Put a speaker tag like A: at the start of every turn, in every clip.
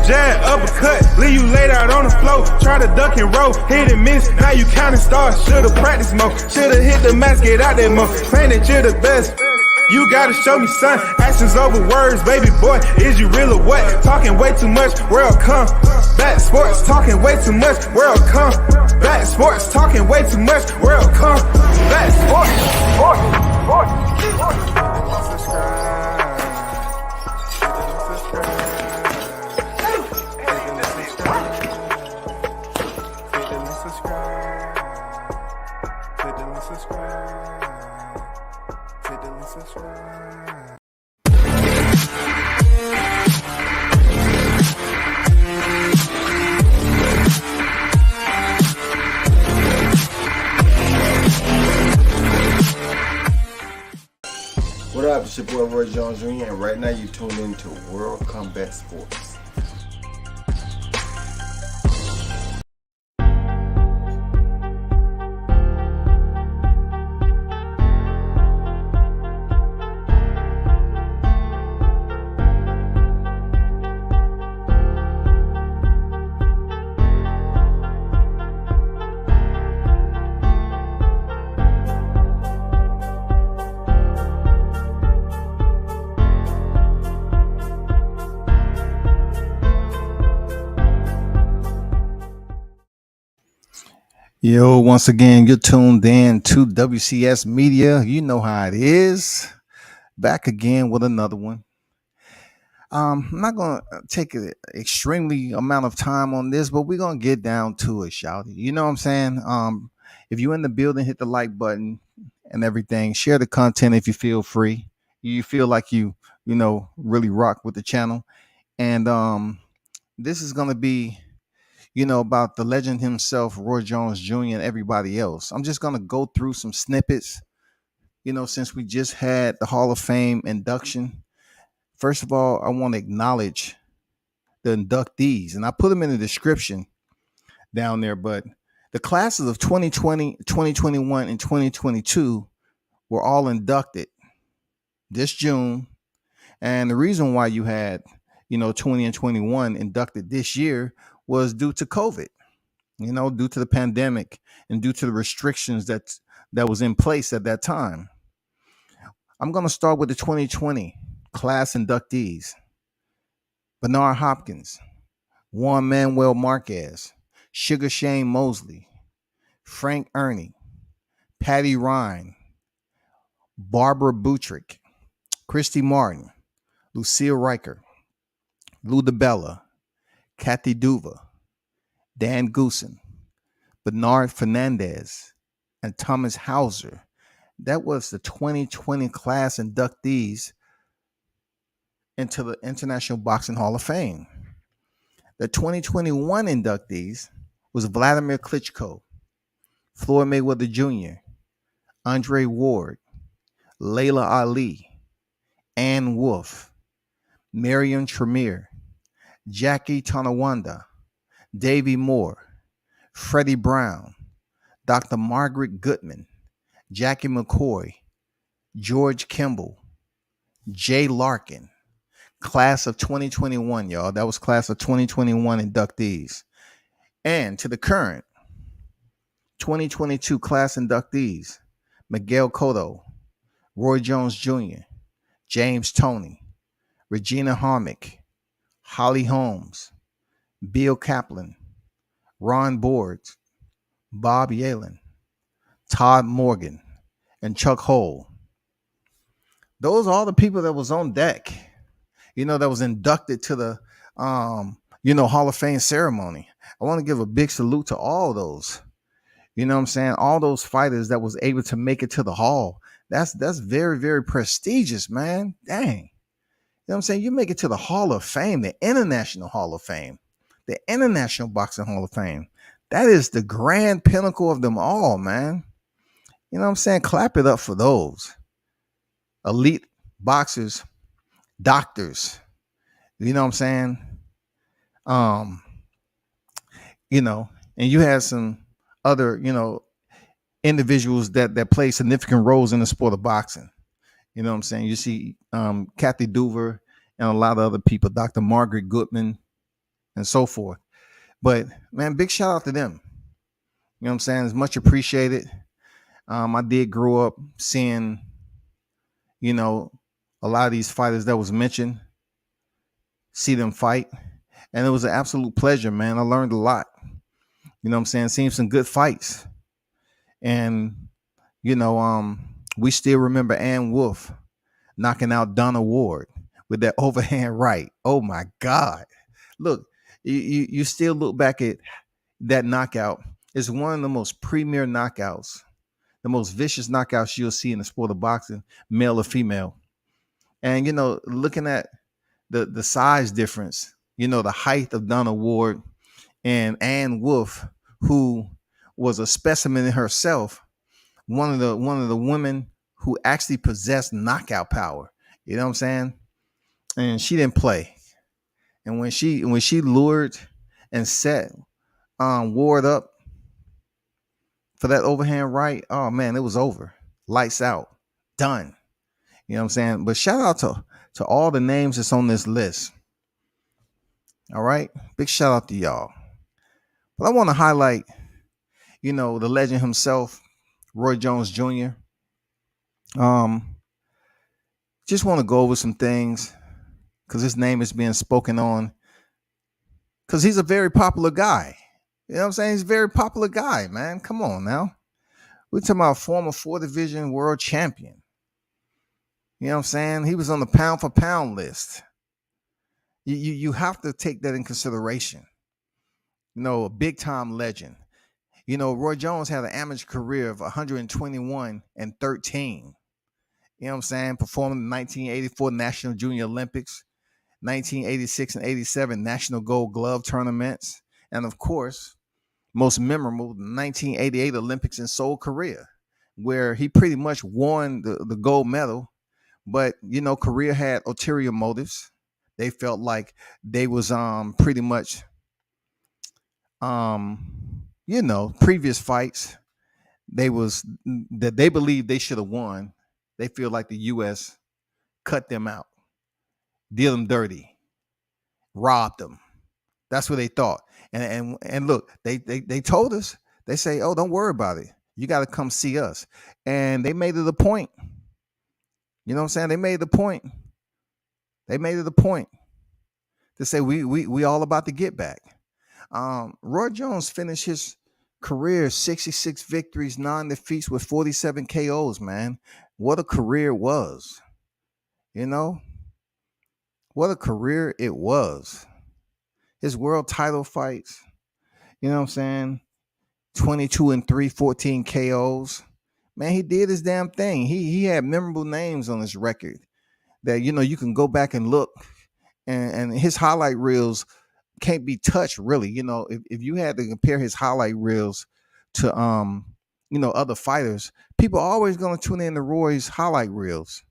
A: jab, uppercut, leave you laid out on the floor. Try to duck and roll, hit and miss, now you counting stars. Should've practiced more, should've hit the mask, get out there more. Claim that you're the best. You gotta show me, son. Actions over words, baby boy. Is you real or what? Talking way too much, world come. Back sports, talking way too much, world come. Back sports, talking way too much, world come. Back
B: What up, it's your boy Roy Jones Jr. and right now you tuned into World Combat Sports. Yo, once again, you're tuned in to WCS Media. You know how it is. Back again with another one. I'm not going to take an extremely amount of time on this, but we're going to get down to it, shouty. You know what I'm saying? If you're in the building, hit the like button and everything. Share the content if you feel free. You feel like you really rock with the channel. And this is going to be about the legend himself, Roy Jones Jr. and everybody else. I'm just going to go through some snippets, since we just had the Hall of Fame induction. First of all, I want to acknowledge the inductees, and I put them in the description down there, but the classes of 2020, 2021, and 2022 were all inducted this June. And the reason why you had, 20 and 21 inducted this year was due to COVID, due to the pandemic and due to the restrictions that was in place at that time. I'm going to start with the 2020 class inductees. Bernard Hopkins, Juan Manuel Marquez, Sugar Shane Mosley, Frank Erne, Paddy Ryan, Barbara Buttrick, Christy Martin, Lucia Rijker, DiBella, Kathy Duva, Dan Goossen, Bernard Fernandez, and Thomas Hauser. That was the 2020 class inductees into the International Boxing Hall of Fame. The 2021 inductees was Wladimir Klitschko, Floyd Mayweather Jr., Andre Ward, Laila Ali, Ann Wolfe, Marian Trimiar, Jackie Tonawanda, Davey Moore, Freddie Brown, Dr. Margaret Goodman, Jackie McCoy, George Kimball, Jay Larkin. Class of 2021, y'all. That was class of 2021 inductees. And to the current 2022 class inductees, Miguel Cotto, Roy Jones Jr., James Toney, Regina Halmich, Holly Holmes, Bill Kaplan, Ron Boards, Bob Yalen, Tod Morgan, and Chuck Hull. Those are all the people that was on deck, that was inducted to the, Hall of Fame ceremony. I want to give a big salute to all those, all those fighters that was able to make it to the hall. That's very, very prestigious, man. Dang. You make it to the Hall of Fame, the International Hall of Fame, the International Boxing Hall of Fame. That is the grand pinnacle of them all, man. Clap it up for those elite boxers, doctors. And you had some other, individuals that play significant roles in the sport of boxing. You see Kathy Duva and a lot of other people, Dr. Margaret Goodman, and so forth. But man, big shout out to them. You know what I'm saying? It's much appreciated. I did grow up seeing, you know, a lot of these fighters that was mentioned, see them fight. And it was an absolute pleasure, man. I learned a lot. You know what I'm saying? Seen some good fights. And, you know, we still remember Ann Wolf knocking out Donna Ward with that overhand right. Oh my God. Look, you still look back at that knockout. It's one of the most premier knockouts, the most vicious knockouts you'll see in the sport of boxing, male or female. And, you know, looking at the size difference, you know, the height of Donna Ward and Ann Wolf, who was a specimen in herself, one of the women who actually possessed knockout power. You know what I'm saying? And she didn't play. And when she lured and set Ward up for that overhand right, oh man, it was over. Lights out. Done. You know what I'm saying? But shout out to all the names that's on this list. All right? Big shout out to y'all. But I want to highlight, you know, the legend himself, Roy Jones Jr. Just want to go over some things because his name is being spoken on because he's a very popular guy. You know what I'm saying? He's a very popular guy, man. Come on now. We're talking about former 4 division world champion. You know what I'm saying? He was on the pound for pound list. You have to take that in consideration. You know, a big time legend. You know, Roy Jones had an amateur career of 121 and 13. You know what I'm saying? Performed in the 1984 National Junior Olympics, 1986 and 87 National Gold Glove tournaments, and of course, most memorable, the 1988 Olympics in Seoul, Korea, where he pretty much won the gold medal. But, you know, Korea had ulterior motives. They felt like they was pretty much, you know, previous fights, they believed they should have won. They feel like the U.S. cut them out, did them dirty, robbed them. That's what they thought. And look, they told us, they say, oh, don't worry about it. You got to come see us. And they made it a point. You know what I'm saying? They made it a point. They made it a point to say we all about to get back. Roy Jones finished his career 66 victories, 9 defeats with 47 KOs, man. What a career it was. You know? What a career it was. His world title fights, you know what I'm saying? 22 and 3, 14 KOs. Man, he did his damn thing. He had memorable names on his record that, you know, you can go back and look, and his highlight reels can't be touched, really. You know, if you had to compare his highlight reels to you know, other fighters, people are always going to tune in to Roy's highlight reels.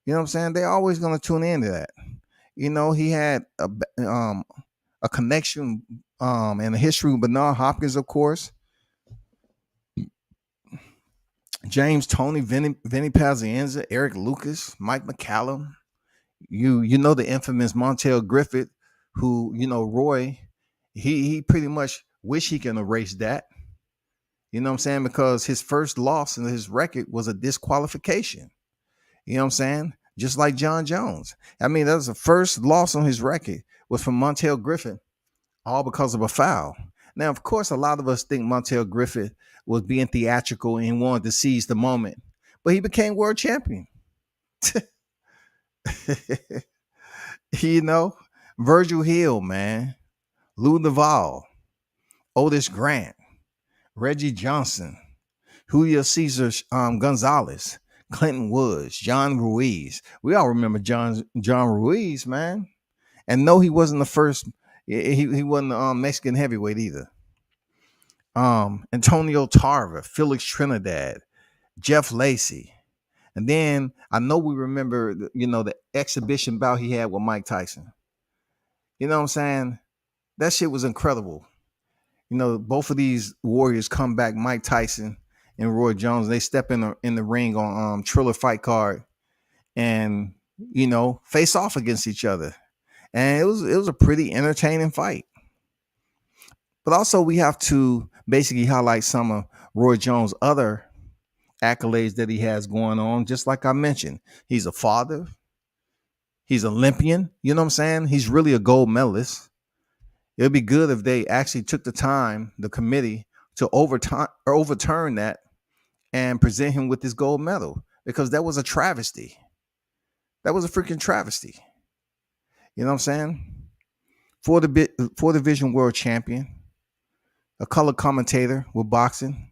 B: You know what I'm saying? They're always going to tune into that. You know, he had a connection and a history with Bernard Hopkins, of course. James Toney, Vinny Pazienza, Eric Lucas, Mike McCallum. You know the infamous Montel Griffith, who, you know, Roy, he pretty much wish he can erase that. You know what I'm saying? Because his first loss in his record was a disqualification. You know what I'm saying? Just like John Jones. I mean, that was the first loss on his record was from Montel Griffith, all because of a foul. Now, of course, a lot of us think Montel Griffith was being theatrical and wanted to seize the moment, but he became world champion. You know, Virgil Hill, man, Lou Duval, Otis Grant, Reggie Johnson, Julio Cesar Gonzalez, Clinton Woods, John Ruiz. We all remember John Ruiz, man. And no, he wasn't the first. He wasn't Mexican heavyweight either. Antonio Tarver, Felix Trinidad, Jeff Lacey. And then I know we remember, you know, the exhibition bout he had with Mike Tyson. You know what I'm saying? That shit was incredible. You know, both of these warriors come back, Mike Tyson and Roy Jones. They step in the ring on Triller Fight Card and, you know, face off against each other. And it was a pretty entertaining fight. But also, we have to basically highlight some of Roy Jones' other accolades that he has going on. Just like I mentioned, he's a father, he's Olympian. You know what I'm saying? He's really a gold medalist. It would be good if they actually took the time, the committee, to overturn that and present him with this gold medal, because that was a travesty. That was a freaking travesty. You know what I'm saying? Four division world champion, a color commentator with boxing.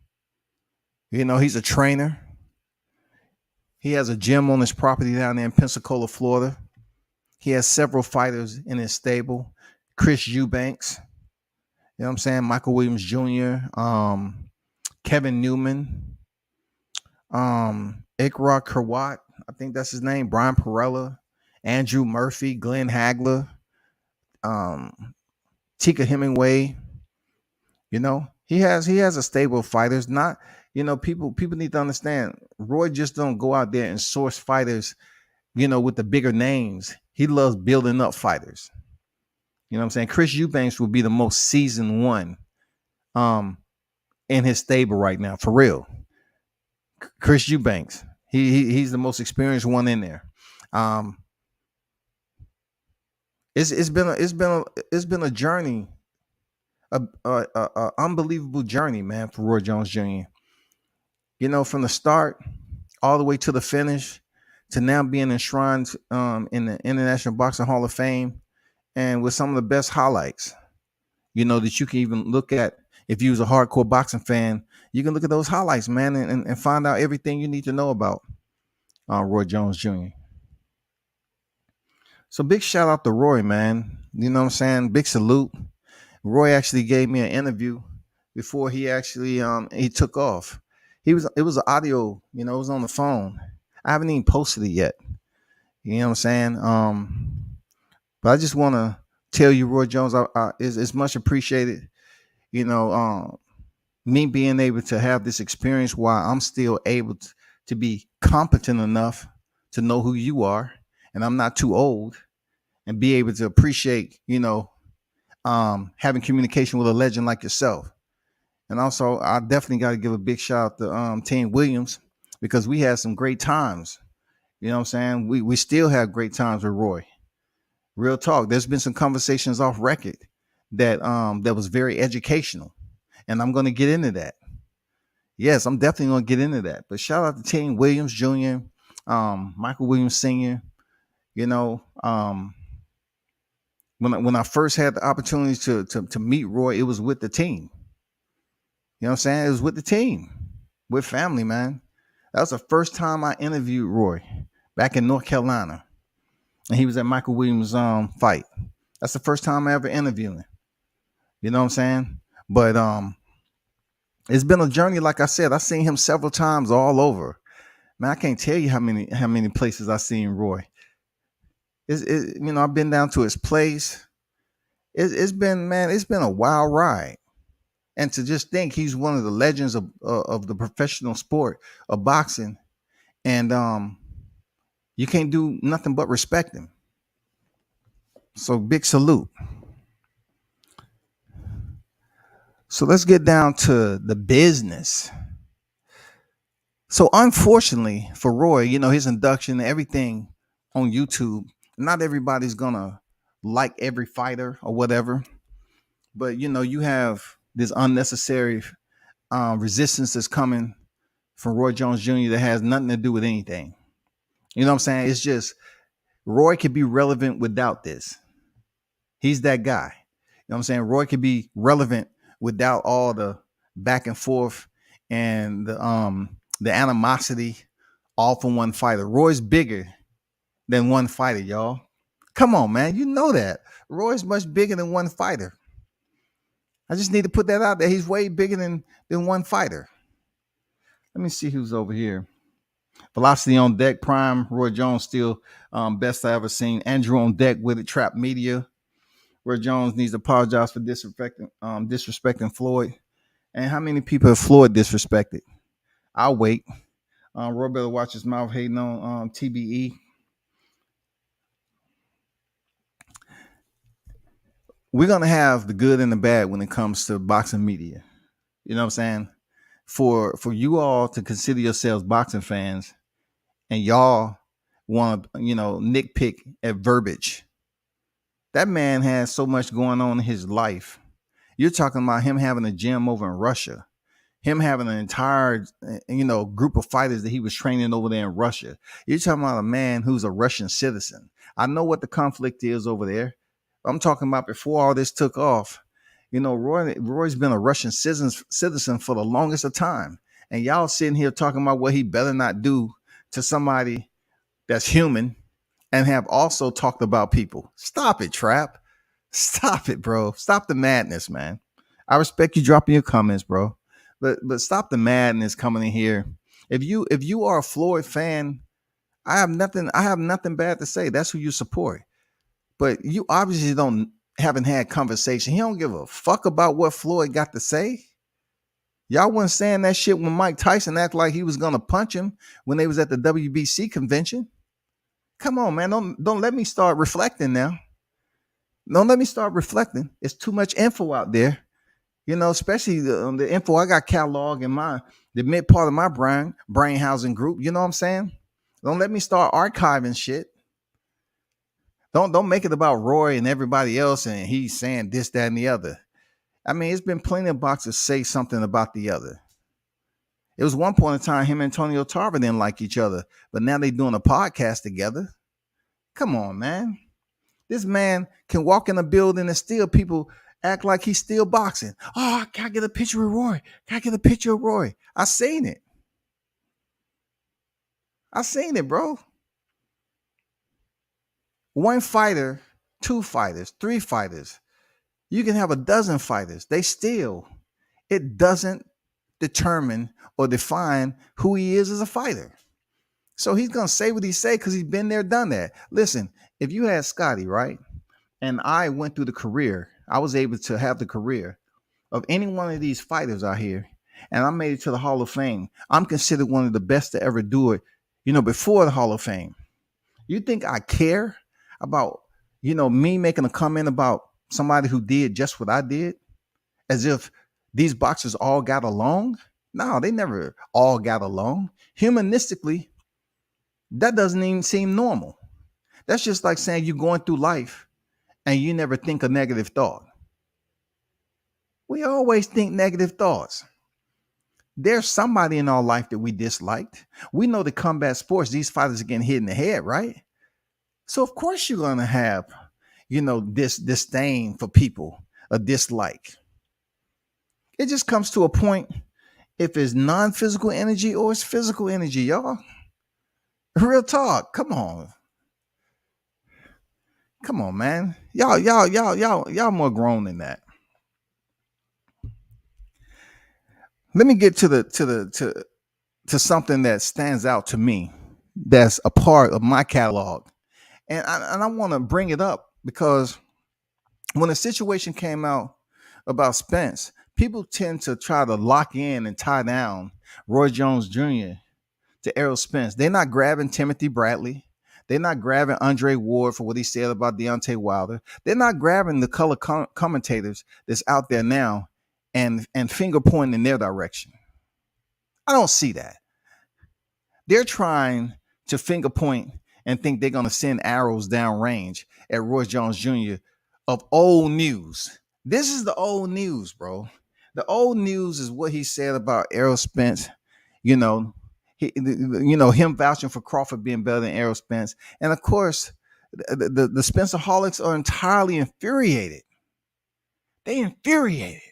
B: You know, he's a trainer. He has a gym on his property down there in Pensacola, Florida. He has several fighters in his stable. Chris Eubanks, you know what I'm saying? Michael Williams Jr., Kevin Newman, Ikra Kerwat, I think that's his name, Brian Perella, Andrew Murphy, Glenn Hagler, Tika Hemingway. You know, he has a stable of fighters. Not, you know, people need to understand, Roy just don't go out there and source fighters, you know, with the bigger names. He loves building up fighters. You know what I'm saying? Chris Eubanks would be the most seasoned one in his stable right now, for real. Chris Eubanks. He's the most experienced one in there. It's been a journey, a unbelievable journey, man, for Roy Jones Jr. You know, from the start all the way to the finish, to now being enshrined in the International Boxing Hall of Fame, and with some of the best highlights, you know, that you can even look at. If you was a hardcore boxing fan, you can look at those highlights, man, and find out everything you need to know about Roy Jones Jr. So big shout out to Roy, man. You know what I'm saying? Big salute. Roy actually gave me an interview before he actually he took off. It was an audio, you know, it was on the phone. I haven't even posted it yet. You know what I'm saying? But I just want to tell you, Roy Jones, is much appreciated. You know, me being able to have this experience while I'm still able to be competent enough to know who you are, and I'm not too old, and be able to appreciate, you know, having communication with a legend like yourself. And also, I definitely got to give a big shout out to Team Williams, because we had some great times. You know what I'm saying? We still have great times with Roy. Real talk. There's been some conversations off record that was very educational, and I'm going to get into that. Yes, I'm definitely going to get into that. But shout out to Team Williams Jr., Michael Williams Sr. You know, when I first had the opportunity to meet Roy, it was with the team. You know what I'm saying? It was with the team, with family, man. That was the first time I interviewed Roy, back in North Carolina, and he was at Michael Williams' fight. That's the first time I ever interviewed him. You know what I'm saying? But it's been a journey. Like I said, I've seen him several times all over. Man, I can't tell you how many places I've seen Roy. You know, I've been down to his place. It's been a wild ride. And to just think he's one of the legends of the professional sport of boxing, and you can't do nothing but respect him. So big salute. So let's get down to the business. So unfortunately for Roy, you know, his induction, everything on YouTube, not everybody's gonna like every fighter or whatever. But you know, you have this unnecessary resistance that's coming from Roy Jones Jr. that has nothing to do with anything. You know what I'm saying? It's just Roy could be relevant without this. He's that guy. You know what I'm saying? Roy could be relevant without all the back and forth and the animosity, all from one fighter. Roy's bigger than one fighter, y'all. Come on, man. You know that. Roy's much bigger than one fighter. I just need to put that out there. He's way bigger than one fighter. Let me see who's over here. Velocity on deck, Prime, Roy Jones still best I ever seen. Andrew on deck with it, Trap Media. Roy Jones needs to apologize for disrespecting Floyd. And how many people have Floyd disrespected? I'll wait. Roy better watch his mouth hating on TBE. we're gonna have the good and the bad when it comes to boxing media. You know what I'm saying? For you all to consider yourselves boxing fans and y'all want to, nitpick at verbiage. That man has so much going on in his life. You're talking about him having a gym over in Russia, him having an entire, group of fighters that he was training over there in Russia. You're talking about a man who's a Russian citizen. I know what the conflict is over there. I'm talking about before all this took off. Roy's been a Russian citizen for the longest of time. And y'all sitting here talking about what he better not do to somebody that's human and have also talked about people. Stop it, Trap. Stop it, bro. Stop the madness, man. I respect you dropping your comments, bro. But stop the madness coming in here. If you are a Floyd fan, I have nothing bad to say. That's who you support. But you obviously haven't had conversation. He don't give a fuck about what Floyd got to say. Y'all wasn't saying that shit when Mike Tyson acted like he was gonna punch him when they was at the WBC convention. Come on, man. Don't let me start reflecting now. Don't let me start reflecting. It's too much info out there. Especially the info I got cataloged in the mid part of my brain housing group. You know what I'm saying? Don't let me start archiving shit. Don't make it about Roy and everybody else and he's saying this, that, and the other. I mean, it's been plenty of boxers say something about the other. It was one point in time him and Antonio Tarver didn't like each other, but now they doing a podcast together. Come on, man. This man can walk in a building and still people act like he's still boxing. Oh, can I get a picture of Roy? Can I get a picture of Roy? I seen it. Bro. One fighter, two fighters, three fighters. You can have a dozen fighters. It doesn't determine or define who he is as a fighter. So he's going to say what he say because he's been there, done that. Listen, if you had Scotty, right, and I went through the career, I was able to have the career of any one of these fighters out here, and I made it to the Hall of Fame. I'm considered one of the best to ever do it, before the Hall of Fame. You think I care about, me making a comment about somebody who did just what I did? As if these boxers all got along? No, they never all got along. Humanistically, that doesn't even seem normal. That's just like saying you're going through life and you never think a negative thought. We always think negative thoughts. There's somebody in our life that we disliked. We know the combat sports, these fighters are getting hit in the head, right? So of course you're going to have, this disdain for people, a dislike. It just comes to a point if it's non-physical energy or it's physical energy, y'all. Real talk. Come on, man. Y'all more grown than that. Let me get to something that stands out to me. That's a part of my catalog, and I want to bring it up because when the situation came out about Spence, people tend to try to lock in and tie down Roy Jones Jr. to Errol Spence. They're not grabbing Timothy Bradley. They're not grabbing Andre Ward for what he said about Deontay Wilder. They're not grabbing the color commentators that's out there now and finger pointing in their direction. I don't see that. They're trying to finger point and think they're going to send arrows downrange at Roy Jones Jr. of old news. This is the old news, bro. The old news is what he said about Errol Spence, him vouching for Crawford being better than Errol Spence. And of course, the Spencerholics are entirely infuriated. They infuriated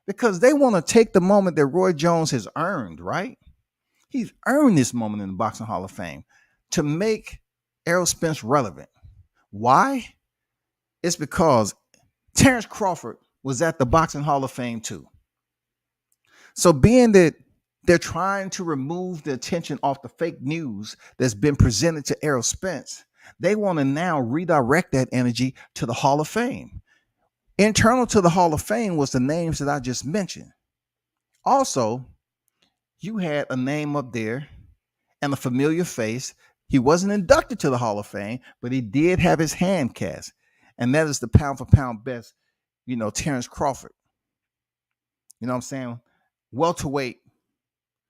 B: because they want to take the moment that Roy Jones has earned, right? He's earned this moment in the Boxing Hall of Fame to make Errol Spence relevant. Why? It's because Terrence Crawford was at the Boxing Hall of Fame too. So being that they're trying to remove the attention off the fake news that's been presented to Errol Spence, they want to now redirect that energy to the Hall of Fame. Internal to the Hall of Fame was the names that I just mentioned. Also, you had a name up there and a familiar face. He wasn't inducted to the Hall of Fame, but he did have his hand cast. and that is the pound for pound best, Terrence Crawford. You know what I'm saying? Welterweight,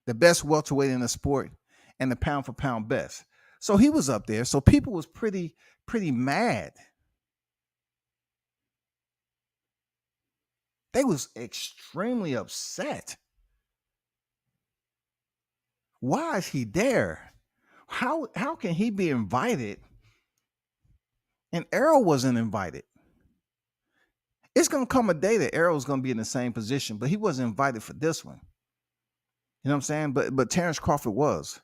B: the best welterweight in the sport, and the pound for pound best. So he was up there. So people was pretty mad. They was extremely upset. Why is he there? How can he be invited? And Errol wasn't invited. It's gonna come a day that Errol's gonna be in the same position, but he wasn't invited for this one. You know what I'm saying? But Terrence Crawford was.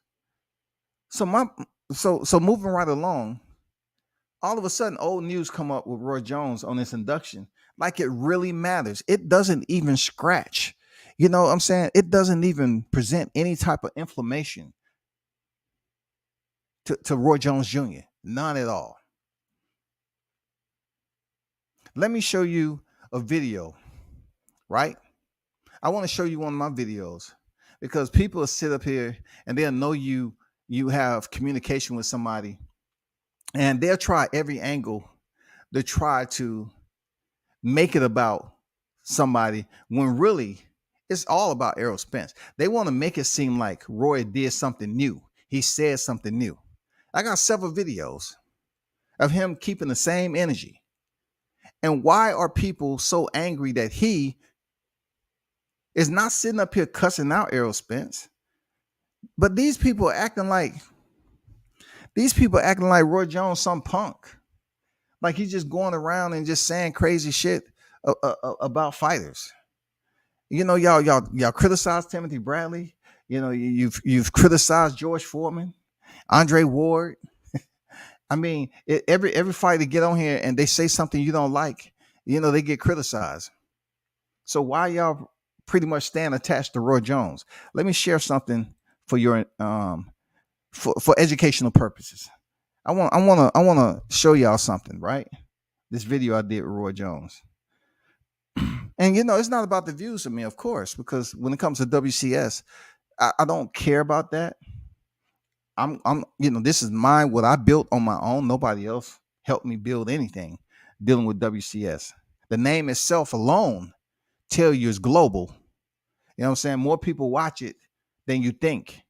B: So moving right along, all of a sudden old news come up with Roy Jones on this induction, like it really matters. It doesn't even scratch. You know what I'm saying? It doesn't even present any type of inflammation to Roy Jones Jr. None at all. Let me show you a video, right? I want to show you one of my videos because people will sit up here and they'll know you have communication with somebody and they'll try every angle to try to make it about somebody when really it's all about Errol Spence. They want to make it seem like Roy did something new. He said something new. I got several videos of him keeping the same energy. And why are people so angry that he is not sitting up here cussing out Errol Spence? But these people are acting like Roy Jones some punk. Like he's just going around and just saying crazy shit about fighters. Y'all criticized Timothy Bradley. You've criticized George Foreman, Andre Ward. I mean, every fighter get on here and they say something you don't like, they get criticized. So why y'all pretty much stand attached to Roy Jones? Let me share something for your for educational purposes. I want to show y'all something, right? This video I did with Roy Jones. And it's not about the views of me, of course, because when it comes to WCS, I don't care about that. This is mine, what I built on my own. Nobody else helped me build anything dealing with WCS. The name itself alone tell you it's global. You know what I'm saying? More people watch it than you think.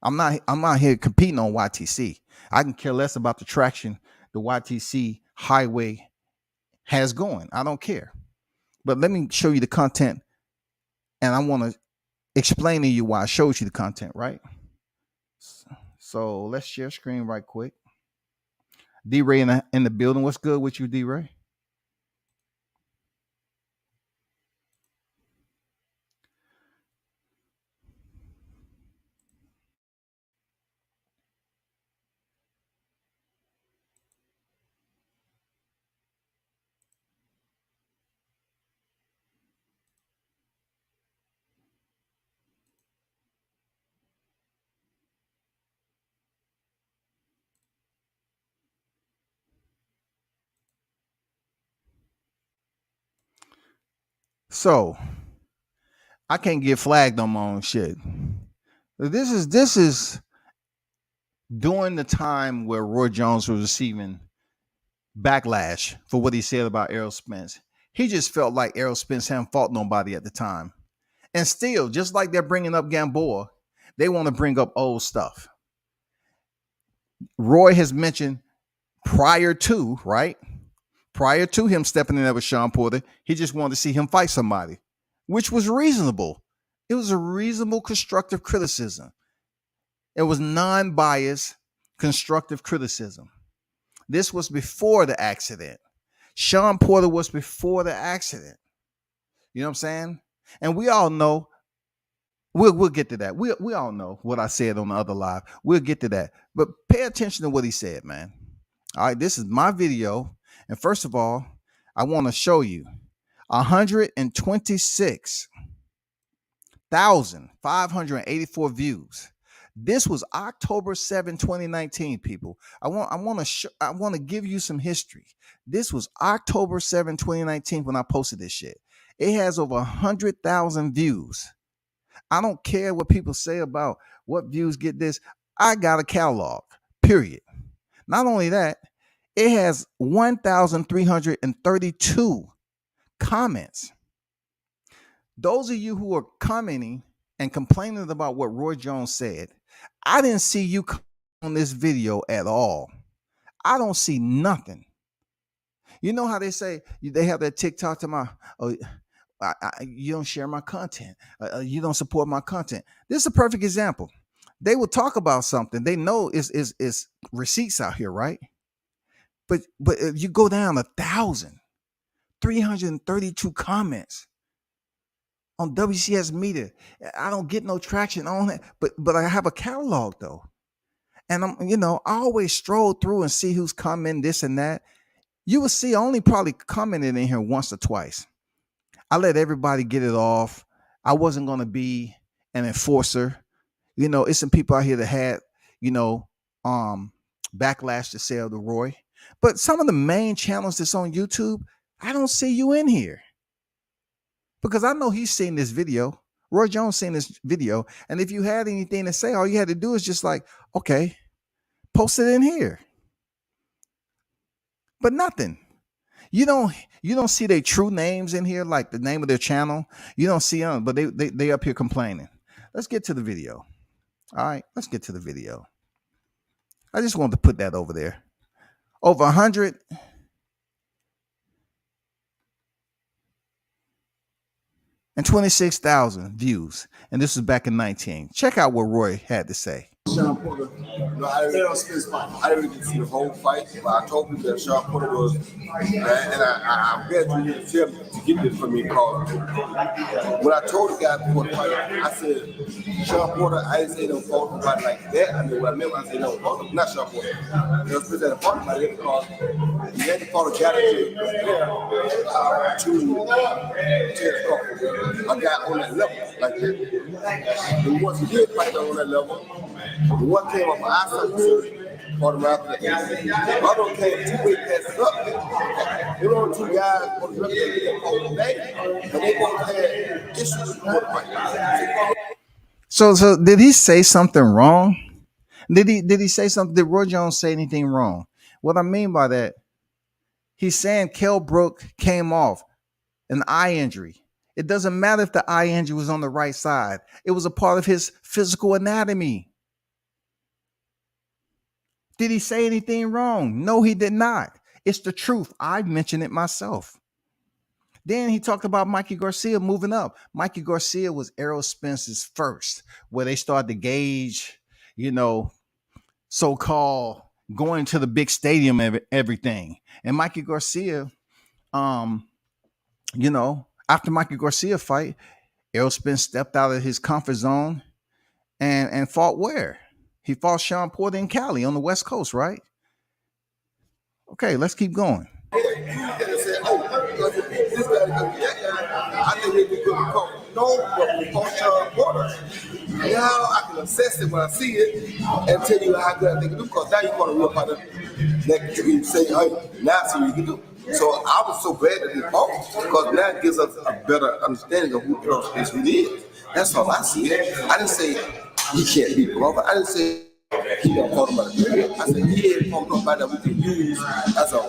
B: I'm not here competing on YTC. I can care less about the traction the YTC highway has going. I don't care. But let me show you the content, and I want to explain to you why I showed you the content, right? So let's share screen right quick. D-Ray in the building. What's good with you, D-Ray? So I can't get flagged on my own shit. This is during the time where Roy Jones was receiving backlash for what he said about Errol Spence. He just felt like Errol Spence hadn't fought nobody at the time. And still, just like they're bringing up Gamboa, they want to bring up old stuff. Roy has mentioned prior to him stepping in there with Sean Porter, he just wanted to see him fight somebody, which was reasonable. It was a reasonable, constructive criticism. It was non-biased, constructive criticism. This was before the accident. Sean Porter was before the accident. You know what I'm saying? And we all know, we'll get to that. We all know what I said on the other live. We'll get to that. But pay attention to what he said, man. All right, this is my video. And first of all, I want to show you 126,584 views. This was October 7, 2019, people. I want to give you some history. This was October 7, 2019 when I posted this shit. It has over 100,000 views. I don't care what people say about what views get this. I got a catalog, period. Not only that, It has 1,332 comments. Those of you who are commenting and complaining about what Roy Jones said, I didn't see you on this video at all. I don't see nothing. You know how they say they have that TikTok to my, oh, you don't share my content. You don't support my content. This is a perfect example. They will talk about something. They know it's receipts out here, right? But if you go down 1,332 comments on WCS Media, I don't get no traction on it. But I have a catalog though, and I always stroll through and see who's commenting this and that. You will see I only probably commented in here once or twice. I let everybody get it off. I wasn't going to be an enforcer. It's some people out here that had, backlash to say to Roy. But some of the main channels that's on YouTube, I don't see you in here. Because I know he's seen this video. Roy Jones seen this video. And if you had anything to say, all you had to do is just like, okay, post it in here. But nothing. You don't see their true names in here, like the name of their channel. You don't see them, but they up here complaining. Let's get to the video. All right, let's get to the video. I just wanted to put that over there. Over 126,000 views, and this was back in 19. Check out what Roy had to say.
C: Sean Porter, I didn't really get to see the whole fight, but I told people that Sean Porter was, and I'm glad you didn't tell me to get this for me because when I told the guy before the fight, I said, Sean Porter, I didn't say no fault nobody like that. I mean, what I meant when I said no fault, not Sean Porter. It was supposed to have fault about it because he had to follow Cotto to Terrence Crawford. I got on that level like that. And once he did fight on that level, the one came up, I saw for the round of the other one came 2 weight passes up. There were two guys on the rest of the day, and they both had issues with the fight.
B: So did he say something wrong? Did he say something? Did Roy Jones say anything wrong? What I mean by that, he's saying Kell Brook came off an eye injury. It doesn't matter if the eye injury was on the right side. It was a part of his physical anatomy. Did he say anything wrong? No, he did not. It's the truth. I mentioned it myself. Then he talked about Mikey Garcia moving up. Mikey Garcia was Errol Spence's first, where they started to gauge, so-called going to the big stadium and everything. And Mikey Garcia, after Mikey Garcia fight, Errol Spence stepped out of his comfort zone and fought where? He fought Sean Porter in Cali on the West Coast, right? Okay, let's keep going.
C: I think they be good to no, but we fought Sean Porter. Now I can assess it when I see it and tell you how good I think it do, because now you're going to real fighter that you can say, hey, now see what you can do. So I was so glad that he fought, because now it gives us a better understanding of who Errol Spence really is. That's all I see. I didn't say he can't beat Crawford. I didn't say he don't fought about it. I said he ain't fought nobody that we can use as a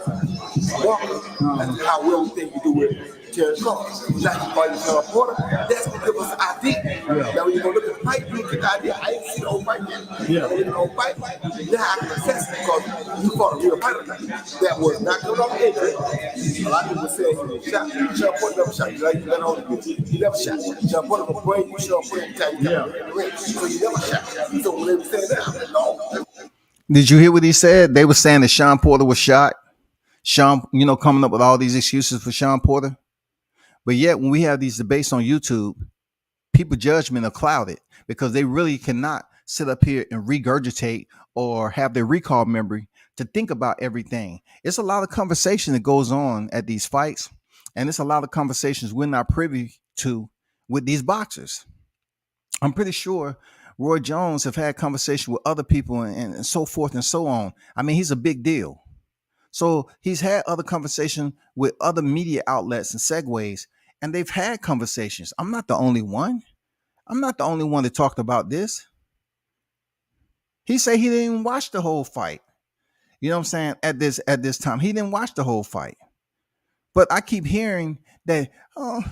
C: walker. That's how well we think we do with Terrence Crawford. Now you fighting Sean Porter. That's going to give us an idea. Now when you go look at the fight, you get the idea. I ain't seen the whole fight yet. When you know the fight, now I can assess it, because you fought a real fighter that was not good on injury. A lot of people say he shot. Sean Porter never shot. Like you got on the he never shot. Sean Porter will bring you Sean Porter every time you got in the ring. So you never shot. So when they were saying that, I'm like, no.
B: Did you hear what he said? They were saying that Sean Porter was shot. Sean, coming up with all these excuses for Sean Porter. But yet, when we have these debates on YouTube, people's judgment are clouded because they really cannot sit up here and regurgitate or have their recall memory to think about everything. It's a lot of conversation that goes on at these fights, and it's a lot of conversations we're not privy to with these boxers. I'm pretty sure Roy Jones have had conversation with other people and so forth and so on. I mean, he's a big deal. So he's had other conversation with other media outlets and segues, and they've had conversations. I'm not the only one. I'm not the only one that talked about this. He said he didn't even watch the whole fight. You know what I'm saying? At this time, he didn't watch the whole fight. But I keep hearing that, oh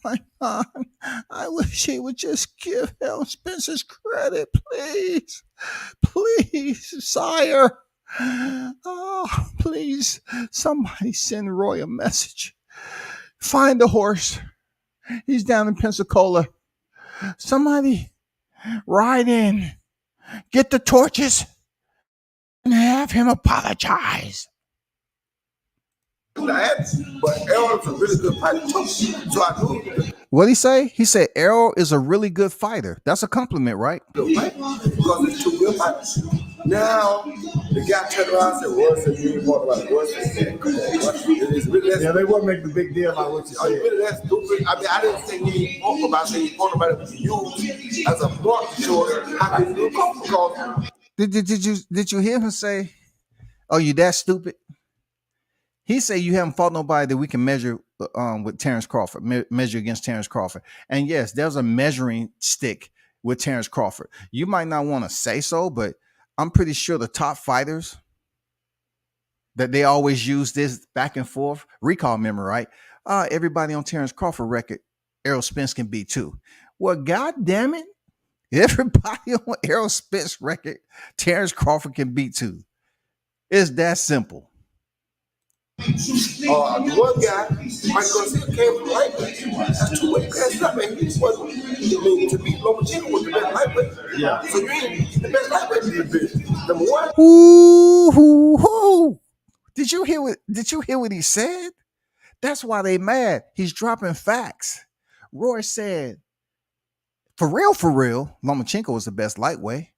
B: my God, I wish he would just give Errol Spence his credit, please. Please, sire. Oh, please, somebody send Roy a message. Find the horse. He's down in Pensacola. Somebody ride in, get the torches, and have him apologize.
C: But Errol's a really good fighter too. So I do.
B: What'd he say? He said Errol is a really good fighter. That's a compliment, right?
C: Because it's two good fighters. Now the guy turned around and said, "Roy said you ain't talking about Roy said, come on,
D: yeah, they wouldn't make the big deal about what you said.
C: Really that stupid. I mean, I didn't say he talked about it. He talked about it with you as a mark to show how can you come because
B: Did you hear him say, "Oh, you that stupid"? He said you haven't fought nobody that we can measure with Terrence Crawford, measure against Terrence Crawford. And yes, there's a measuring stick with Terrence Crawford. You might not want to say so, but I'm pretty sure the top fighters that they always use this back and forth recall memory, right? Everybody on Terrence Crawford record, Errol Spence can beat too. Well, God damn it, everybody on Errol Spence record, Terrence Crawford can beat too. It's that simple.
C: The one guy, Michael came from lightweight. That's two weight classes up, man. He wasn't to beat Lomachenko was the best lightweight. Yeah. So you ain't the best lightweight in the division. Number one.
B: Ooh. Did you hear what he said? That's why they mad. He's dropping facts. Roy said, for real, Lomachenko was the best lightweight.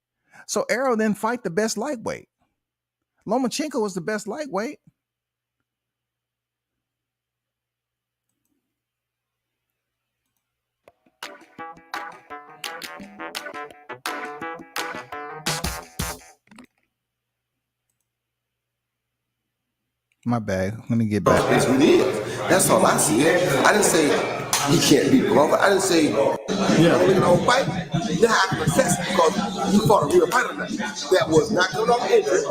B: So Errol didn't fight the best lightweight. Lomachenko was the best lightweight. My bad. Let me get back.
C: That's what it is. That's all I see. I didn't say he can't beat Crawford. I didn't say don't fight. Now I can assess it because you fought a real fighter that was not coming off injury.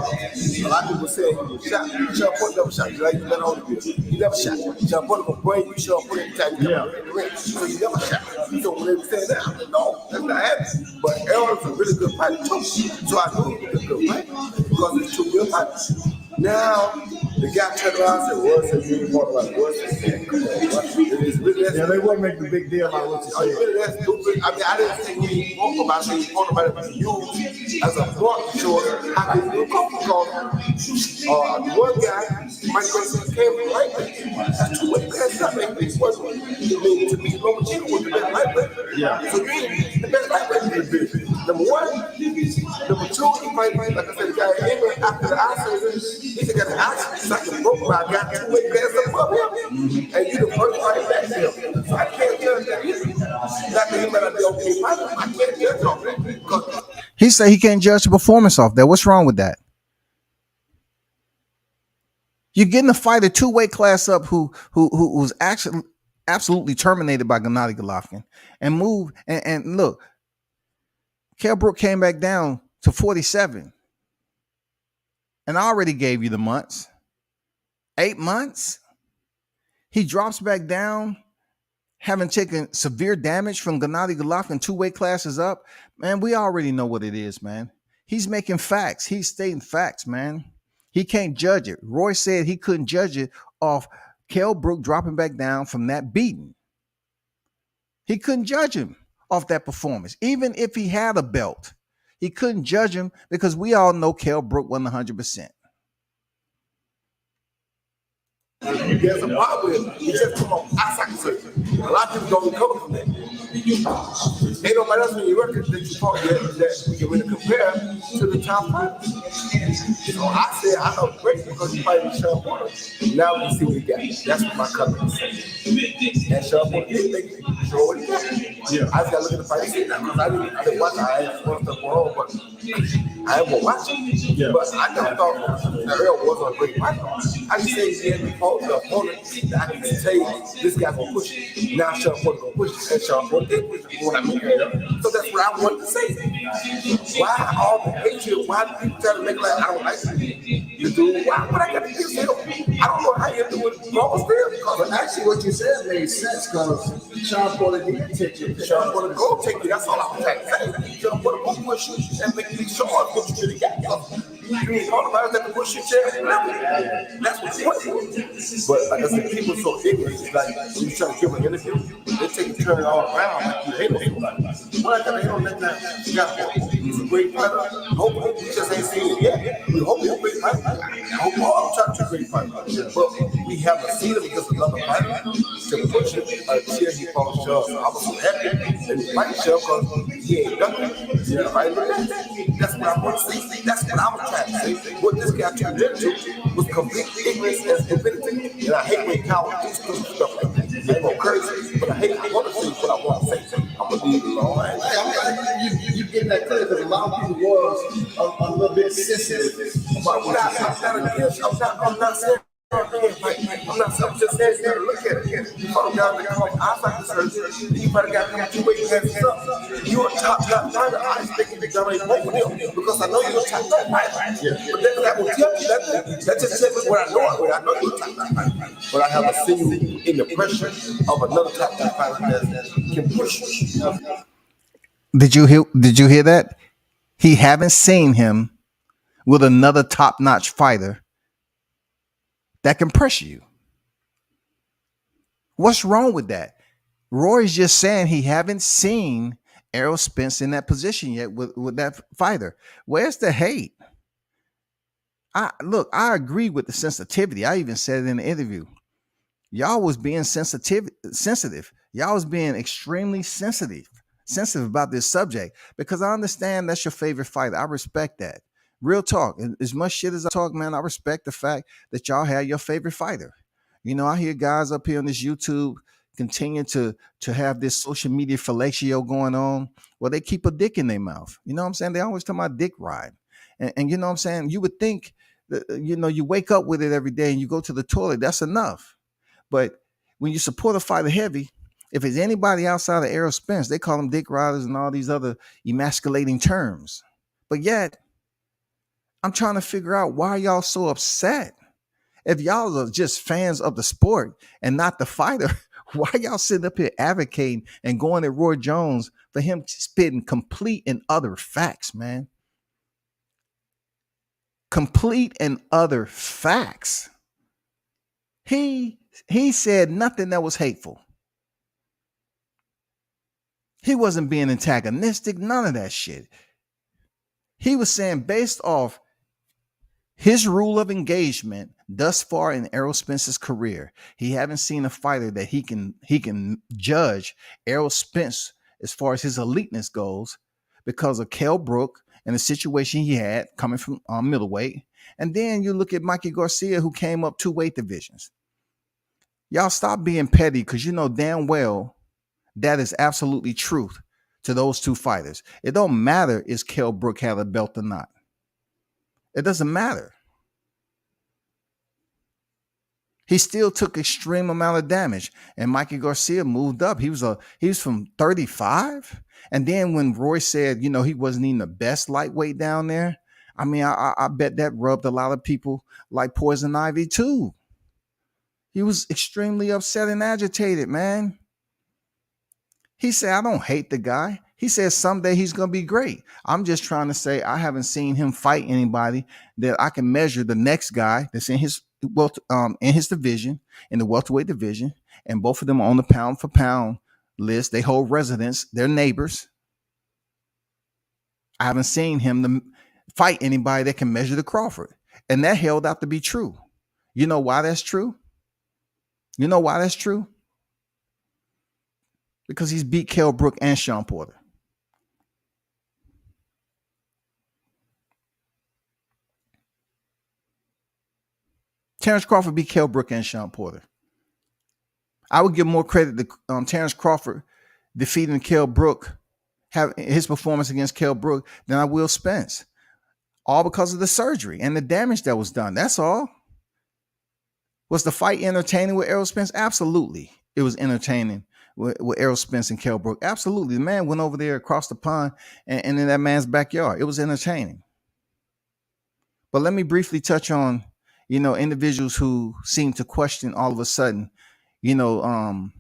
C: A lot of people say he shot. Sean Porter never shot. Like you better on the field. He never shot. Sean Porter will bring you Sean Porter every time you come in the ring. So he never shot. So when they were saying that, no, that's not happening. But Errol is a really good fighter too. So I knew he was a good fighter because it's two good fighters. Now the guy turned around and said, "Roy said you ain't talking about Roy said, come on,
D: yeah, they wouldn't make the big deal about what you said.
C: Really that stupid. I mean, I didn't say he talked about it. He talked about it with you as a mark to show how can you come because the one guy, Michael came from lightweight. That's two weight classes up, man. He wasn't to beat Lomachenko was the best lightweight. Yeah. So you ain't the best lightweight in the division. Number one. Number two, he might, like I said, the guy Erne after the eye he said, got an oxygen sucking broke where I got two weight classes above him. And you the first fight back there. So I can't judge that either. Not that he might not be okay fighter. I can't judge off that.
B: He said he can't judge the performance off that. What's wrong with that? You're getting a fighter two weight class up who was actually absolutely terminated by Gennady Golovkin and moved and look, Kell Brook came back down to 47. And I already gave you the months. 8 months. He drops back down, having taken severe damage from Gennady Golovkin, two weight classes up. Man, we already know what it is, man. He's making facts. He's stating facts, man. He can't judge it. Roy said he couldn't judge it off Kell Brook dropping back down from that beating. He couldn't judge him off that performance. Even if he had a belt, he couldn't judge him because we all know Kell Brook wasn't 100%.
C: There's a problem with it. He just come on outside surgery. A lot of people don't recover from that. Ain't nobody else in your record that you fought that we can really compare to the top fighters. So I said I know great because you fighting Sean Porter. Now we can see what he got. That's what my comment is saying. And Sean Porter did make it show what he got. Yeah. I just got to look at the fight and see that because I didn't watch it. I had some stuff going on, but I ain't gonna watch it. Yeah. But I never thought that Earl wasn't a great fighter. I just say he had the opponent that I can say this guy gonna push it. Now Sean Porter gonna push it, and Sean Porter did push it. So that's what I wanted to say. Why all the hatred? Why do people try to make like I don't like you do? Why would I got to kiss him? I don't know how you do it wrong still.
D: But actually, what you said made sense because Sean Porter did take it.
C: Sean Porter go take it. That's all I'm trying to say. Sean Porter go push you and make me sure what you really got. You ain't talking about that push your chair. That's what the point is. But like I said, people are so ignorant. It's like when you try to give an interview, they take and turn it all around like you hate him. Well, I gotta hate on that guy. You got he's a great fighter. Hope we just ain't seen it yet. We hope he's a great fighter. I hope all trying to be great fighter. But we haven't seen him because another fighter to push him until he falls short. So I was so happy and he fight short because he ain't done it. Yeah, right? That's what I want to see. That's what I was trying to say. What this guy turned into was complete ignorance and stupidity. And I hate when cowards do stupid stuff like that. They go crazy, but I want to say what I want to say. I'm going to leave it alone.
D: You getting that clear because a lot of people was a little bit sensitive.
C: I'm not saying I'm just saying you gotta look at it. You probably got to come outside the surgery. You probably got to come 2 weeks and stuff. You're a top fighter. I expect you to dominate both of them because I know you're a top fighter. Yeah. But then that will tell you that just tells me what I know. I know you're a top fighter. But I haven't seen you in the pressure of another top fighter that can push you.
B: Did you hear that? He haven't seen him with another top-notch fighter that can pressure you. What's wrong with that? Roy's just saying he haven't seen Errol Spence in that position yet with that fighter. Where's the hate? I agree with the sensitivity. I even said it in the interview. Y'all was being sensitive. Y'all was being extremely sensitive about this subject because I understand that's your favorite fighter. I respect that. Real talk. As much shit as I talk, man, I respect the fact that y'all have your favorite fighter. You know, I hear guys up here on this YouTube continue to have this social media fellatio going on. Well, they keep a dick in their mouth. You know what I'm saying? They always talk about dick ride. And you know what I'm saying? You would think that, you know, you wake up with it every day and you go to the toilet. That's enough. But when you support a fighter heavy, if it's anybody outside of Errol Spence, they call them dick riders and all these other emasculating terms. But yet, I'm trying to figure out why y'all so upset. If y'all are just fans of the sport and not the fighter, why y'all sitting up here advocating and going at Roy Jones for him spitting complete and utter facts, man? Complete and utter facts. He said nothing that was hateful. He wasn't being antagonistic, none of that shit. He was saying based off his rule of engagement thus far in Errol Spence's career, he haven't seen a fighter that he can judge Errol Spence as far as his eliteness goes because of Kell Brook and the situation he had coming from middleweight. And then you look at Mikey Garcia, who came up 2 weight divisions. Y'all stop being petty because you know damn well that is absolutely truth to those 2 fighters. It don't matter if Kell Brook had a belt or not. It doesn't matter. He still took extreme amount of damage, and Mikey Garcia moved up. He was from 35, and then when Roy said, you know, he wasn't even the best lightweight down there. I mean, I bet that rubbed a lot of people like Poison Ivy too. He was extremely upset and agitated, man. He said, I don't hate the guy. He says someday he's going to be great. I'm just trying to say I haven't seen him fight anybody that I can measure the next guy that's in his division, in the welterweight division, and both of them are on the pound for pound list. They hold residence. They're neighbors. I haven't seen him fight anybody that can measure the Crawford, and that held out to be true. You know why that's true? You know why that's true? Because he's beat Kell Brook and Sean Porter. Terrence Crawford beat Kell Brook and Sean Porter. I would give more credit to Terrence Crawford defeating Kell Brook, have his performance against Kell Brook, than I will Spence. All because of the surgery and the damage that was done. That's all. Was the fight entertaining with Errol Spence? Absolutely. It was entertaining with Errol Spence and Kell Brook. Absolutely. The man went over there across the pond and in that man's backyard. It was entertaining. But let me briefly touch on, individuals who seem to question all of a sudden, the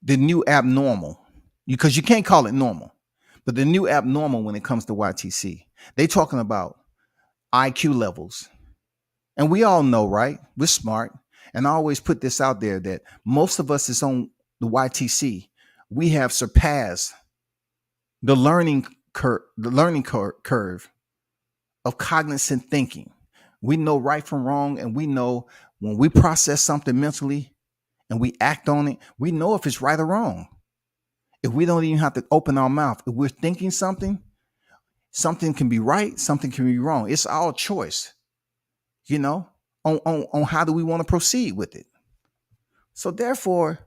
B: new abnormal, because you can't call it normal, but the new abnormal when it comes to YTC. They talking about IQ levels. And we all know, right? We're smart. And I always put this out there that most of us is on the YTC. We have surpassed the learning curve of cognizant thinking. We know right from wrong, and we know when we process something mentally and we act on it, we know if it's right or wrong. If we don't even have to open our mouth, if we're thinking something can be right, something can be wrong. It's our choice, on how do we want to proceed with it. So therefore,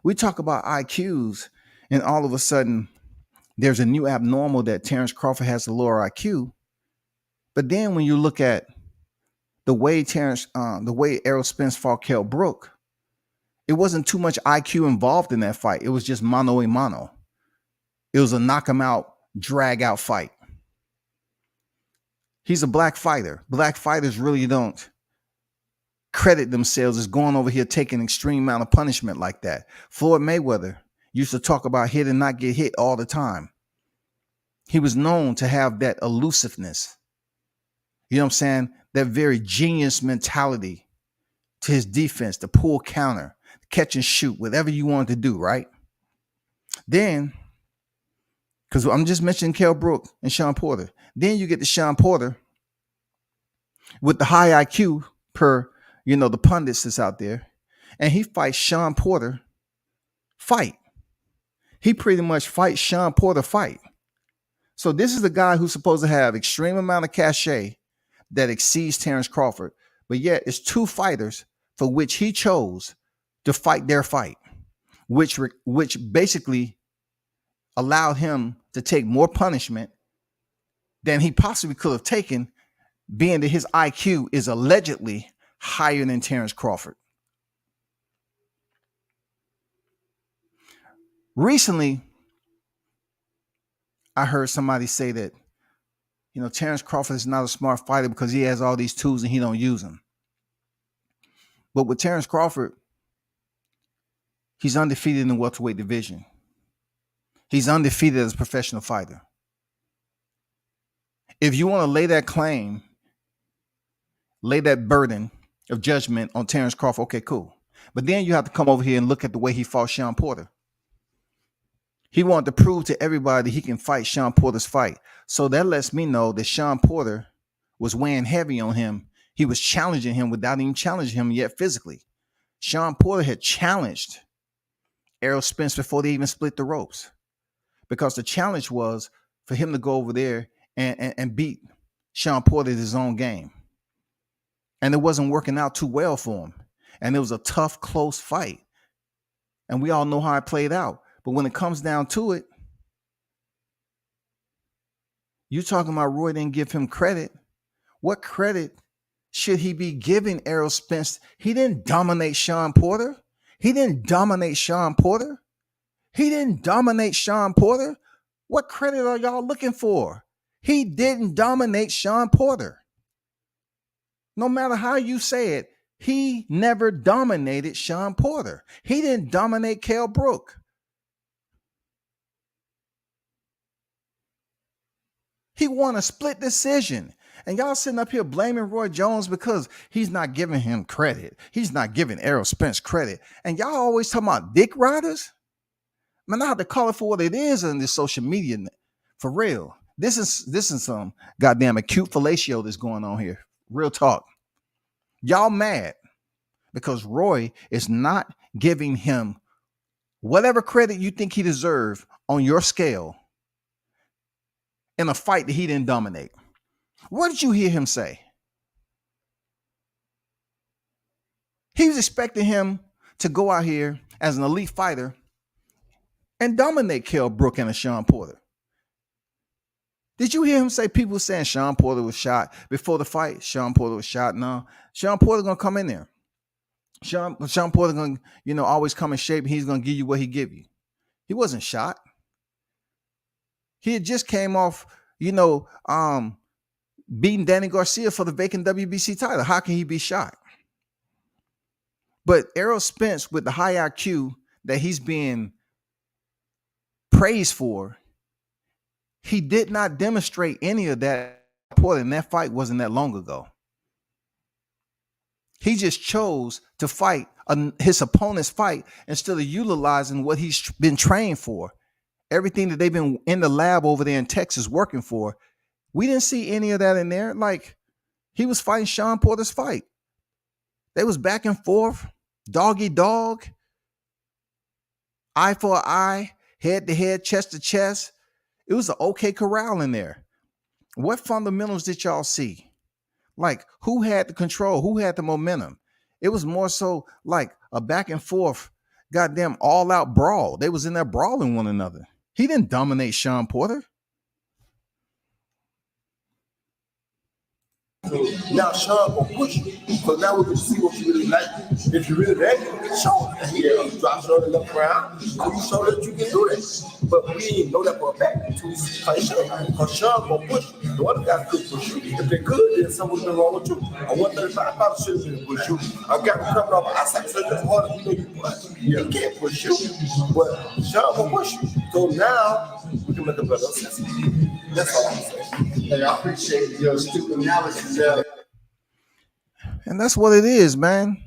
B: we talk about IQs, and all of a sudden there's a new abnormal that Terrence Crawford has a lower IQ. But then when you look at the way Errol Spence fought Kell Brook, it wasn't too much IQ involved in that fight. It was just mano a mano. It was a knock him out, drag out fight. He's a black fighter. Black fighters really don't credit themselves as going over here taking an extreme amount of punishment like that. Floyd Mayweather used to talk about hit and not get hit all the time. He was known to have that elusiveness. You know what I'm saying? That very genius mentality to his defense, to pull counter, catch and shoot, whatever you wanted to do, right? Then, because I'm just mentioning Kell Brook and Sean Porter. Then you get to Sean Porter with the high IQ per, the pundits that's out there. And he fights Sean Porter fight. He pretty much fights Sean Porter fight. So this is the guy who's supposed to have extreme amount of cachet that exceeds Terrence Crawford. But yet it's two fighters for which he chose to fight their fight, which basically allowed him to take more punishment than he possibly could have taken, being that his IQ is allegedly higher than Terrence Crawford. Recently, I heard somebody say that, Terrence Crawford is not a smart fighter because he has all these tools and he don't use them. But with Terrence Crawford, he's undefeated in the welterweight division. He's undefeated as a professional fighter. If you want to lay that claim, lay that burden of judgment on Terrence Crawford, okay, cool. But then you have to come over here and look at the way he fought Sean Porter. He wanted to prove to everybody he can fight Sean Porter's fight. So that lets me know that Sean Porter was weighing heavy on him. He was challenging him without even challenging him yet physically. Sean Porter had challenged Errol Spence before they even split the ropes, because the challenge was for him to go over there and beat Sean Porter at his own game. And it wasn't working out too well for him. And it was a tough, close fight. And we all know how it played out. But when it comes down to it, you're talking about Roy didn't give him credit. What credit should he be giving Errol Spence? He didn't dominate Sean Porter. He didn't dominate Sean Porter. He didn't dominate Sean Porter. What credit are y'all looking for? He didn't dominate Sean Porter. No matter how you say it, he never dominated Sean Porter. He didn't dominate Kell Brook. He won a split decision. And y'all sitting up here blaming Roy Jones because he's not giving him credit. He's not giving Errol Spence credit. And y'all always talking about dick riders? Man, I have to call it for what it is in this social media. For real. This is some goddamn acute fellatio that's going on here. Real talk. Y'all mad because Roy is not giving him whatever credit you think he deserves on your scale in a fight that he didn't dominate. What did you hear him say? He was expecting him to go out here as an elite fighter and dominate Kell Brook and a Sean Porter. Did you hear him say people saying Sean Porter was shot before the fight? Sean Porter was shot. No, Sean Porter gonna come in there. Sean Porter gonna, always come in shape. He's gonna give you what he give you. He wasn't shot. He had just came off, beating Danny Garcia for the vacant WBC title. How can he be shot? But Errol Spence, with the high IQ that he's being praised for, he did not demonstrate any of that. And that fight wasn't that long ago. He just chose to fight his opponent's fight instead of utilizing what he's been trained for. Everything that they've been in the lab over there in Texas working for. We didn't see any of that in there. Like, he was fighting Sean Porter's fight. They was back and forth, dog eat dog, eye for eye, head to head, chest to chest. It was an okay corral in there. What fundamentals did y'all see? Like, who had the control? Who had the momentum? It was more so like a back and forth, goddamn all out brawl. They was in there brawling one another. He didn't dominate Sean Porter.
C: So now Sean will push you. So now we can see what you really like. If you really like it, you can show it. You drop Sean in the ground, so you show that you can do this. But we didn't know that for a fact until we fight Sean. Because Sean will push you. The other guys could push you. If they could, then something would have been wrong with you. A 135 probably should have been push you. A guy coming off outside, so that's harder. You push. He can't push you. But Sean will push you. So now we can make a better assessment. That's all I'm saying.
D: Hey, I appreciate your stupid analysis there.
B: And that's what it is, man.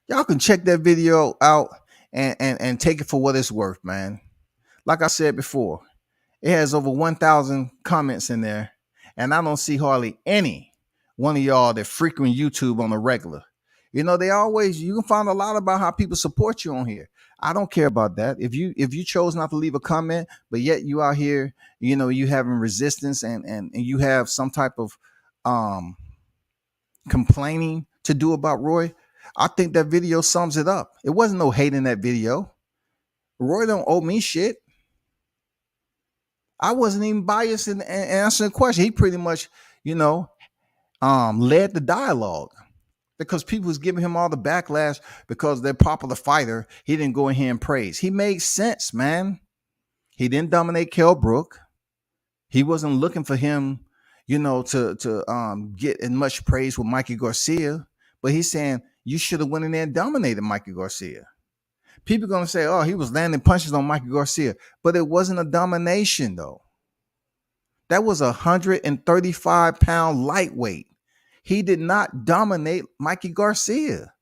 B: Y'all can check that video out and take it for what it's worth, man. Like I said before, it has over 1,000 comments in there, and I don't see hardly any one of y'all that frequent YouTube on the regular. You can find a lot about how people support you on here. I don't care about that. If you chose not to leave a comment, but yet you out here, you having resistance and you have some type of complaining to do about Roy, I think that video sums it up. It wasn't no hate in that video. Roy don't owe me shit. I wasn't even biased in answering the question. He pretty much, led the dialogue. Because people was giving him all the backlash because they're popular fighter. He didn't go in here and praise. He made sense, man. He didn't dominate Kell Brook. He wasn't looking for him, to get as much praise with Mikey Garcia. But he's saying you should have went in there and dominated Mikey Garcia. People are going to say, oh, he was landing punches on Mikey Garcia. But it wasn't a domination, though. That was a 135-pound lightweight. He did not dominate Mikey Garcia.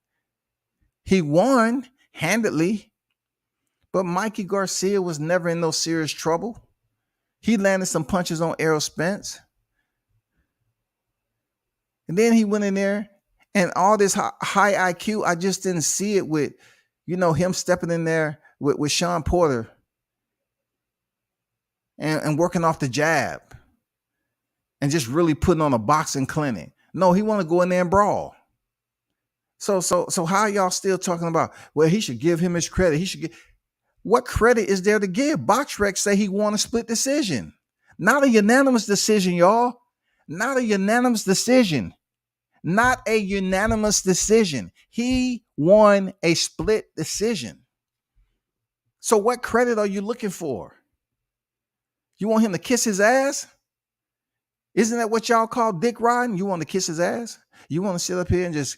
B: He won handedly, but Mikey Garcia was never in no serious trouble. He landed some punches on Errol Spence. And then he went in there and all this high IQ, I just didn't see it with, him stepping in there with Sean Porter and working off the jab and just really putting on a boxing clinic. No, he want to go in there and brawl. So how y'all still talking about, well, he should give him his credit. He should get. What credit is there to give? BoxRec say he won a split decision. Not a unanimous decision, y'all. Not a unanimous decision. Not a unanimous decision. He won a split decision. So what credit are you looking for? You want him to kiss his ass? Isn't that what y'all call dick riding? You want to kiss his ass? You want to sit up here and just,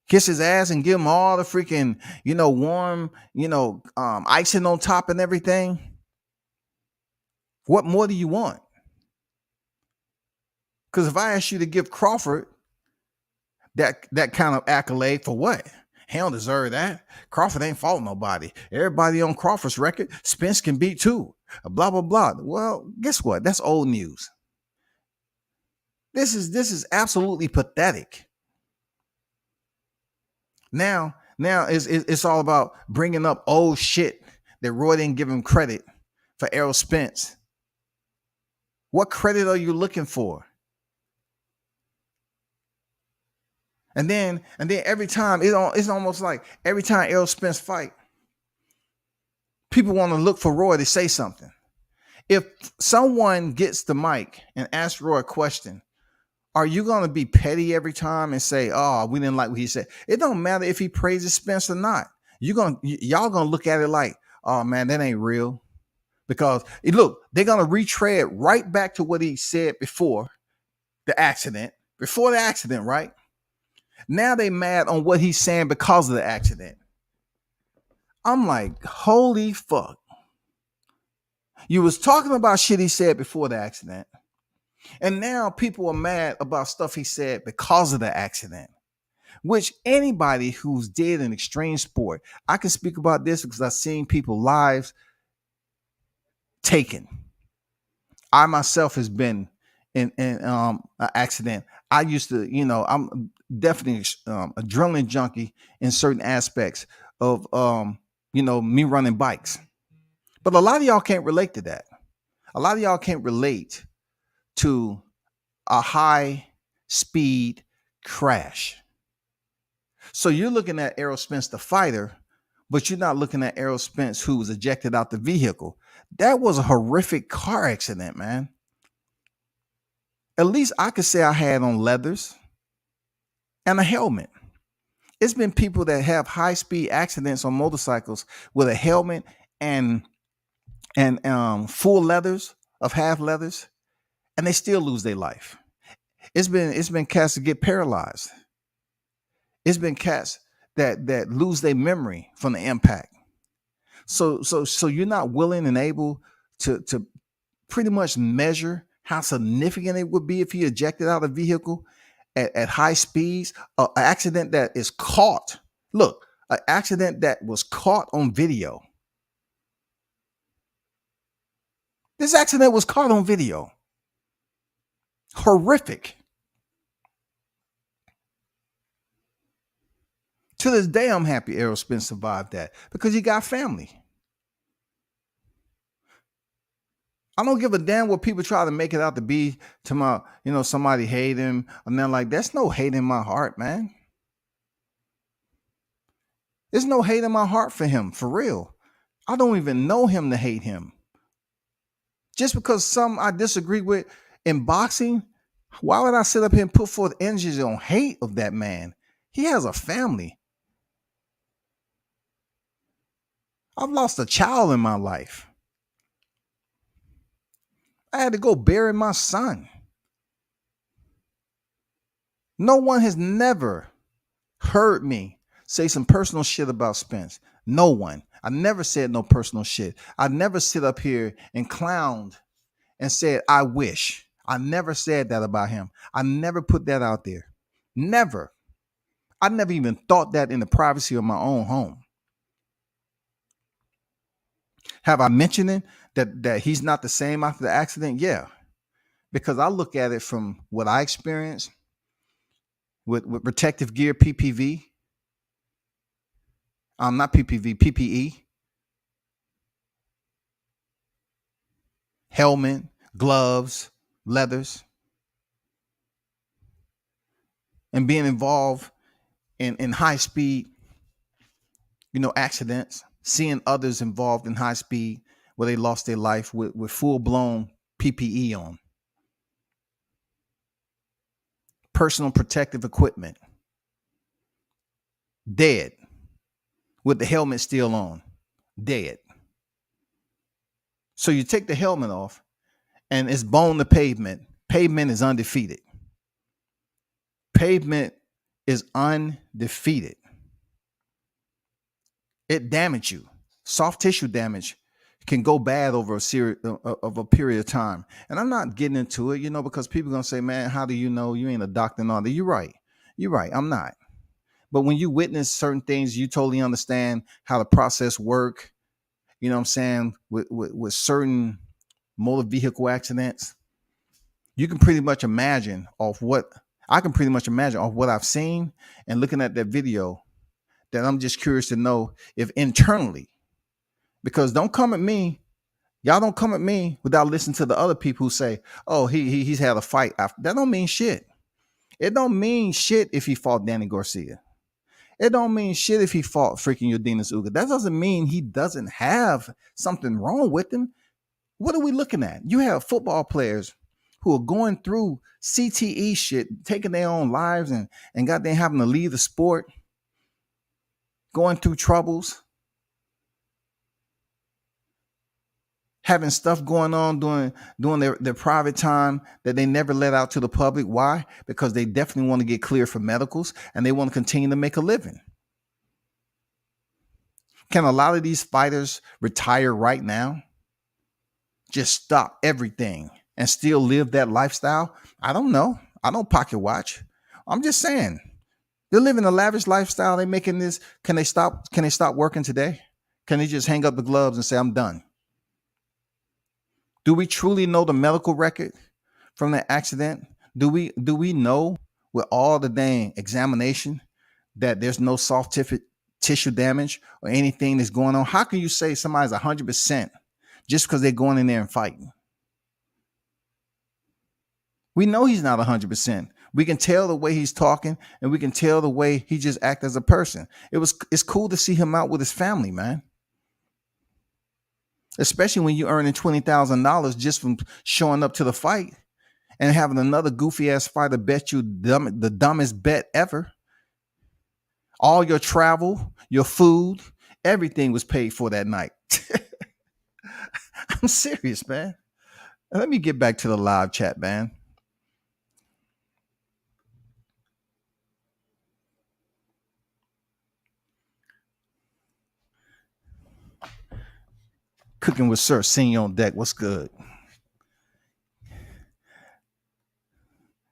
B: kiss his ass and give him all the freaking, warm, icing on top and everything? What more do you want? Because if I ask you to give Crawford that kind of accolade, for what? He don't deserve that. Crawford ain't fought nobody. Everybody on Crawford's record, Spence can beat too. Blah, blah, blah. Well, guess what? That's old news. This is absolutely pathetic. Now it's all about bringing up old shit that Roy didn't give him credit for Errol Spence. What credit are you looking for? And then every time it's almost like every time Errol Spence fight, people want to look for Roy to say something. If someone gets the mic and asks Roy a question, are you going to be petty every time and say, oh, we didn't like what he said? It don't matter if he praises Spence or not. Y'all going to look at it like, oh man, that ain't real. Because look, they're going to retread right back to what he said before the accident, right? Now they mad on what he's saying because of the accident. I'm like, holy fuck. You was talking about shit he said before the accident. And now people are mad about stuff he said because of the accident. Which anybody who's did an extreme sport, I can speak about this because I've seen people's lives taken. I myself has been in an accident. I used to, I'm definitely adrenaline junkie in certain aspects of me running bikes. But a lot of y'all can't relate to that. A lot of y'all can't relate to a high speed crash. So you're looking at Errol Spence, the fighter, but you're not looking at Errol Spence, who was ejected out the vehicle. That was a horrific car accident, man. At least I could say I had on leathers and a helmet. It's been people that have high speed accidents on motorcycles with a helmet and full leathers of half leathers, and they still lose their life. It's been cats that get paralyzed. It's been cats that lose their memory from the impact. So you're not willing and able to pretty much measure how significant it would be if he ejected out of a vehicle at high speeds. An accident that is caught. Look, an accident that was caught on video. This accident was caught on video. Horrific. To this day, I'm happy Errol Spence survived that because he got family. I don't give a damn what people try to make it out to be to my, somebody hate him. And then like, that's no hate in my heart, man. There's no hate in my heart for him, for real. I don't even know him to hate him. Just because some I disagree with in boxing, why would I sit up here and put forth energies on hate of that man? He has a family. I've lost a child in my life. I had to go bury my son. No one has never heard me say some personal shit about Spence. No one. I never said no personal shit. I never sit up here and clowned and said, I wish. I never said that about him. I never put that out there. Never. I never even thought that in the privacy of my own home. Have I mentioned it that he's not the same after the accident? Yeah, because I look at it from what I experienced with protective gear, PPV. Not PPV, PPE. Helmet, gloves, leathers. And being involved in high speed, accidents. Seeing others involved in high speed where they lost their life with full-blown PPE on. Personal protective equipment. Dead. With the helmet still on. Dead. So you take the helmet off and it's bone to pavement. Pavement is undefeated. Pavement is undefeated. It damaged you. Soft tissue damage can go bad over a period of time. And I'm not getting into it, because people are going to say, man, how do you know? You ain't a doctor and all that. You're right. I'm not. But when you witness certain things, you totally understand how the process work. You know what I'm saying? With certain motor vehicle accidents, you can pretty much imagine off what I've seen and looking at that video. That I'm just curious to know if internally, because don't come at me. Y'all don't come at me without listening to the other people who say, oh, he's had a fight. That don't mean shit. It don't mean shit if he fought Danny Garcia. It don't mean shit if he fought freaking Yordenis Uga. That doesn't mean he doesn't have something wrong with him. What are we looking at? You have football players who are going through CTE shit, taking their own lives and goddamn having to leave the sport, going through troubles, having stuff going on during their private time that they never let out to the public. Why? Because they definitely want to get cleared for medicals and they want to continue to make a living. Can a lot of these fighters retire right now? Just stop everything and still live that lifestyle? I don't know. I don't pocket watch. I'm just saying, they're living a lavish lifestyle. They're making this. Can they stop working today? Can they just hang up the gloves and say, I'm done? Do we truly know the medical record from that accident? Do we know with all the dang examination that there's no soft tissue damage or anything that's going on? How can you say somebody's 100% just because they're going in there and fighting? We know he's not 100%. We can tell the way he's talking, and we can tell the way he just acts as a person. It's cool to see him out with his family, man. Especially when you're earning $20,000 just from showing up to the fight and having another goofy ass fighter bet you the dumbest bet ever. All your travel, your food, everything was paid for that night. I'm serious, man. Let me get back to the live chat, man. Cooking with Sir Senior on deck. What's good?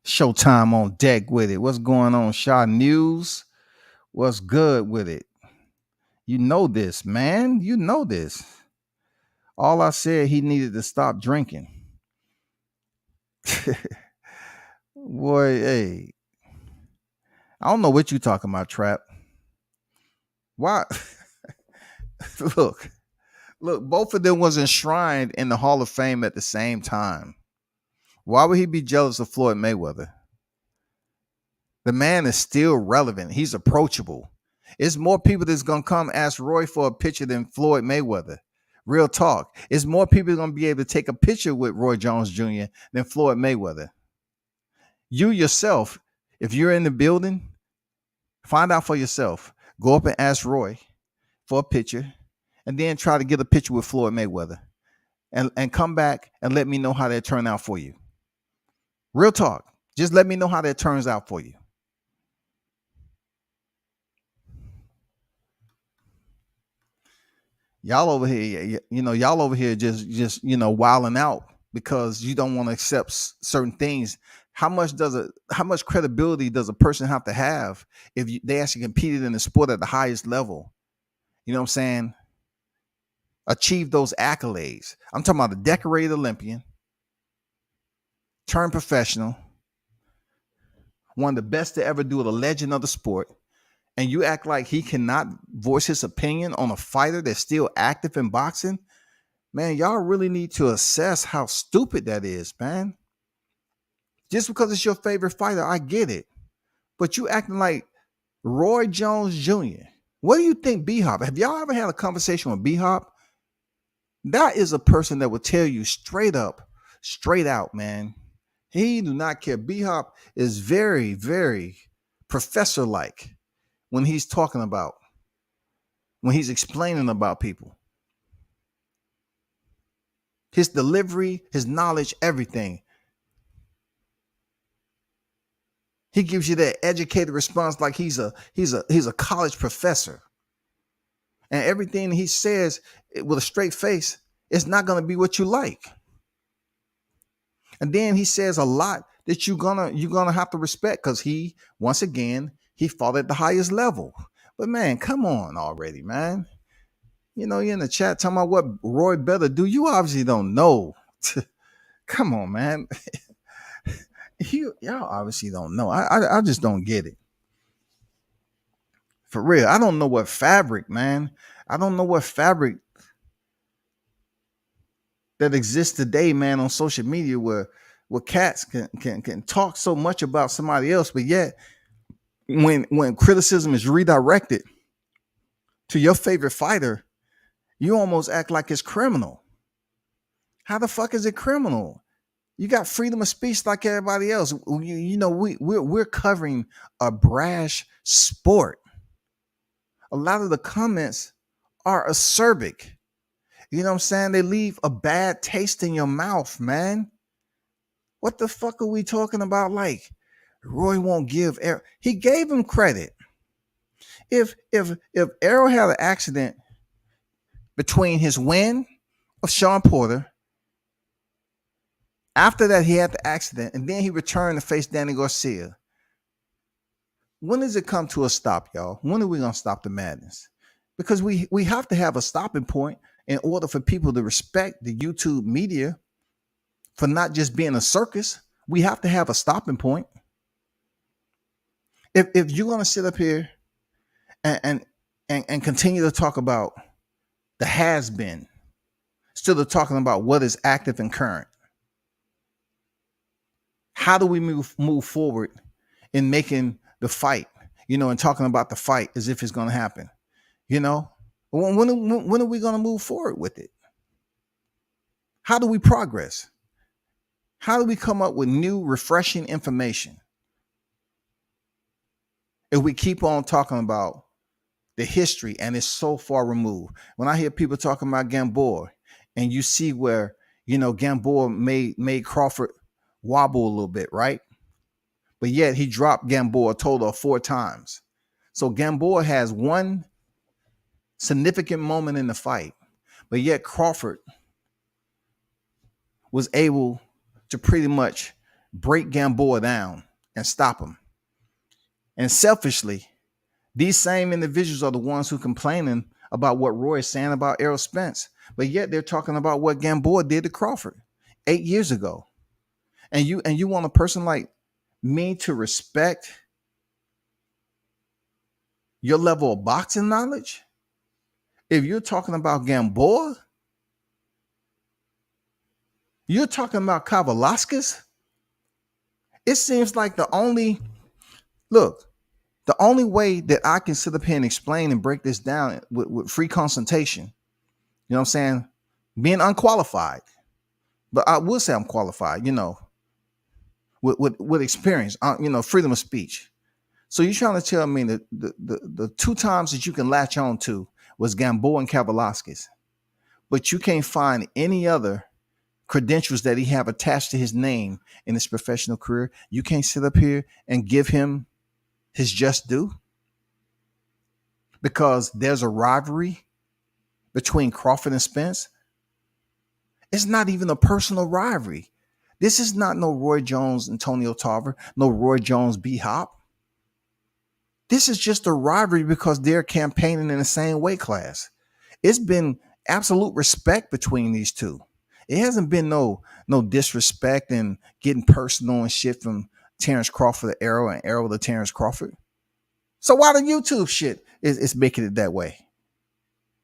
B: Showtime on deck with it. What's going on, Shaw News? What's good with it? You know this, man. You know this. All I said, he needed to stop drinking. Boy, hey. I don't know what you talking about, Trap. Why? Look, both of them was enshrined in the Hall of Fame at the same time. Why would he be jealous of Floyd Mayweather? The man is still relevant. He's approachable. It's more people that's going to come ask Roy for a picture than Floyd Mayweather. Real talk. It's more people going to be able to take a picture with Roy Jones Jr. than Floyd Mayweather. You yourself, if you're in the building, find out for yourself. Go up and ask Roy for a picture and then try to get a picture with Floyd Mayweather and come back and let me know how that turned out for you. Real talk. Just let me know how that turns out for you. Y'all over here just wilding out because you don't want to accept certain things. How much credibility does a person have to have if they actually competed in the sport at the highest level? You know what I'm saying? Achieve those accolades. I'm talking about a decorated Olympian, turned professional, one of the best to ever do it, a legend of the sport. And you act like he cannot voice his opinion on a fighter that's still active in boxing? Man, y'all really need to assess how stupid that is, man. Just because it's your favorite fighter, I get it. But you acting like Roy Jones Jr. What do you think B-Hop? Have y'all ever had a conversation with B-Hop? That is a person that will tell you straight up, straight out, man. He do not care. B-Hop is very, very professor-like when he's talking about, when he's explaining about people. His delivery, his knowledge, everything. He gives you that educated response like he's a college professor. And everything he says with a straight face, it's not going to be what you like. And then he says a lot that you're gonna have to respect because he, once again, he fought at the highest level. But man, come on already, man. You know, you're in the chat talking about what Roy better do. You obviously don't know. Come on, man. Y'all obviously don't know. I just don't get it. For real. I don't know what fabric, man. I don't know what fabric that exists today, man, on social media where cats can talk so much about somebody else, but yet when criticism is redirected to your favorite fighter, you almost act like it's criminal. How the fuck is it criminal? You got freedom of speech like everybody else. We're covering a brash sport. A lot of the comments are acerbic. You know what I'm saying? They leave a bad taste in your mouth, man. What the fuck are we talking about? Like, Roy won't give Errol. He gave him credit. If Errol had an accident between his win of Sean Porter, after that he had the accident, and then he returned to face Danny Garcia. When does it come to a stop, y'all? When are we gonna stop the madness? Because we have to have a stopping point in order for people to respect the YouTube media for not just being a circus. We have to have a stopping point. If you're gonna sit up here and continue to talk about the has been, instead of talking about what is active and current, how do we move forward in making the fight, and talking about the fight as if it's going to happen? When are we going to move forward with it? How do we progress? How do we come up with new, refreshing information? If we keep on talking about the history and it's so far removed. When I hear people talking about Gamboa, and you see where, Gamboa made Crawford wobble a little bit, right? But yet he dropped Gamboa a total of 4 times. So Gamboa has one significant moment in the fight, but yet Crawford was able to pretty much break Gamboa down and stop him. And selfishly, these same individuals are the ones who complaining about what Roy is saying about Errol Spence, but yet they're talking about what Gamboa did to Crawford 8 years ago. And you want a person like me to respect your level of boxing knowledge? If you're talking about Gamboa, you're talking about Kavaliauskas. It seems like the only way that I can sit up here and explain and break this down with free consultation, you know what I'm saying? Being unqualified, but I will say I'm qualified, with experience, freedom of speech. So you're trying to tell me that the 2 times that you can latch on to was Gamboa and Kavaliauskas, but you can't find any other credentials that he have attached to his name in his professional career. You can't sit up here and give him his just due because there's a rivalry between Crawford and Spence. It's not even a personal rivalry. This is not no Roy Jones and Tony Otava, no Roy Jones B-Hop. This is just a rivalry because they're campaigning in the same weight class. It's been absolute respect between these two. It hasn't been no disrespect and getting personal and shit from Terrence Crawford to Errol and Errol to Terrence Crawford. So why the YouTube shit is making it that way?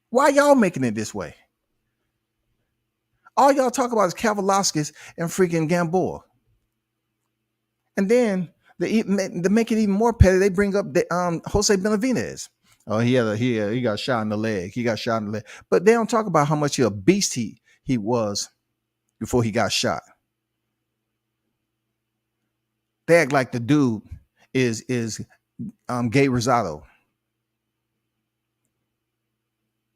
B: Why y'all making it this way? All y'all talk about is Kavaliauskas and freaking Gamboa. And then to make it even more petty, they bring up the Jose Benavidez. Oh, he got shot in the leg. He got shot in the leg. But they don't talk about how much of a beast he was before he got shot. They act like the dude is Gay Rosado.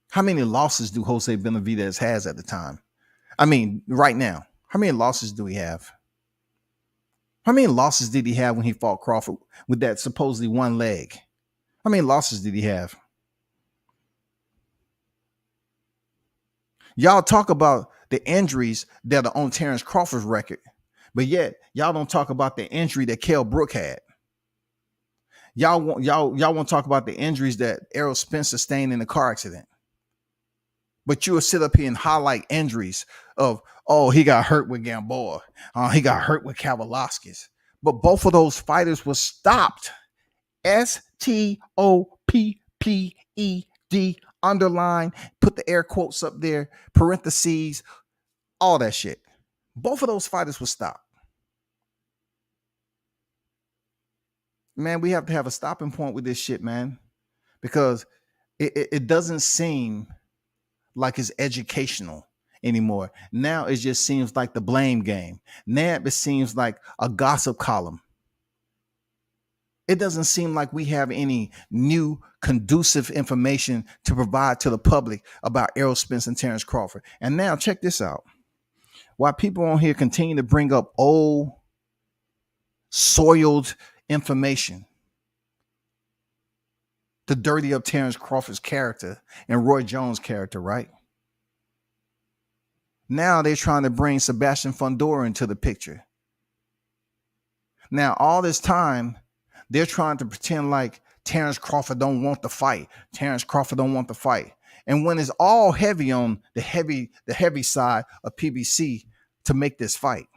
B: How many losses do Jose Benavidez has at the time? I mean, right now, how many losses do he have? How many losses did he have when he fought Crawford with that supposedly one leg? How many losses did he have? Y'all talk about the injuries that are on Terrence Crawford's record, but yet y'all don't talk about the injury that Kell Brook had. Y'all want to talk about the injuries that Errol Spence sustained in the car accident. But you will sit up here and highlight injuries of, he got hurt with Gamboa. He got hurt with Kavaliauskas. But both of those fighters were stopped. STOPPED, underline, put the air quotes up there, parentheses, all that shit. Both of those fighters were stopped. Man, we have to have a stopping point with this shit, man, because it doesn't seem like it's educational anymore. Now it just seems like the blame game. Now it seems like a gossip column. It doesn't seem like we have any new conducive information to provide to the public about Errol Spence and Terrence Crawford. And now check this out. While people on here continue to bring up old, soiled information to dirty up Terrence Crawford's character and Roy Jones' character, right? Now they're trying to bring Sebastian Fundora into the picture. Now, all this time, they're trying to pretend like Terrence Crawford don't want the fight. Terrence Crawford don't want the fight. And when it's all heavy on the heavy side of PBC to make this fight,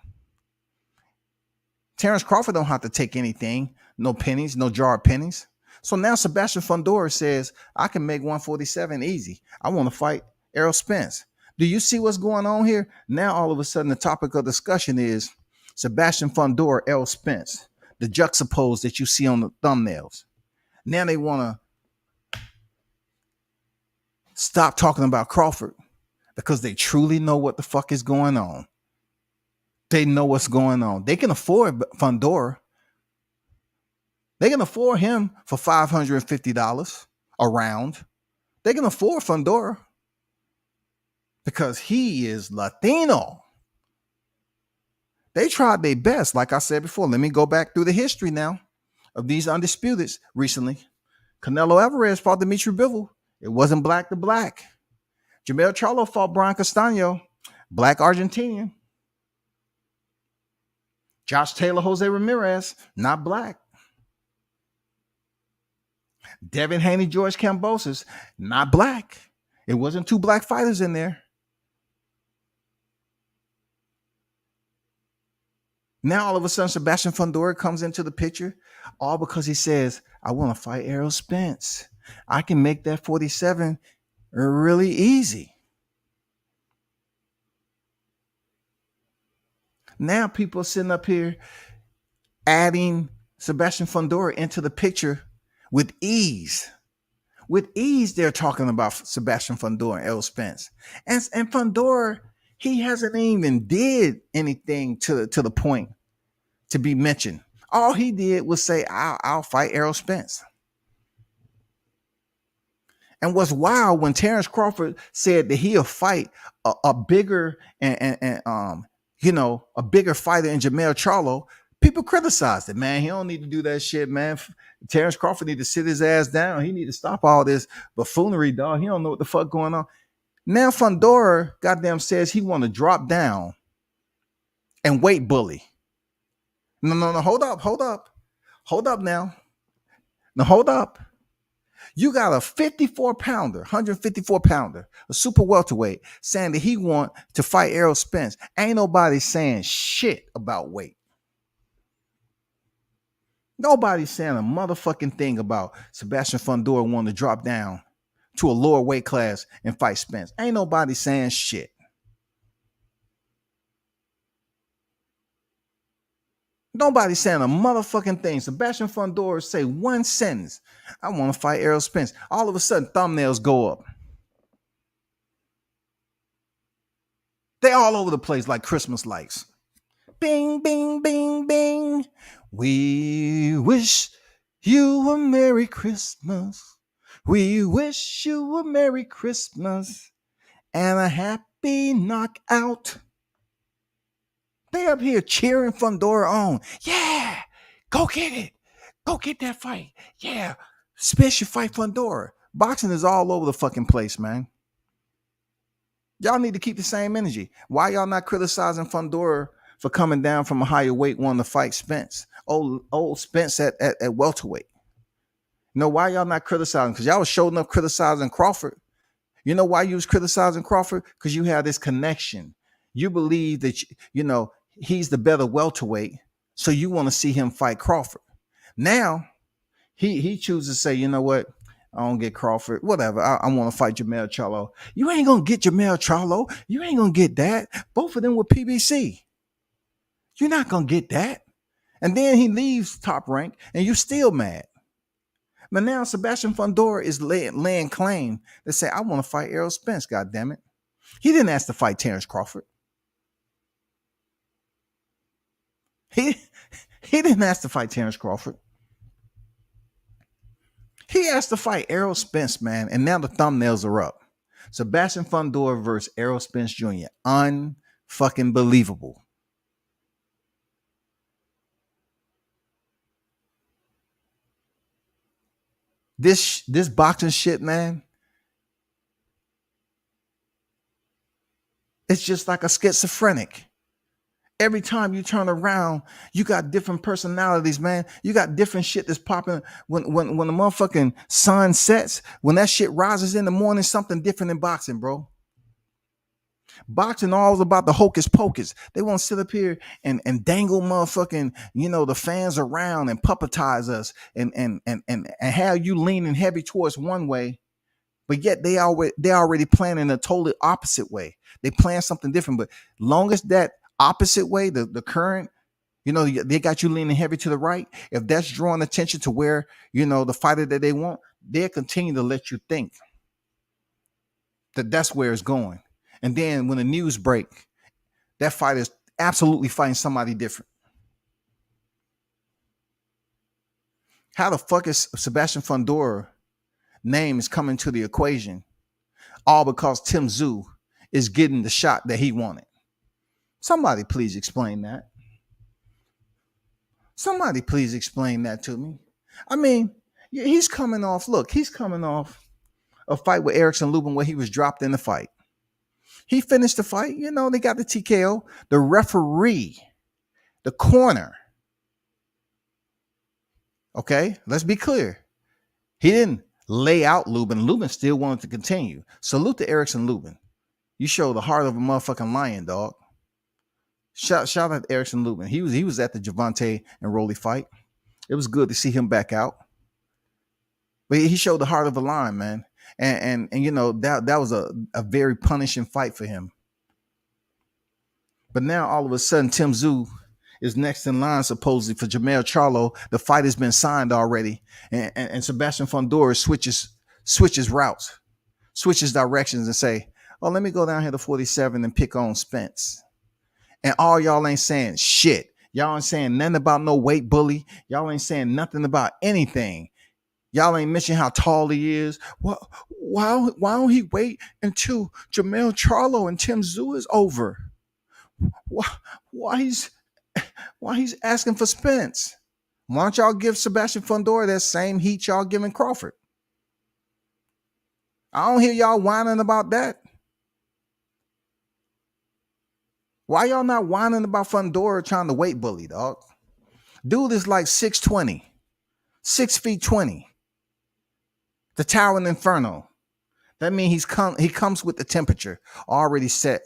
B: Terrence Crawford don't have to take anything, no pennies, no jar of pennies. So now Sebastian Fundora says, I can make 147 easy. I want to fight Errol Spence. Do you see what's going on here? Now, all of a sudden, the topic of discussion is Sebastian Fundora, Errol Spence, the juxtapose that you see on the thumbnails. Now they want to stop talking about Crawford because they truly know what the fuck is going on. They know what's going on. They can afford Fundora. They can afford him for $550 a round. They can afford Fundora because he is Latino. They tried their best. Like I said before, let me go back through the history now of these undisputeds recently. Canelo Alvarez fought Dimitri Bivol. It wasn't black to black. Jermell Charlo fought Brian Castaño, black Argentinian. Josh Taylor, Jose Ramirez, not black. Devin Haney, George Kambosos, not black. It wasn't two black fighters in there. Now, all of a sudden, Sebastian Fundora comes into the picture, all because he says, I want to fight Errol Spence. I can make that 47 really easy. Now people are sitting up here adding Sebastian Fundora into the picture with ease. With ease, they're talking about Sebastian Fundora and Errol Spence. And Fundora, he hasn't even did anything to the point to be mentioned. All he did was say, I'll fight Errol Spence. And what's wild, when Terrence Crawford said that he'll fight a bigger a bigger fighter in Jermell Charlo, people criticized it. Man, he don't need to do that shit, man. Terrence Crawford need to sit his ass down. He need to stop all this buffoonery, dog. He don't know what the fuck going on. Now Fundora, goddamn, says he want to drop down and weight bully. No, hold up now. Now, hold up. You got a 54-pounder, 154-pounder, a super welterweight, saying that he want to fight Errol Spence. Ain't nobody saying shit about weight. Nobody's saying a motherfucking thing about Sebastian Fundora wanting to drop down to a lower weight class and fight Spence. Ain't nobody saying shit. Nobody's saying a motherfucking thing. Sebastian Fundora say one sentence. I want to fight Errol Spence. All of a sudden, thumbnails go up. They all over the place like Christmas lights. Bing, bing, bing, bing. We wish you a Merry Christmas. We wish you a Merry Christmas and a happy knockout. They up here cheering Fundora on. Yeah, go get it. Go get that fight. Yeah, Spence should fight Fundora. Boxing is all over the fucking place, man. Y'all need to keep the same energy. Why y'all not criticizing Fundora for coming down from a higher weight wanting to fight Spence? Old Spence at welterweight. You know why y'all not criticizing? Because y'all was showing up criticizing Crawford. You know why you was criticizing Crawford? Because you have this connection. You believe that, he's the better welterweight, so you want to see him fight Crawford. Now, he chooses to say, you know what? I don't get Crawford. Whatever. I want to fight Jermell Charlo. You ain't going to get Jermell Charlo. You ain't going to get that. Both of them were PBC. You're not going to get that. And then he leaves Top Rank, and you're still mad. But now Sebastian Fundora is laying claim to say, I want to fight Errol Spence, goddammit. He didn't ask to fight Terrence Crawford. He didn't ask to fight Terrence Crawford. He asked to fight Errol Spence, man, and now the thumbnails are up. Sebastian Fundora versus Errol Spence Jr. Unfucking believable. This boxing shit, man, it's just like a schizophrenic. Every time you turn around, you got different personalities, man. You got different shit that's popping. When the motherfucking sun sets, when that shit rises in the morning, something different in boxing, bro. Boxing all about the hocus pocus. They want to sit up here and dangle motherfucking, the fans around and puppetize us and have you leaning heavy towards one way, but yet they already planning a totally opposite way. They plan something different, but long as that opposite way, the current, they got you leaning heavy to the right. If that's drawing attention to where, the fighter that they want, they'll continue to let you think that that's where it's going. And then when the news break, that fighter is absolutely fighting somebody different. How the fuck is Sebastian Fundora name is coming to the equation? All because Tim Tszyu is getting the shot that he wanted. Somebody please explain that. Somebody please explain that to me. I mean, he's coming off a fight with Erickson Lubin where he was dropped in the fight. He finished the fight. They got the TKO. The referee, the corner. Okay, let's be clear. He didn't lay out Lubin. Lubin still wanted to continue. Salute to Erickson Lubin. You show the heart of a motherfucking lion, dog. Shout out to Erickson Lubin. He was at the Gervonta and Rolly fight. It was good to see him back out. But he showed the heart of a lion, man. And that was a very punishing fight for him. But now all of a sudden Tim Tszyu is next in line supposedly for Jermell Charlo. The fight has been signed already. And Sebastian Fundora switches routes, switches directions and say, oh, let me go down here to 47 and pick on Spence. And all y'all ain't saying shit. Y'all ain't saying nothing about no weight bully. Y'all ain't saying nothing about anything. Y'all ain't mentioning how tall he is. Why don't he wait until Jermell Charlo and Tim Tszyu is over? Why he's asking for Spence? Why don't y'all give Sebastian Fundora that same heat y'all giving Crawford? I don't hear y'all whining about that. Why y'all not whining about Fundora trying to weight bully, dog? Dude is like 6'20", 6 feet 20. The Towering Inferno. That means he comes with the temperature already set.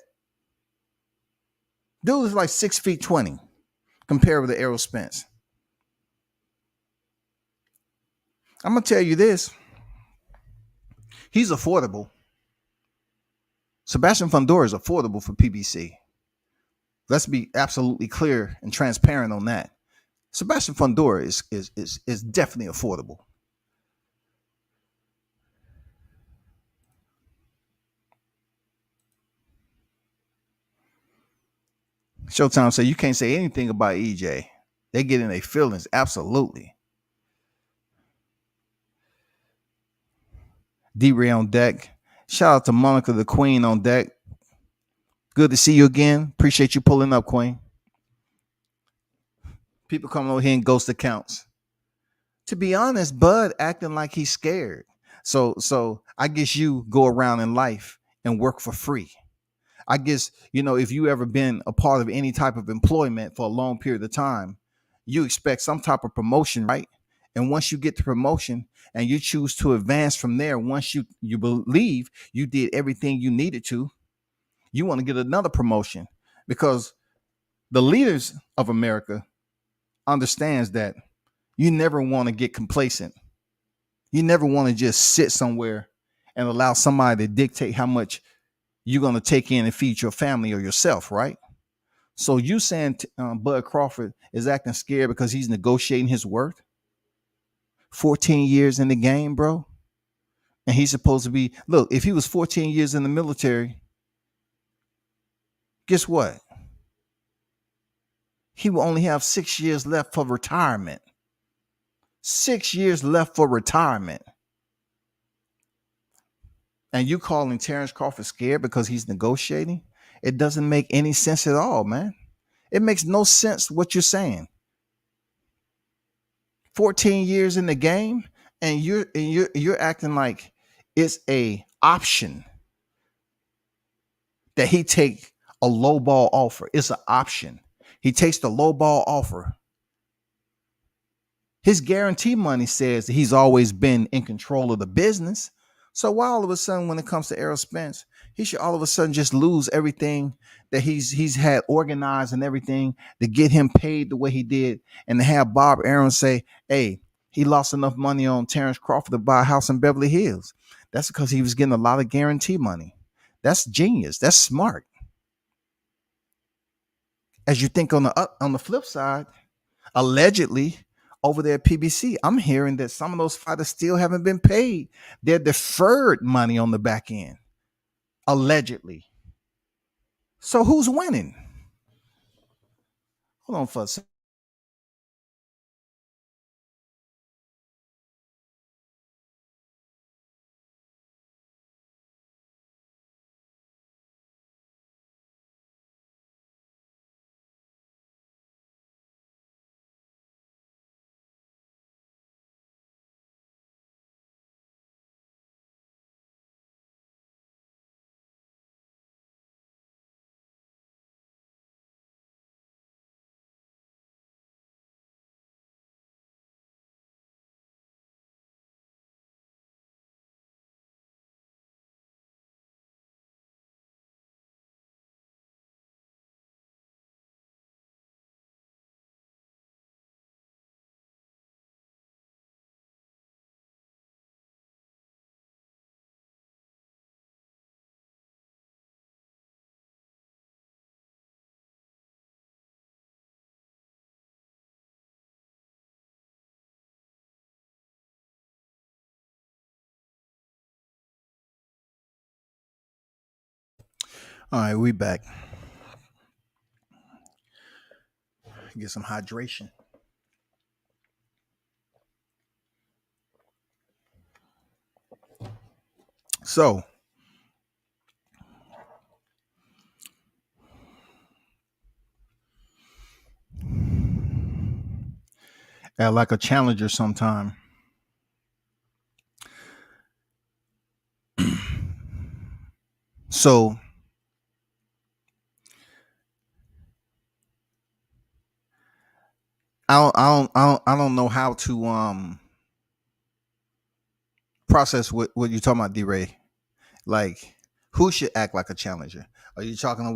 B: Dude is like 6 feet 20 compared with the Errol Spence. I'm going to tell you this. He's affordable. Sebastian Fundora is affordable for PBC. Let's be absolutely clear and transparent on that. Sebastian Fundora is definitely affordable. Showtime said you can't say anything about EJ. They get in their feelings. Absolutely. D-Ray on deck. Shout out to Monica the Queen on deck. Good to see you again. Appreciate you pulling up, Queen. People coming over here in ghost accounts. To be honest, Bud acting like he's scared. So I guess you go around in life and work for free. I guess, if you ever been a part of any type of employment for a long period of time, you expect some type of promotion, right? And once you get the promotion and you choose to advance from there, once you believe you did everything you needed to, you want to get another promotion, because the leaders of America understands that you never want to get complacent. You never want to just sit somewhere and allow somebody to dictate how much you're going to take in and feed your family or yourself, right? So you saying Bud Crawford is acting scared because he's negotiating his worth? 14 years in the game, bro. And he's supposed to be, look, if he was 14 years in the military, guess what? He will only have 6 years left for retirement. 6 years left for retirement. And you calling Terrence Crawford scared because he's negotiating? It doesn't make any sense at all, man. It makes no sense what you're saying. 14 years in the game, and you're acting like it's a option that he take a low ball offer. It's an option. He takes the low ball offer. His guarantee money says that he's always been in control of the business. So why all of a sudden, when it comes to Errol Spence, he should all of a sudden just lose everything that he's had organized and everything to get him paid the way he did, and to have Bob Arum say, hey, he lost enough money on Terrence Crawford to buy a house in Beverly Hills. That's because he was getting a lot of guarantee money. That's genius. That's smart. As you think on the flip side, allegedly over there at PBC, I'm hearing that some of those fighters still haven't been paid. They're deferred money on the back end, allegedly. So who's winning? Hold on for a second. All right, we back. Get some hydration. So like a challenger sometime. So I don't know how to process what you're talking about, D-Ray. Like, who should act like a challenger? Are you talking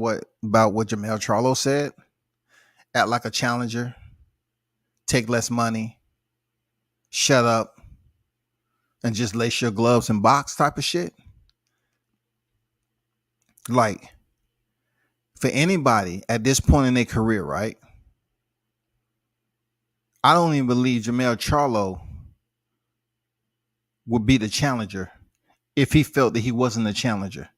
B: about what Jermell Charlo said? Act like a challenger, take less money, shut up, and just lace your gloves and box type of shit? Like, for anybody at this point in their career, right? I don't even believe Jermell Charlo would be the challenger if he felt that he wasn't a challenger.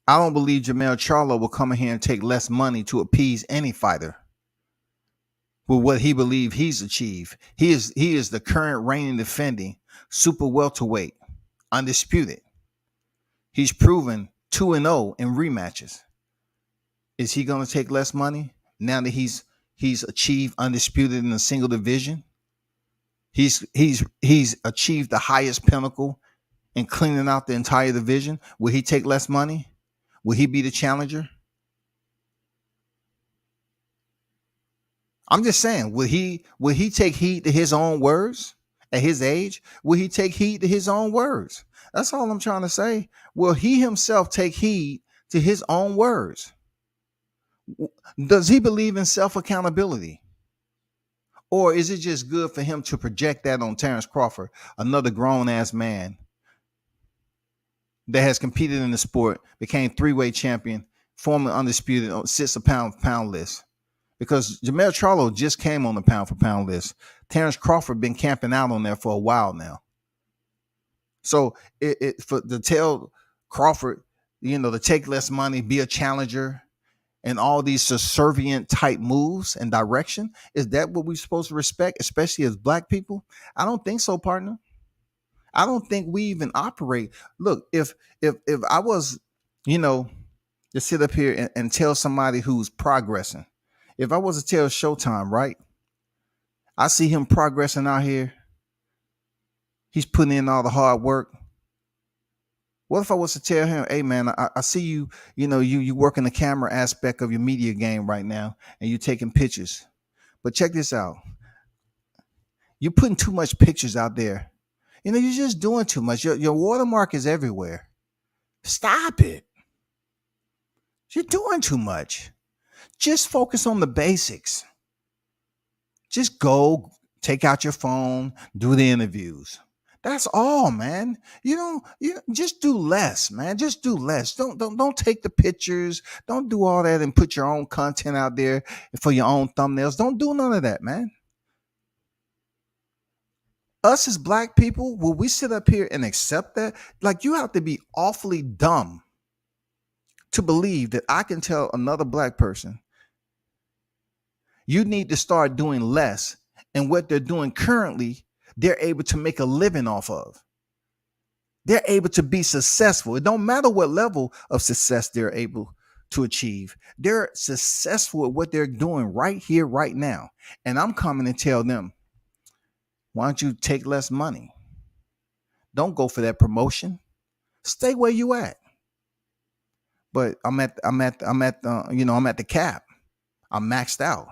B: I don't believe Jermell Charlo will come in here and take less money to appease any fighter with what he believes he's achieved. He is the current reigning defending super welterweight, undisputed. He's proven 2-0 in rematches. Is he going to take less money now that he's achieved undisputed in a single division? He's achieved the highest pinnacle in cleaning out the entire division. Will he take less money? Will he be the challenger? I'm just saying, will he take heed to his own words at his age? Will he take heed to his own words? That's all I'm trying to say. Will he himself take heed to his own words? Does he believe in self-accountability? Or is it just good for him to project that on Terrence Crawford, another grown-ass man that has competed in the sport, became three-way champion, formerly undisputed, sits a pound for pound list. Because Jermell Charlo just came on the pound for pound list. Terrence Crawford been camping out on there for a while now. So to tell Crawford, to take less money, be a challenger, and all these subservient type moves and direction, is that what we're supposed to respect, especially as black people? I don't think so, partner. I don't think we even operate. Look, if I was, to sit up here and tell somebody who's progressing, if I was to tell Showtime, right, I see him progressing out here. He's putting in all the hard work. What if I was to tell him, hey man, I see you, you working the camera aspect of your media game right now, and you're taking pictures. But check this out. You're putting too much pictures out there. You're just doing too much. Your watermark is everywhere. Stop it. You're doing too much. Just focus on the basics. Just go, take out your phone, do the interviews. That's all, man. You just do less, man. Just do less. Don't take the pictures. Don't do all that and put your own content out there for your own thumbnails. Don't do none of that, man. Us as black people, will we sit up here and accept that? Like, you have to be awfully dumb to believe that I can tell another black person, you need to start doing less, and what they're doing currently, they're able to make a living off of. They're able to be successful. It don't matter what level of success they're able to achieve. They're successful at what they're doing right here, right now. And I'm coming to tell them, why don't you take less money? Don't go for that promotion. Stay where you at. But I'm at the cap. I'm maxed out.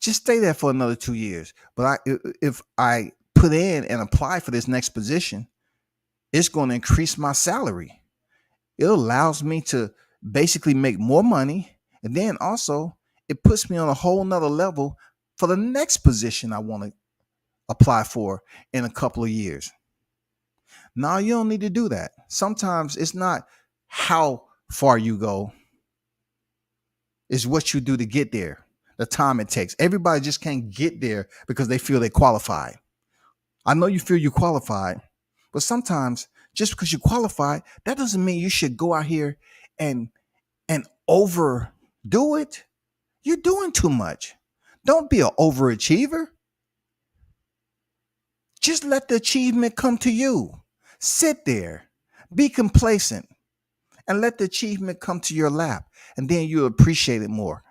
B: Just stay there for another 2 years. But if I put in and apply for this next position, it's going to increase my salary. It allows me to basically make more money. And then also it puts me on a whole nother level for the next position I want to apply for in a couple of years. Now, you don't need to do that. Sometimes it's not how far you go. It's what you do to get there. The time it takes. Everybody just can't get there because they feel they qualified. I know you feel you qualified, but sometimes just because you qualified, that doesn't mean you should go out here and overdo it. You're doing too much. Don't be an overachiever. Just let the achievement come to you. Sit there, be complacent, and let the achievement come to your lap, and then you'll appreciate it more.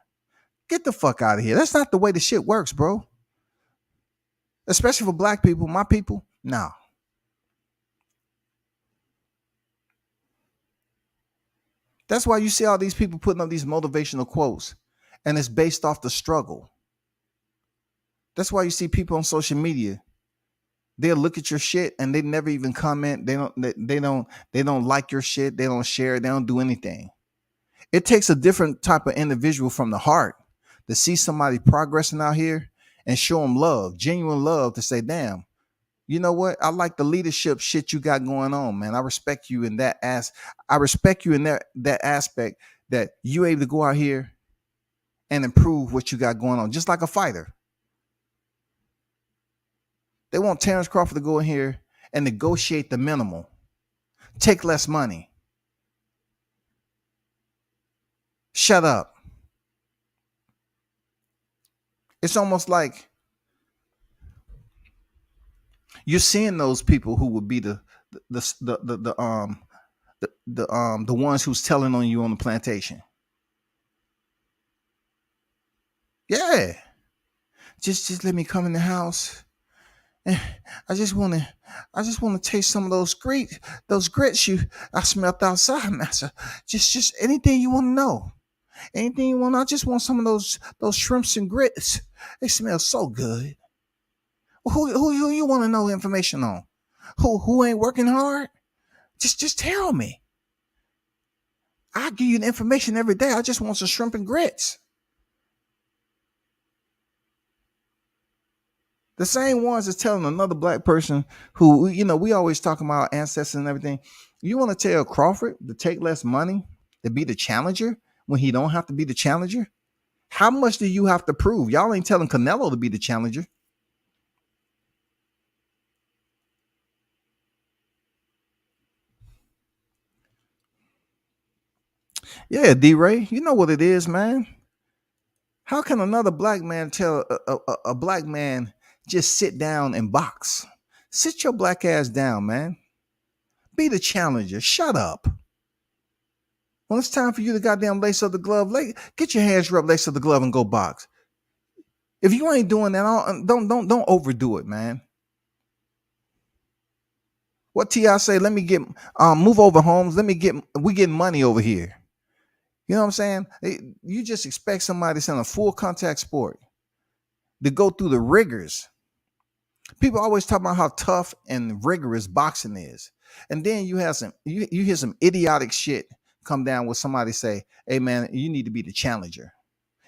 B: Get the fuck out of here. That's not the way the shit works, bro. Especially for black people, my people. No. That's why you see all these people putting up these motivational quotes, and it's based off the struggle. That's why you see people on social media. They'll look at your shit and they never even comment. They don't like your shit. They don't share. They don't do anything. It takes a different type of individual from the heart to see somebody progressing out here and show them love, genuine love, to say, damn, you know what? I like the leadership shit you got going on, man. I respect you in that that aspect, that you able to go out here and improve what you got going on, just like a fighter. They want Terrence Crawford to go in here and negotiate the minimal, take less money. Shut up. It's almost like you're seeing those people who would be the ones who's telling on you on the plantation. Yeah. Just let me come in the house. I just want to taste some of those grits I smelled outside, master. Just anything you want to know. Anything you want. I just want some of those shrimps and grits. They smell so good. Who you want to know information on? Who ain't working hard? Just tell me. I'll give you the information every day. I just want some shrimp and grits. The same ones is telling another black person who, we always talking about our ancestors and everything. You want to tell Crawford to take less money, to be the challenger, when he don't have to be the challenger? How much do you have to prove? Y'all ain't telling Canelo to be the challenger. Yeah, D-Ray, you know what it is, man. How can another black man tell a black man just sit down and box? Sit your black ass down, man. Be the challenger. Shut up. When it's time for you to goddamn lace up the glove, get your hands rubbed, lace up the glove, and go box. If you ain't doing that, don't overdo it, man. What T.I. say? Let me get move over, Holmes. We getting money over here. You know what I'm saying? You just expect somebody that's in a full contact sport to go through the rigors. People always talk about how tough and rigorous boxing is, and then you hear some idiotic shit come down with somebody say, "Hey man, you need to be the challenger.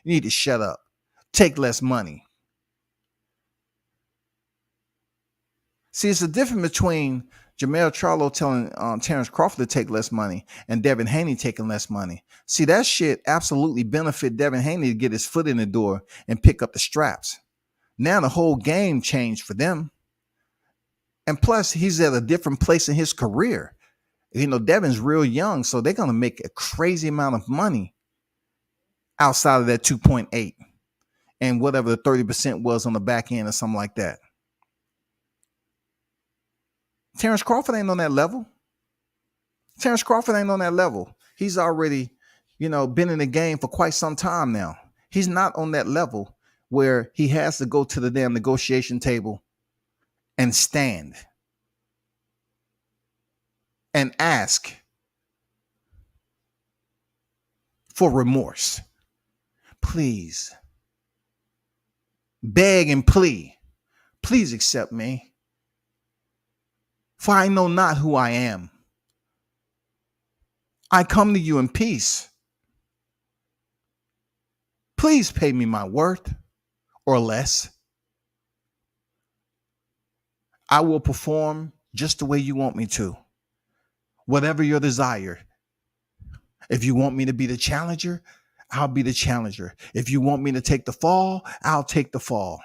B: You need to shut up, take less money." See, it's the difference between Jermell Charlo telling Terrence Crawford to take less money and Devin Haney taking less money. See, that shit absolutely benefit Devin Haney to get his foot in the door and pick up the straps. Now the whole game changed for them. And plus, he's at a different place in his career. You know, Devin's real young, so they're going to make a crazy amount of money outside of that 2.8 and whatever the 30% was on the back end or something like that. Terrence Crawford ain't on that level. He's already, been in the game for quite some time now. He's not on that level where he has to go to the damn negotiation table and stand and ask for remorse. Please. Beg and plead. Please accept me. For I know not who I am. I come to you in peace. Please pay me my worth or less. I will perform just the way you want me to. Whatever your desire. If you want me to be the challenger, I'll be the challenger. If you want me to take the fall, I'll take the fall.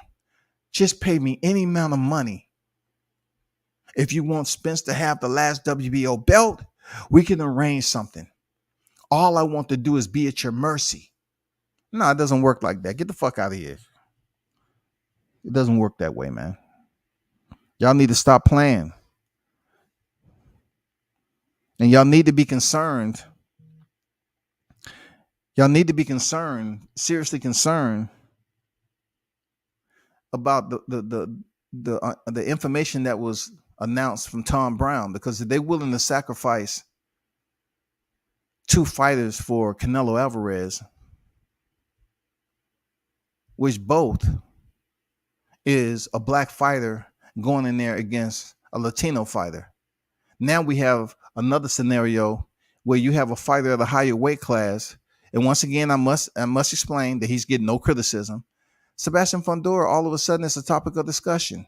B: Just pay me any amount of money. If you want Spence to have the last WBO belt, we can arrange something. All I want to do is be at your mercy. No, it doesn't work like that. Get the fuck out of here. It doesn't work that way, man. Y'all need to stop playing. And y'all need to be concerned. Seriously concerned about the information that was announced from Tom Brown, because if they're willing to sacrifice 2 fighters for Canelo Alvarez, which both is a black fighter going in there against a Latino fighter. Now we have another scenario where you have a fighter at a higher weight class. And once again, I must explain that he's getting no criticism. Sebastian Fundora, all of a sudden, it's a topic of discussion.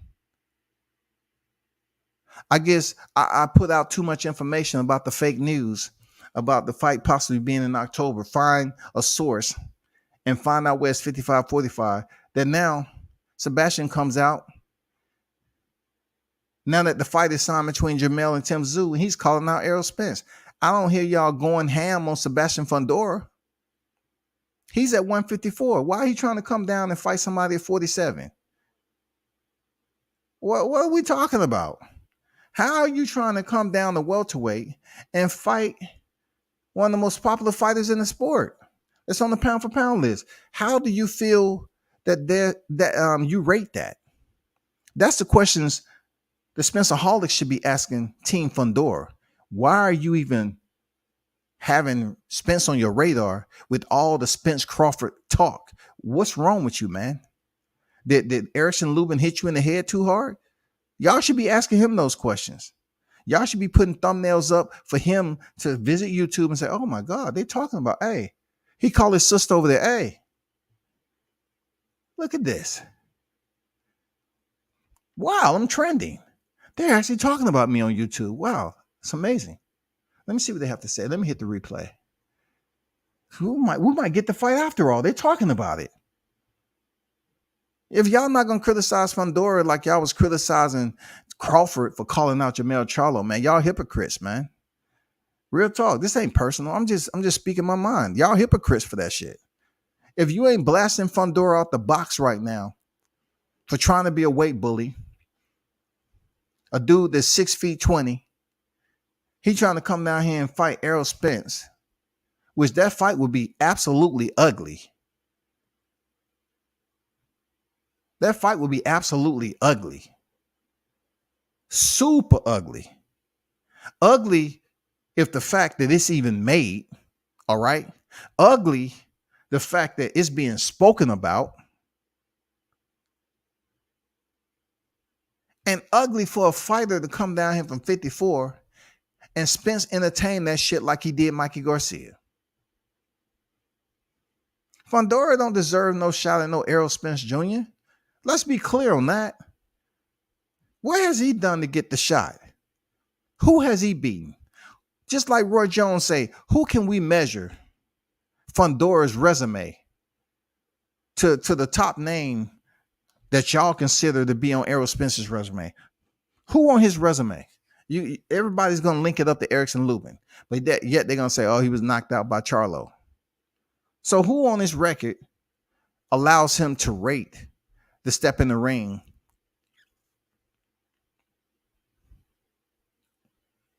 B: I guess I put out too much information about the fake news, about the fight possibly being in October. Find a source and find out where it's 55-45. Then now Sebastian comes out. Now that the fight is signed between Jermell and Tim Tszyu, he's calling out Errol Spence. I don't hear y'all going ham on Sebastian Fundora. He's at 154. Why are you trying to come down and fight somebody at 47? What are we talking about? How are you trying to come down to welterweight and fight one of the most popular fighters in the sport? It's on the pound for pound list. How do you feel that you rate that? That's the questions the Spencerholics should be asking Team Fundora. Why are you even having Spence on your radar with all the Spence Crawford talk? What's wrong with you, man? Did Erickson Lubin hit you in the head too hard? Y'all should be asking him those questions. Y'all should be putting thumbnails up for him to visit YouTube and say, oh my God, they're talking about, hey, he called his sister over there, hey, look at this. Wow, I'm trending. They're actually talking about me on YouTube. Wow, it's amazing. Let me see what they have to say. Let me hit the replay. We might get the fight after all. They're talking about it. If y'all not gonna criticize Fundora like y'all was criticizing Crawford for calling out Jermell Charlo, man, y'all hypocrites, man. Real talk. This ain't personal. I'm just speaking my mind. Y'all hypocrites for that shit. If you ain't blasting Fundora out the box right now for trying to be a weight bully, a dude that's 6'20", he trying to come down here and fight Errol Spence, which that fight would be absolutely ugly. That fight would be absolutely ugly. Super ugly. Ugly if the fact that it's even made, all right? Ugly the fact that it's being spoken about. And ugly for a fighter to come down here from 54 and Spence entertain that shit like he did Mikey Garcia. Fundora don't deserve no shot at no Errol Spence Jr. Let's be clear on that. What has he done to get the shot? Who has he beaten? Just like Roy Jones say, who can we measure Fundora's resume to the top name that y'all consider to be on Errol Spence's resume? Who on his resume? Everybody's gonna link it up to Erickson Lubin, but yet they're gonna say, oh, he was knocked out by Charlo. So who on his record allows him to rate the step in the ring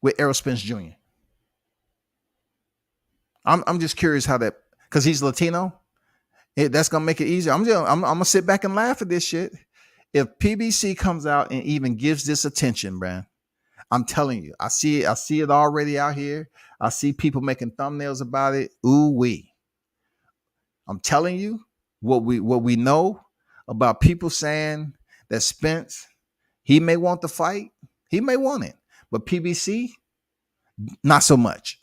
B: with Errol Spence Jr.? I'm just curious how that, because he's Latino, that's gonna make it easier. I'm gonna sit back and laugh at this shit. If PBC comes out and even gives this attention, man, I'm telling you, I see it already out here. I see people making thumbnails about it. Ooh wee. I'm telling you what we know about people saying that Spence, he may want the fight, he may want it, but PBC, not so much.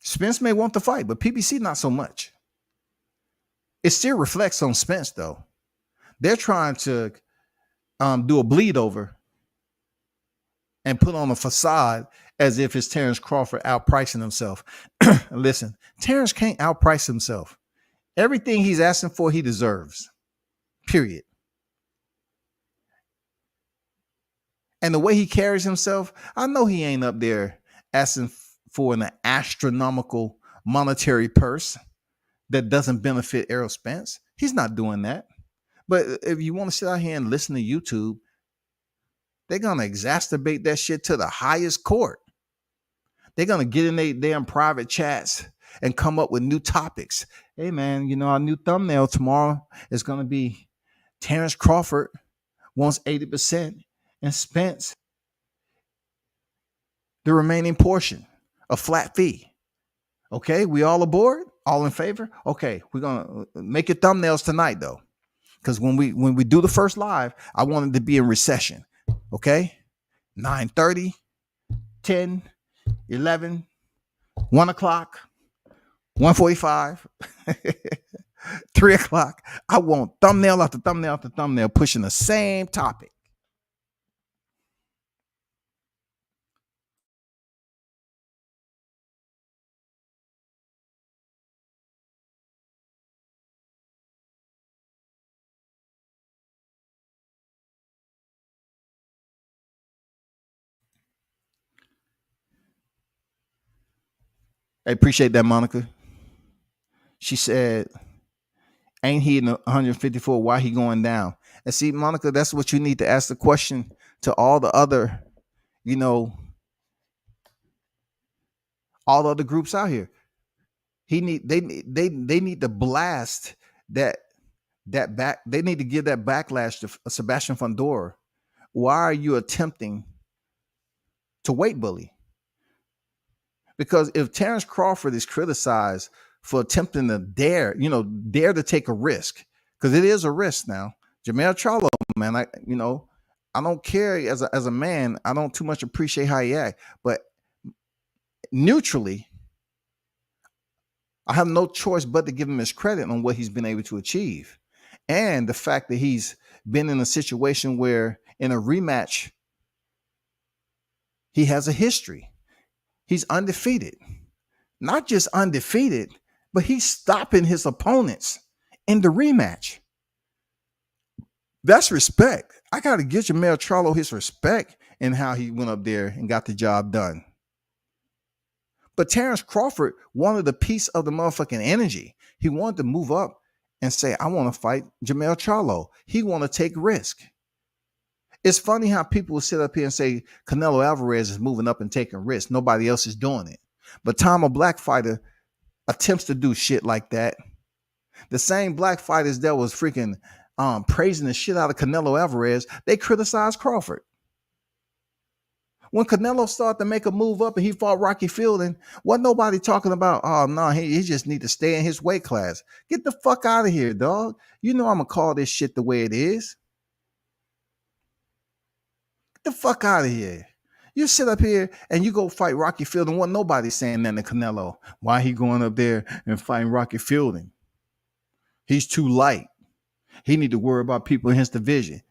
B: Spence may want the fight, but PBC not so much. It still reflects on Spence, though. They're trying to do a bleed over and put on a facade as if it's Terrence Crawford outpricing himself. Listen, Terrence can't outprice himself. Everything he's asking for, he deserves. Period. And the way he carries himself, I know he ain't up there asking for an astronomical monetary purse that doesn't benefit Errol Spence. He's not doing that. But if you want to sit out here and listen to YouTube, they're going to exacerbate that shit to the highest court. They're going to get in their damn private chats and come up with new topics. Hey, man, you know, our new thumbnail tomorrow is going to be Terrence Crawford wants 80% and Spence the remaining portion, a flat fee. Okay, we all aboard? All in favor? Okay, we're going to make your thumbnails tonight, though. Because when we do the first live, I wanted to be in recession. Okay? 9:30, 10, 11, 1 o'clock, 1:45, 3 o'clock. I want thumbnail after thumbnail after thumbnail pushing the same topic. I appreciate that, Monica. She said, ain't he in 154? Why he going down? And see, Monica, that's what you need to ask the question to all the other, you know, all the other groups out here. They need to blast that back. They need to give that backlash to Sebastian Fundora. Why are you attempting to weight bully? Because if Terrence Crawford is criticized for attempting to dare to take a risk, because it is a risk now. Jermell Charlo, man, I don't care as a man. I don't too much appreciate how he act, but neutrally, I have no choice but to give him his credit on what he's been able to achieve. And the fact that he's been in a situation where in a rematch, he has a history. He's undefeated. Not just undefeated, but he's stopping his opponents in the rematch. That's respect. I got to give Jermell Charlo his respect in how he went up there and got the job done. But Terrence Crawford wanted a piece of the motherfucking energy. He wanted to move up and say, I want to fight Jermell Charlo. He want to take risk. It's funny how people will sit up here and say Canelo Alvarez is moving up and taking risks. Nobody else is doing it. But time a black fighter attempts to do shit like that, the same black fighters that was freaking praising the shit out of Canelo Alvarez, they criticized Crawford. When Canelo started to make a move up and he fought Rocky Fielding, wasn't nobody talking about, oh, no, he just need to stay in his weight class. Get the fuck out of here, dog. You know I'm going to call this shit the way it is. Get the fuck out of here. You sit up here and you go fight Rocky Fielding. Wasn't nobody saying that to Canelo. Why he going up there and fighting Rocky Fielding? He's too light. He need to worry about people in his division.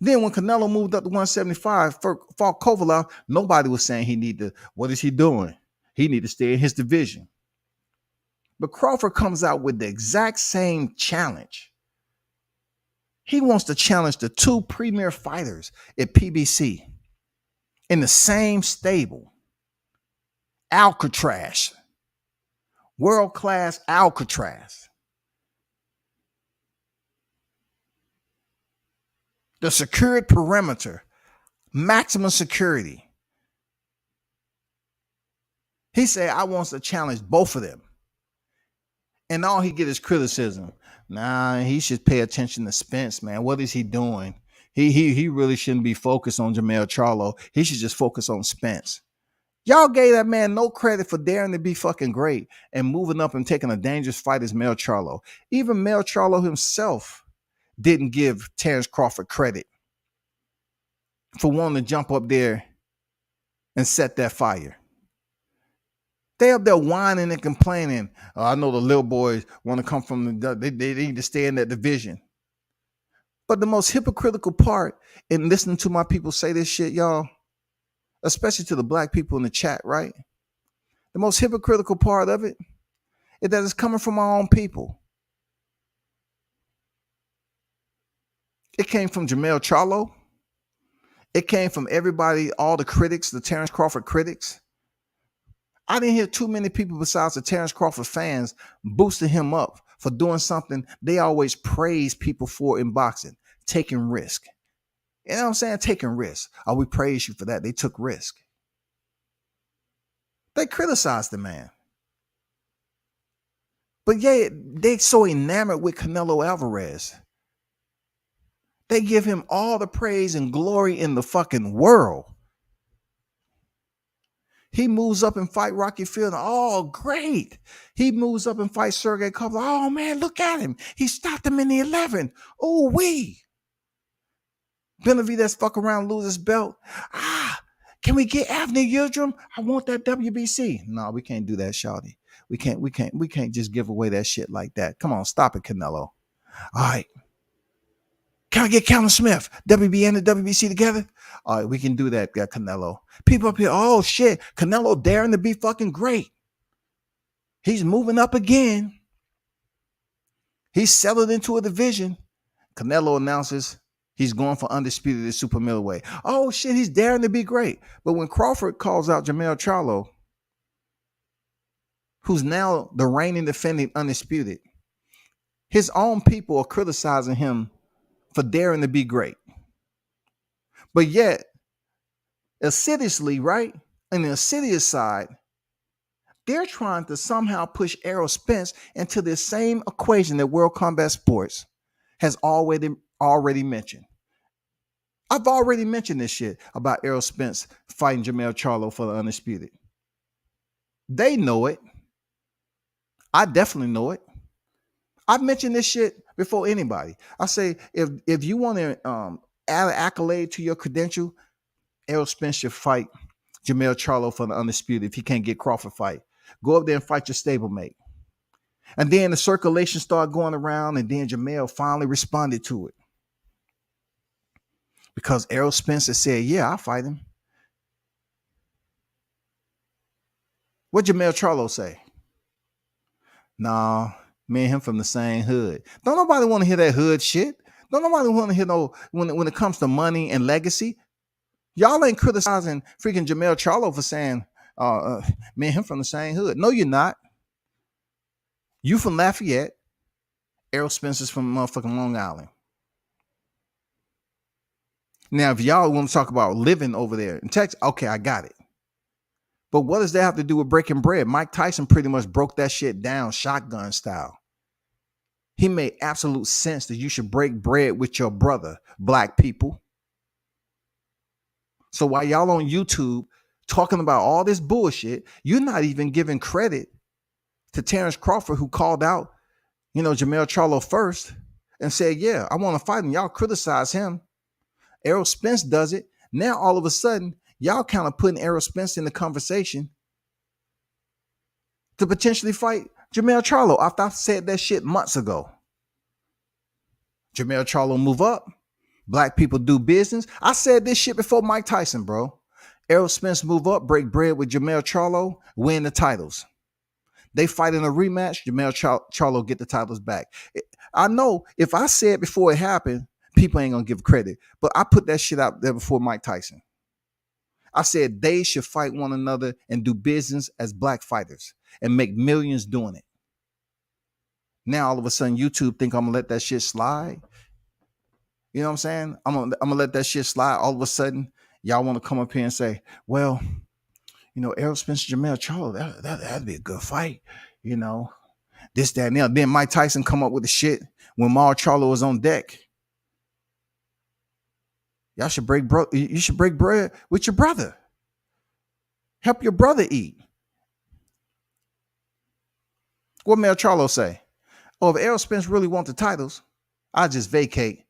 B: Then when Canelo moved up to 175, fought Kovalev, nobody was saying he need to, what is he doing? He need to stay in his division. But Crawford comes out with the exact same challenge. He wants to challenge the two premier fighters at PBC in the same stable. Alcatraz. World-class Alcatraz. The secured perimeter, maximum security. He said, I want to challenge both of them. And all he get is criticism. Nah, he should pay attention to Spence, man. What is he doing? He really shouldn't be focused on Jermell Charlo. He should just focus on Spence. Y'all gave that man no credit for daring to be fucking great and moving up and taking a dangerous fight as Mel Charlo. Even Mel Charlo himself didn't give Terrence Crawford credit for wanting to jump up there and set that fire. They up there whining and complaining. Oh, I know the little boys want to come from they need to stay in that division. But the most hypocritical part in listening to my people say this shit, y'all, especially to the black people in the chat, right? The most hypocritical part of it is that it's coming from our own people. It came from Jermell Charlo. It came from everybody, all the critics, the Terrence Crawford critics. I didn't hear too many people besides the Terrence Crawford fans boosting him up for doing something they always praise people for in boxing, taking risk. You know what I'm saying? Taking risk. Oh, we praise you for that. They took risk. They criticized the man. But yeah, they so enamored with Canelo Alvarez. They give him all the praise and glory in the fucking world. He moves up and fight Rocky Fielding. Oh, great. He moves up and fight Sergey Kovalev. Oh, man, look at him. He stopped him in the 11. Oh, wee. Benavidez fuck around, lose his belt. Can we get Avni Yildirim? I want that WBC. No, we can't do that, shawty. We can't just give away that shit like that. Come on, stop it, Canelo. All right. Can I get Callum Smith, WBN and WBC together? All right, we can do that, Canelo. People up here, oh shit, Canelo daring to be fucking great. He's moving up again. He's settled into a division. Canelo announces he's going for undisputed at super middleweight. Oh shit, he's daring to be great. But when Crawford calls out Jermell Charlo, who's now the reigning defending undisputed, his own people are criticizing him for daring to be great. But yet, assiduously, right? On the assiduous side, they're trying to somehow push Errol Spence into this same equation that World Combat Sports has already mentioned. I've already mentioned this shit about Errol Spence fighting Jermell Charlo for the undisputed. They know it. I definitely know it. I've mentioned this shit before anybody. I say, if you want to add an accolade to your credential, Errol Spence should fight Jermell Charlo for the undisputed if he can't get Crawford fight. Go up there and fight your stablemate. And then the circulation started going around, and then Jermell finally responded to it. Because Errol Spence said, yeah, I'll fight him. What Jamel Charlo say? Nah, me and him from the same hood. Don't nobody want to hear that hood shit. Don't nobody want to hear no when it comes to money and legacy. Y'all ain't criticizing freaking Jamel Charlo for saying me and him from the same hood. No, you're not. You from Lafayette. Errol Spencer's from motherfucking Long Island. Now, if y'all want to talk about living over there in Texas, okay, I got it. But what does that have to do with breaking bread? Mike Tyson pretty much broke that shit down shotgun style. He made absolute sense that you should break bread with your brother, black people. So while y'all on YouTube talking about all this bullshit, you're not even giving credit to Terrence Crawford, who called out, Jamel Charlo first and said, yeah, I want to fight him. Y'all criticize him. Errol Spence does it. Now, all of a sudden, y'all kind of putting Errol Spence in the conversation to potentially fight Jamel Charlo after I said that shit months ago. Jamel Charlo move up. Black people do business. I said this shit before Mike Tyson, bro. Errol Spence move up, break bread with Jamel Charlo, win the titles. They fight in a rematch. Jamel Charlo get the titles back. I know if I said before it happened, people ain't gonna give credit, but I put that shit out there before Mike Tyson. I said they should fight one another and do business as black fighters and make millions doing it. Now all of a sudden YouTube think I'm gonna let that shit slide. You know what I'm saying? I'm gonna let that shit slide. All of a sudden, y'all want to come up here and say, well, Errol Spence, Jamel Charlo, that'd be a good fight. This, that, and the other. Then Mike Tyson come up with the shit when Mar Charlo was on deck. Y'all should you should break bread with your brother. Help your brother eat. What Mel Charlo say? Oh, if Errol Spence really want the titles, I just vacate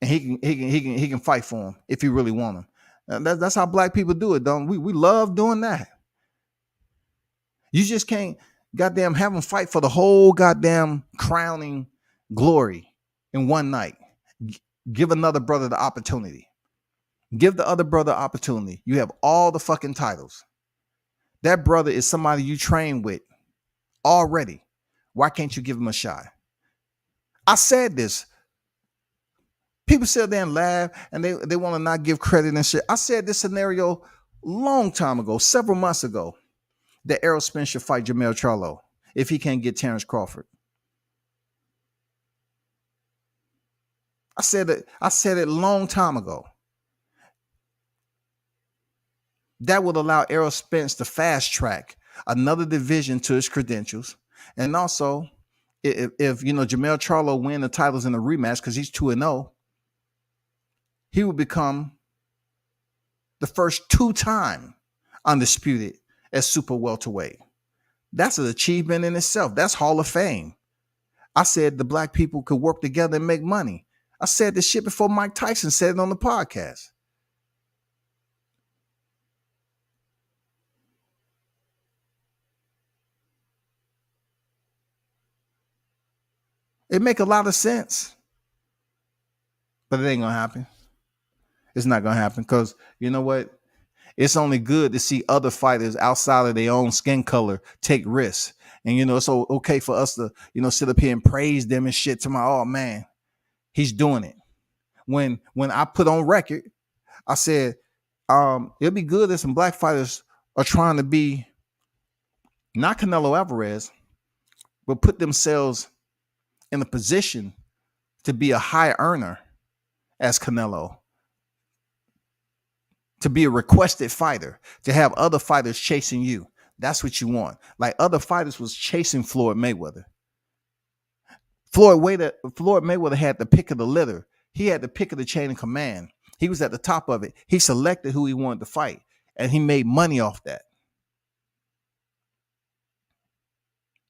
B: and he can fight for him if he really want them. And that's how black people do it, don't we? We love doing that. You just can't goddamn have them fight for the whole goddamn crowning glory in one night. Give another brother the opportunity. Give the other brother opportunity. You have all the fucking titles. That brother is somebody you train with already. Why can't you give him a shot? I said this. People sit there and laugh and they want to not give credit and shit. I said this scenario long time ago, several months ago, that Errol Spence should fight Jamel Charlo if he can't get Terrence Crawford. I said it long time ago. That would allow Errol Spence to fast track another division to his credentials. And also, if Jamel Charlo win the titles in a rematch because he's 2-0, he would become the first 2-time undisputed at super welterweight. That's an achievement in itself. That's Hall of Fame. I said the black people could work together and make money. I said this shit before Mike Tyson said it on the podcast. It make a lot of sense, but it ain't gonna happen. It's not gonna happen because you know what? It's only good to see other fighters outside of their own skin color take risks. And it's okay for us to sit up here and praise them and shit to oh man, he's doing it. When I put on record, I said it'll be good that some black fighters are trying to be not Canelo Alvarez, but put themselves in a position to be a high earner as Canelo, to be a requested fighter, to have other fighters chasing you. That's what you want. Like other fighters was chasing Floyd Mayweather. Floyd Mayweather had the pick of the litter. He had the pick of the chain of command. He was at the top of it. He selected who he wanted to fight, and he made money off that.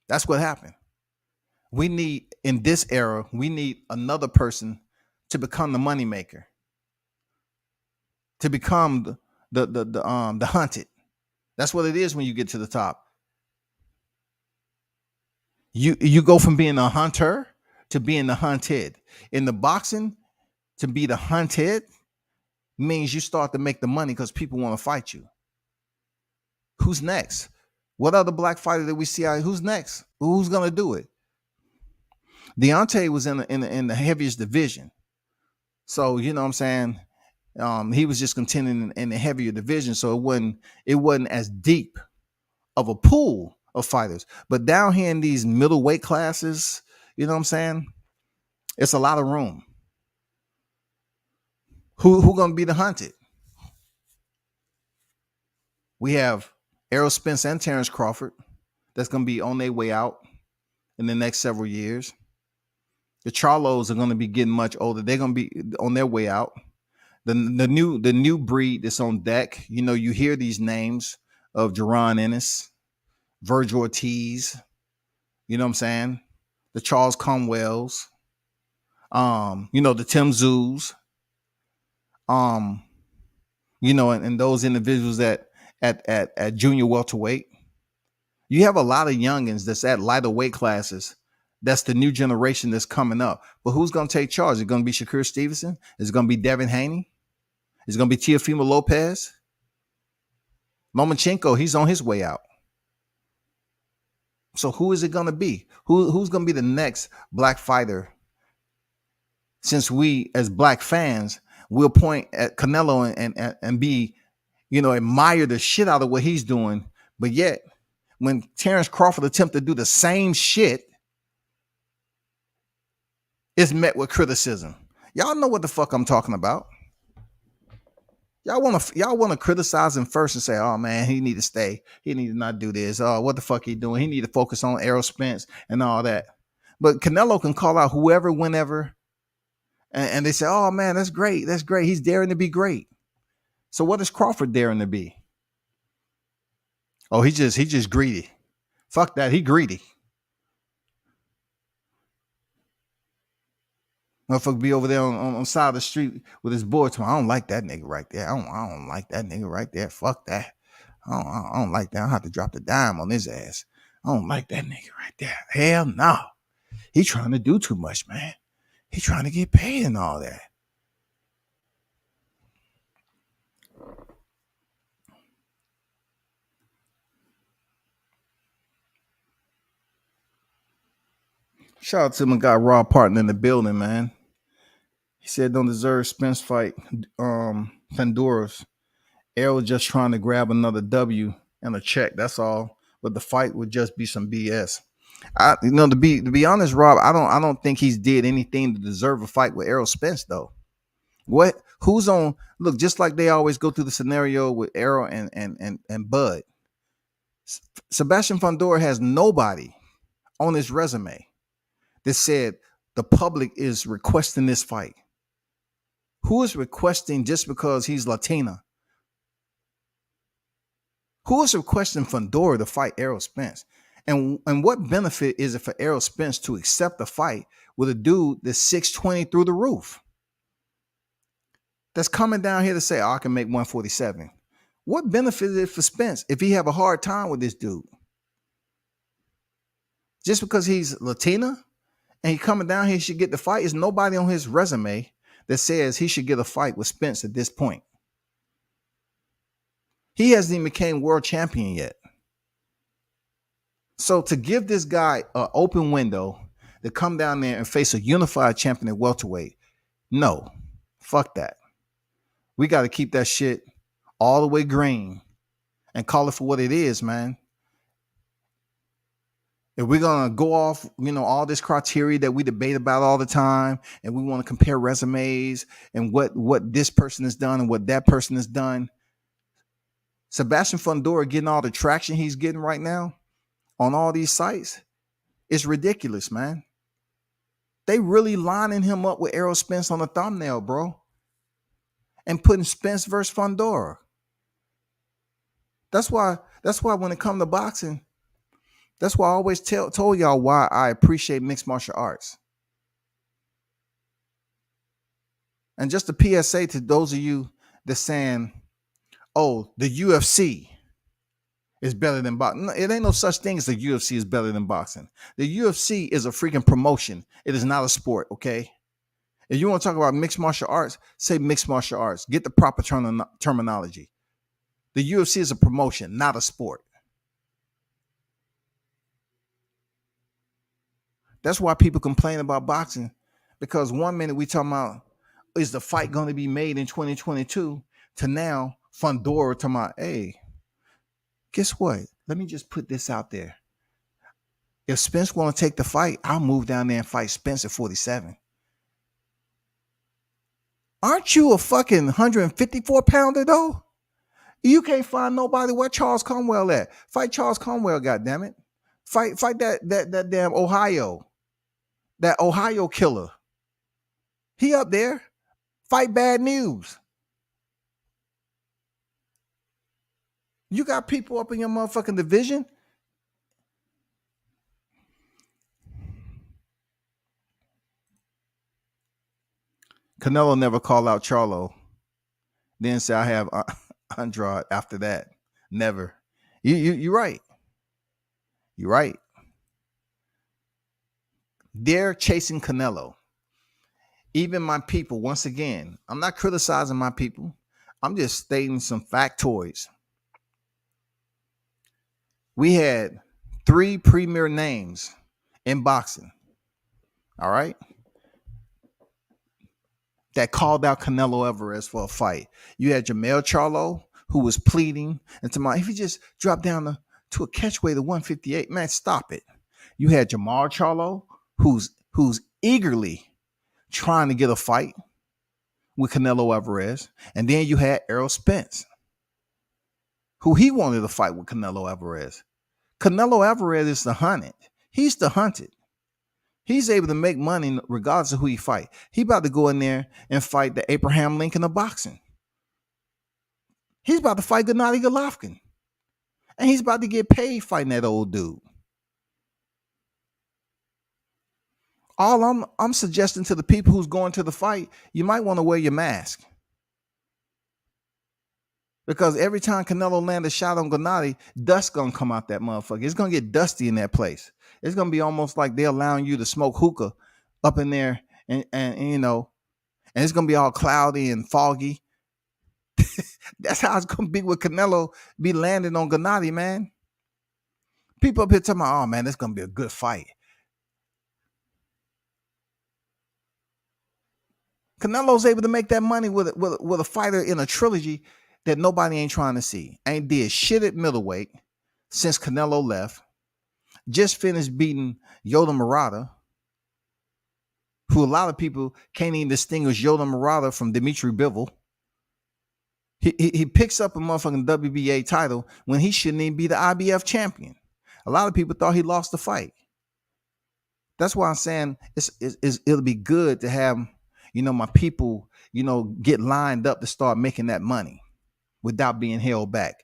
B: That's what happened. We need, in this era, we need another person to become the moneymaker, to become the hunted. That's what it is when you get to the top. You go from being a hunter to being the hunted. In the boxing, to be the hunted means you start to make the money because people want to fight you. Who's next? What other black fighter did we see out? Who's next? Who's gonna do it? Deontay was in the heaviest division, so you know what I'm saying. He was just contending in the heavier division, so it wasn't as deep of a pool of fighters. But down here in these middleweight classes, you know what I'm saying, it's a lot of room. Who gonna be the hunted? We have Errol Spence and Terrence Crawford that's gonna be on their way out in the next several years. The Charlos are gonna be getting much older. They're gonna be on their way out. The new breed that's on deck. You know, you hear these names of Jaron Ennis, Virgil Ortiz. You know what I'm saying? The Charles Conwells. You know, the Tim Zoos. You know, and those individuals at junior welterweight. You have a lot of youngins that's at lighter weight classes. That's the new generation that's coming up. But who's going to take charge? Is it going to be Shakur Stevenson? Is it going to be Devin Haney? Is it going to be Teofimo Lopez? Lomachenko, he's on his way out. So who is it going to be? Who's going to be the next black fighter? Since we, as black fans, will point at Canelo and be, you know, admire the shit out of what he's doing. But yet, when Terrence Crawford attempts to do the same shit, it's met with criticism. Y'all know what the fuck I'm talking about. Y'all want to criticize him first and say, "Oh man, he need to stay. He need to not do this. Oh, what the fuck he doing? He need to focus on Errol Spence and all that." But Canelo can call out whoever, whenever, and they say, "Oh man, that's great. That's great. He's daring to be great." So what is Crawford daring to be? Oh, he just greedy. Fuck that. He greedy. Motherfucker be over there on the side of the street with his boy. I don't like that nigga right there. I don't like that nigga right there. Fuck that. I don't like that. I have to drop the dime on his ass. I don't like that nigga right there. Hell no. He trying to do too much, man. He trying to get paid and all that. Shout out to my guy Raw Partner in the building, man. He said don't deserve Spence fight. Fundora's. Errol just trying to grab another W and a check. That's all. But the fight would just be some BS. To be honest, Rob, I don't think he's did anything to deserve a fight with Errol Spence, though. What? Who's on? Look, just like they always go through the scenario with Errol and Bud. Sebastian Fundora has nobody on his resume that said the public is requesting this fight. Who is requesting just because he's Latina? Who is requesting Fundora to fight Errol Spence? And what benefit is it for Errol Spence to accept a fight with a dude that's 620 through the roof? That's coming down here to say, I can make 147. What benefit is it for Spence if he have a hard time with this dude? Just because he's Latina and he coming down here, he should get the fight. There's nobody on his resume that says he should get a fight with Spence at this point. He hasn't even became world champion yet. So to give this guy an open window to come down there and face a unified champion at welterweight, no, fuck that. We got to keep that shit all the way green and call it for what it is, man. If we're going to go off, all this criteria that we debate about all the time, and we want to compare resumes and what this person has done and what that person has done, Sebastian Fundora getting all the traction he's getting right now on all these sites is ridiculous, man. They really lining him up with Errol Spence on the thumbnail, bro, and putting Spence versus Fundora. That's why when it comes to boxing, that's why I always told y'all why I appreciate mixed martial arts. And just a PSA to those of you that's saying, oh, the UFC is better than boxing. No, it ain't no such thing as the UFC is better than boxing. The UFC is a freaking promotion. It is not a sport, okay? If you want to talk about mixed martial arts, say mixed martial arts. Get the proper terminology. The UFC is a promotion, not a sport. That's why people complain about boxing, because 1 minute we talking about is the fight going to be made in 2022 to now Fundora talking about, hey, guess what? Let me just put this out there. If Spence want to take the fight, I'll move down there and fight Spence at 47. Aren't you a fucking 154 pounder though? You can't find nobody. Where Charles Conwell at? Fight Charles Conwell, goddammit. Fight that damn Ohio. That Ohio killer. He up there. Fight Bad News. You got people up in your motherfucking division. Canelo never called out Charlo. Then say I have Andrade after that. Never. You're right. You're right. They're chasing Canelo. Even my people, once again, I'm not criticizing my people. I'm just stating some factoids. We had 3 premier names in boxing. All right. That called out Canelo Alvarez for a fight. You had Jermell Charlo, who was pleading, and tomorrow, if he just dropped down to a catchweight of 158, man, stop it. You had Jamal Charlo, who's eagerly trying to get a fight with Canelo Alvarez. And then you had Errol Spence, who he wanted to fight with Canelo Alvarez. Canelo Alvarez is the hunted. He's the hunted. He's able to make money regardless of who he fight. He about to go in there and fight the Abraham Lincoln of boxing. He's about to fight Gennady Golovkin. And he's about to get paid fighting that old dude. All I'm suggesting to the people who's going to the fight, you might want to wear your mask. Because every time Canelo land a shot on Gennady, dust gonna come out that motherfucker. It's gonna get dusty in that place. It's gonna be almost like they're allowing you to smoke hookah up in there, and you know, and it's gonna be all cloudy and foggy. That's how it's gonna be with Canelo be landing on Gennady, man. People up here talking about, oh man, this gonna be a good fight. Canelo's able to make that money with a fighter in a trilogy that nobody ain't trying to see. Ain't did shit at middleweight since Canelo left. Just finished beating Yoda Murata, who a lot of people can't even distinguish Yoda Murata from Dimitri Bivol. He picks up a motherfucking WBA title when he shouldn't even be the IBF champion. A lot of people thought he lost the fight. That's why I'm saying it'll be good to have, you know, my people, you know, get lined up to start making that money without being held back.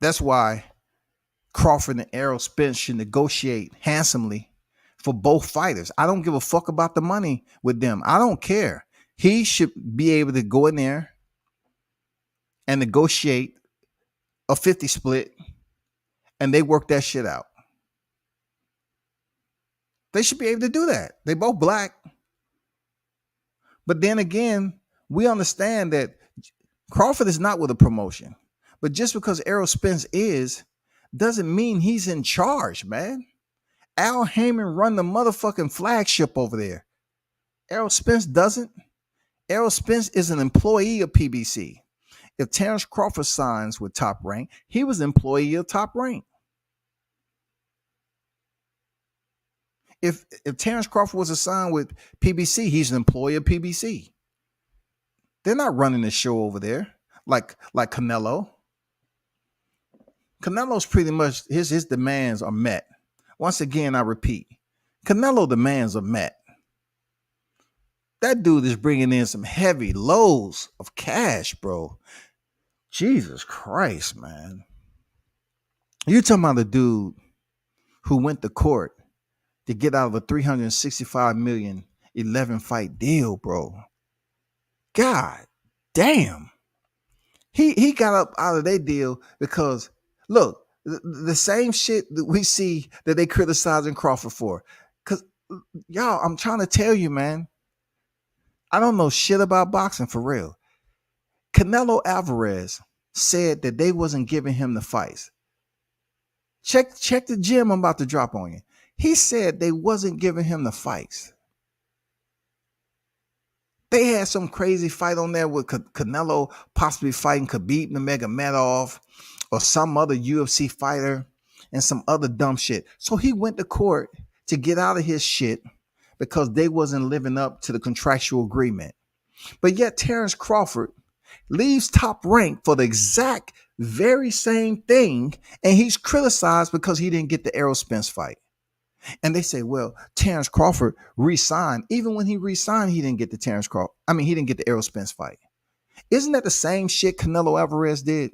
B: That's why Crawford and Errol Spence should negotiate handsomely for both fighters. I don't give a fuck about the money with them. I don't care. He should be able to go in there and negotiate a 50 split, and they work that shit out. They should be able to do that. They both black. But then again, we understand that Crawford is not with a promotion. But just because Errol Spence is, doesn't mean he's in charge, man. Al Heyman run the motherfucking flagship over there. Errol Spence doesn't. Errol Spence is an employee of PBC. If Terrence Crawford signs with Top Rank, he was an employee of Top Rank. If Terrence Crawford was assigned with PBC, he's an employee of PBC. They're not running the show over there like Canelo. Canelo's pretty much, his demands are met. Once again, I repeat, Canelo demands are met. That dude is bringing in some heavy loads of cash, bro. Jesus Christ, man. You're talking about a dude who went to court to get out of a $365 million 11-fight deal, bro. God damn. He got up out of that deal because, look, the same shit that we see that they criticizing Crawford for. Because, y'all, I'm trying to tell you, man, I don't know shit about boxing for real. Canelo Alvarez said that they wasn't giving him the fights. Check the gem I'm about to drop on you. He said they wasn't giving him the fights. They had some crazy fight on there with Canelo possibly fighting Khabib Nurmagomedov or some other UFC fighter and some other dumb shit. So he went to court to get out of his shit because they wasn't living up to the contractual agreement. But yet Terrence Crawford leaves Top Rank for the exact very same thing, and he's criticized because he didn't get the Errol Spence fight. And they say, well, Terrence Crawford re-signed. Even when he re-signed, he didn't get the he didn't get the Errol Spence fight. Isn't that the same shit Canelo Alvarez did?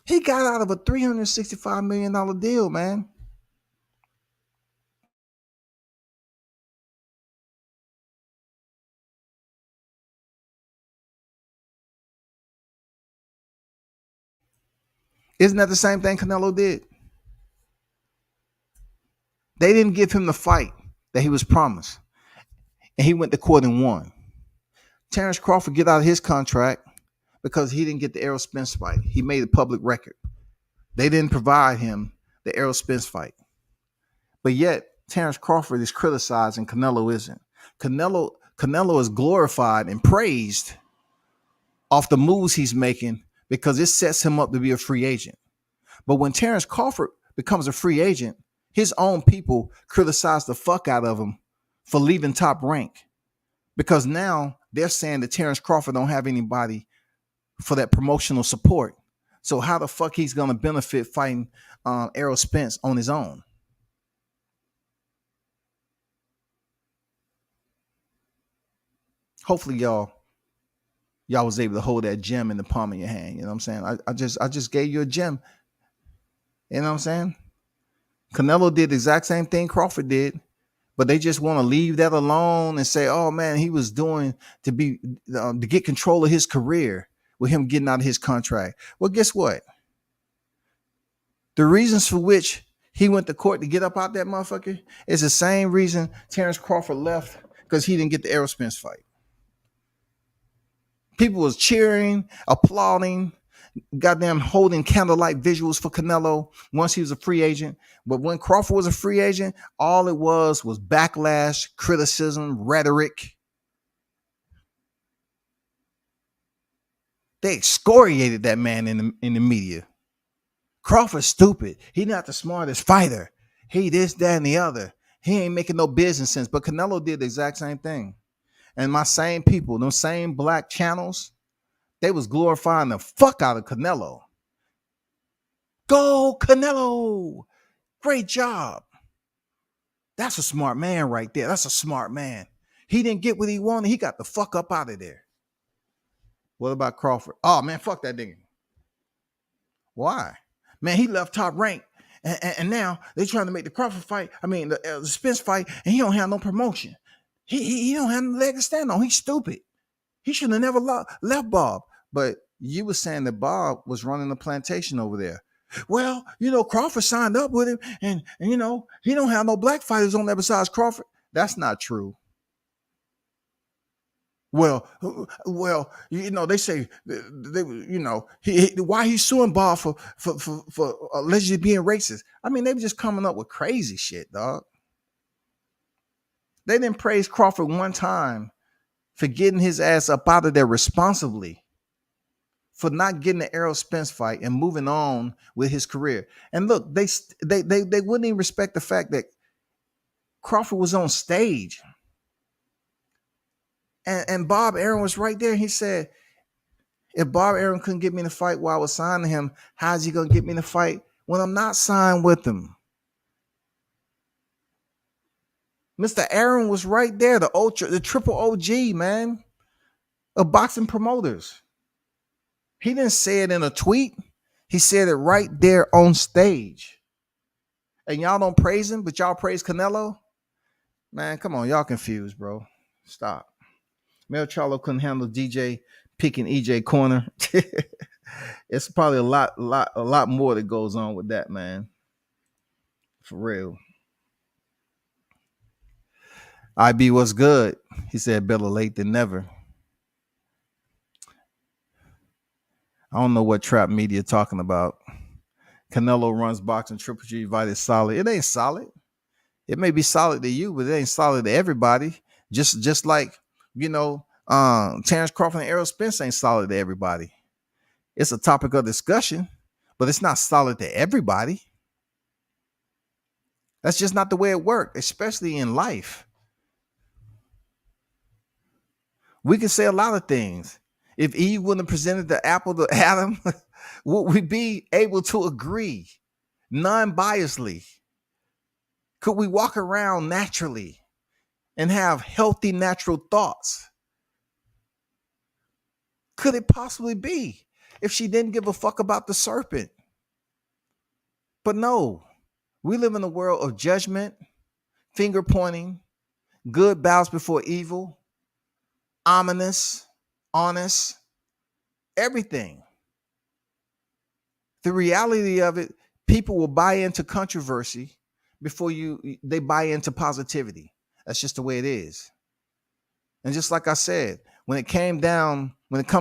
B: He got out of a $365 million deal, man. Isn't that the same thing Canelo did? They didn't give him the fight that he was promised. And he went to court and won. Terrence Crawford get out of his contract because he didn't get the Errol Spence fight. He made a public record. They didn't provide him the Errol Spence fight. But yet, Terrence Crawford is criticized and Canelo isn't. Canelo is glorified and praised off the moves he's making because it sets him up to be a free agent. But when Terrence Crawford becomes a free agent, his own people criticize the fuck out of him for leaving Top Rank because now they're saying that Terrence Crawford don't have anybody for that promotional support. So how the fuck he's going to benefit fighting Errol Spence on his own? Hopefully y'all was able to hold that gem in the palm of your hand. You know what I'm saying? I just gave you a gem. You know what I'm saying? Canelo did the exact same thing Crawford did, but they just want to leave that alone and say, oh man, he was doing to get control of his career with him getting out of his contract. Well, guess what? The reasons for which he went to court to get up out that motherfucker is the same reason Terrence Crawford left, because he didn't get the Errol Spence fight. People was cheering, applauding, goddamn holding candlelight visuals for Canelo once he was a free agent. But when Crawford was a free agent, all it was backlash, criticism, rhetoric. They excoriated that man in the media. Crawford's stupid. He not the smartest fighter. He this, that, and the other. He ain't making no business sense. But Canelo did the exact same thing. And my same people, those same black channels, they was glorifying the fuck out of Canelo. Go Canelo. Great job. That's a smart man right there. That's a smart man. He didn't get what he wanted. He got the fuck up out of there. What about Crawford? Oh, man, fuck that nigga. Why? Man, he left Top Rank. And now they're trying to make the Crawford fight. The Spence fight. And he don't have no promotion. He don't have no leg to stand on. He's stupid. He should have never left Bob. But you were saying that Bob was running the plantation over there. Well, Crawford signed up with him. And he don't have no black fighters on there besides Crawford. That's not true. Well, they say why he's suing Bob for allegedly being racist. They were just coming up with crazy shit, dog. They didn't praise Crawford one time for getting his ass up out of there responsibly, for not getting the Errol Spence fight and moving on with his career. And look, they wouldn't even respect the fact that Crawford was on stage. And Bob Arum was right there. He said, if Bob Arum couldn't get me in the fight while I was signed to him, how's he going to get me in the fight when I'm not signed with him? Mr. Arum was right there, the triple OG, man, of boxing promoters. He didn't say it in a tweet. He said it right there on stage. And y'all don't praise him, but y'all praise Canelo? Man, come on. Y'all confused, bro. Stop. Mel Charlo couldn't handle DJ picking EJ corner. It's probably a lot more that goes on with that, man. For real. IB, what's good? He said better late than never. I don't know what trap media talking about. Canelo runs boxing. Triple G fight is solid. It ain't solid. It may be solid to you, but it ain't solid to everybody. Just like, Terrence Crawford and Errol Spence ain't solid to everybody. It's a topic of discussion, but it's not solid to everybody. That's just not the way it works, especially in life. We can say a lot of things. If Eve wouldn't have presented the apple to Adam, would we be able to agree non-biasedly? Could we walk around naturally and have healthy, natural thoughts? Could it possibly be if she didn't give a fuck about the serpent? But no, we live in a world of judgment, finger pointing, good bows before evil, ominous, honest, everything. The reality of it, people will buy into controversy before they buy into positivity. That's just the way it is. And just like I said, when it comes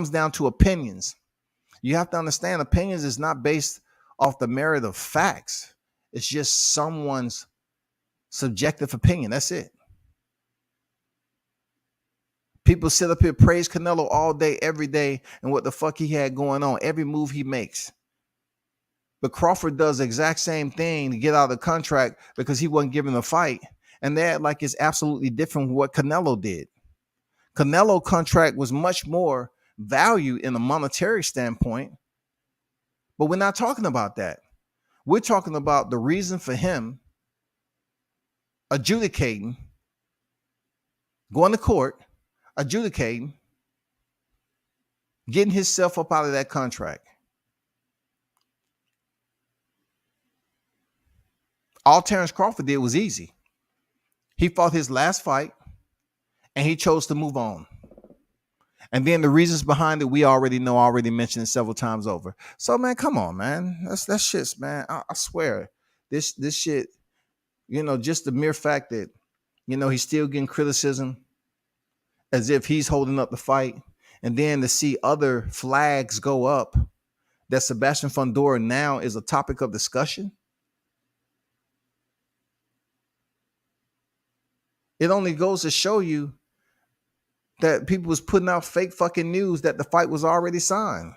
B: down to opinions, you have to understand opinions is not based off the merit of facts. It's just someone's subjective opinion. That's it. People sit up here, praise Canelo all day, every day, and what the fuck he had going on, every move he makes. But Crawford does the exact same thing to get out of the contract because he wasn't given a fight. And they act like it's absolutely different from what Canelo did. Canelo contract was much more value in a monetary standpoint. But we're not talking about that. We're talking about the reason for him adjudicating, going to court, adjudicating, getting himself up out of that contract. All Terrence Crawford did was easy. He fought his last fight and he chose to move on. And then the reasons behind it, we already know, already mentioned it several times over. So, man, come on, man. That shit's, man, I swear. This shit, just the mere fact that, he's still getting criticism as if he's holding up the fight. And then to see other flags go up that Sebastian Fundora now is a topic of discussion. It only goes to show you that people was putting out fake fucking news that the fight was already signed.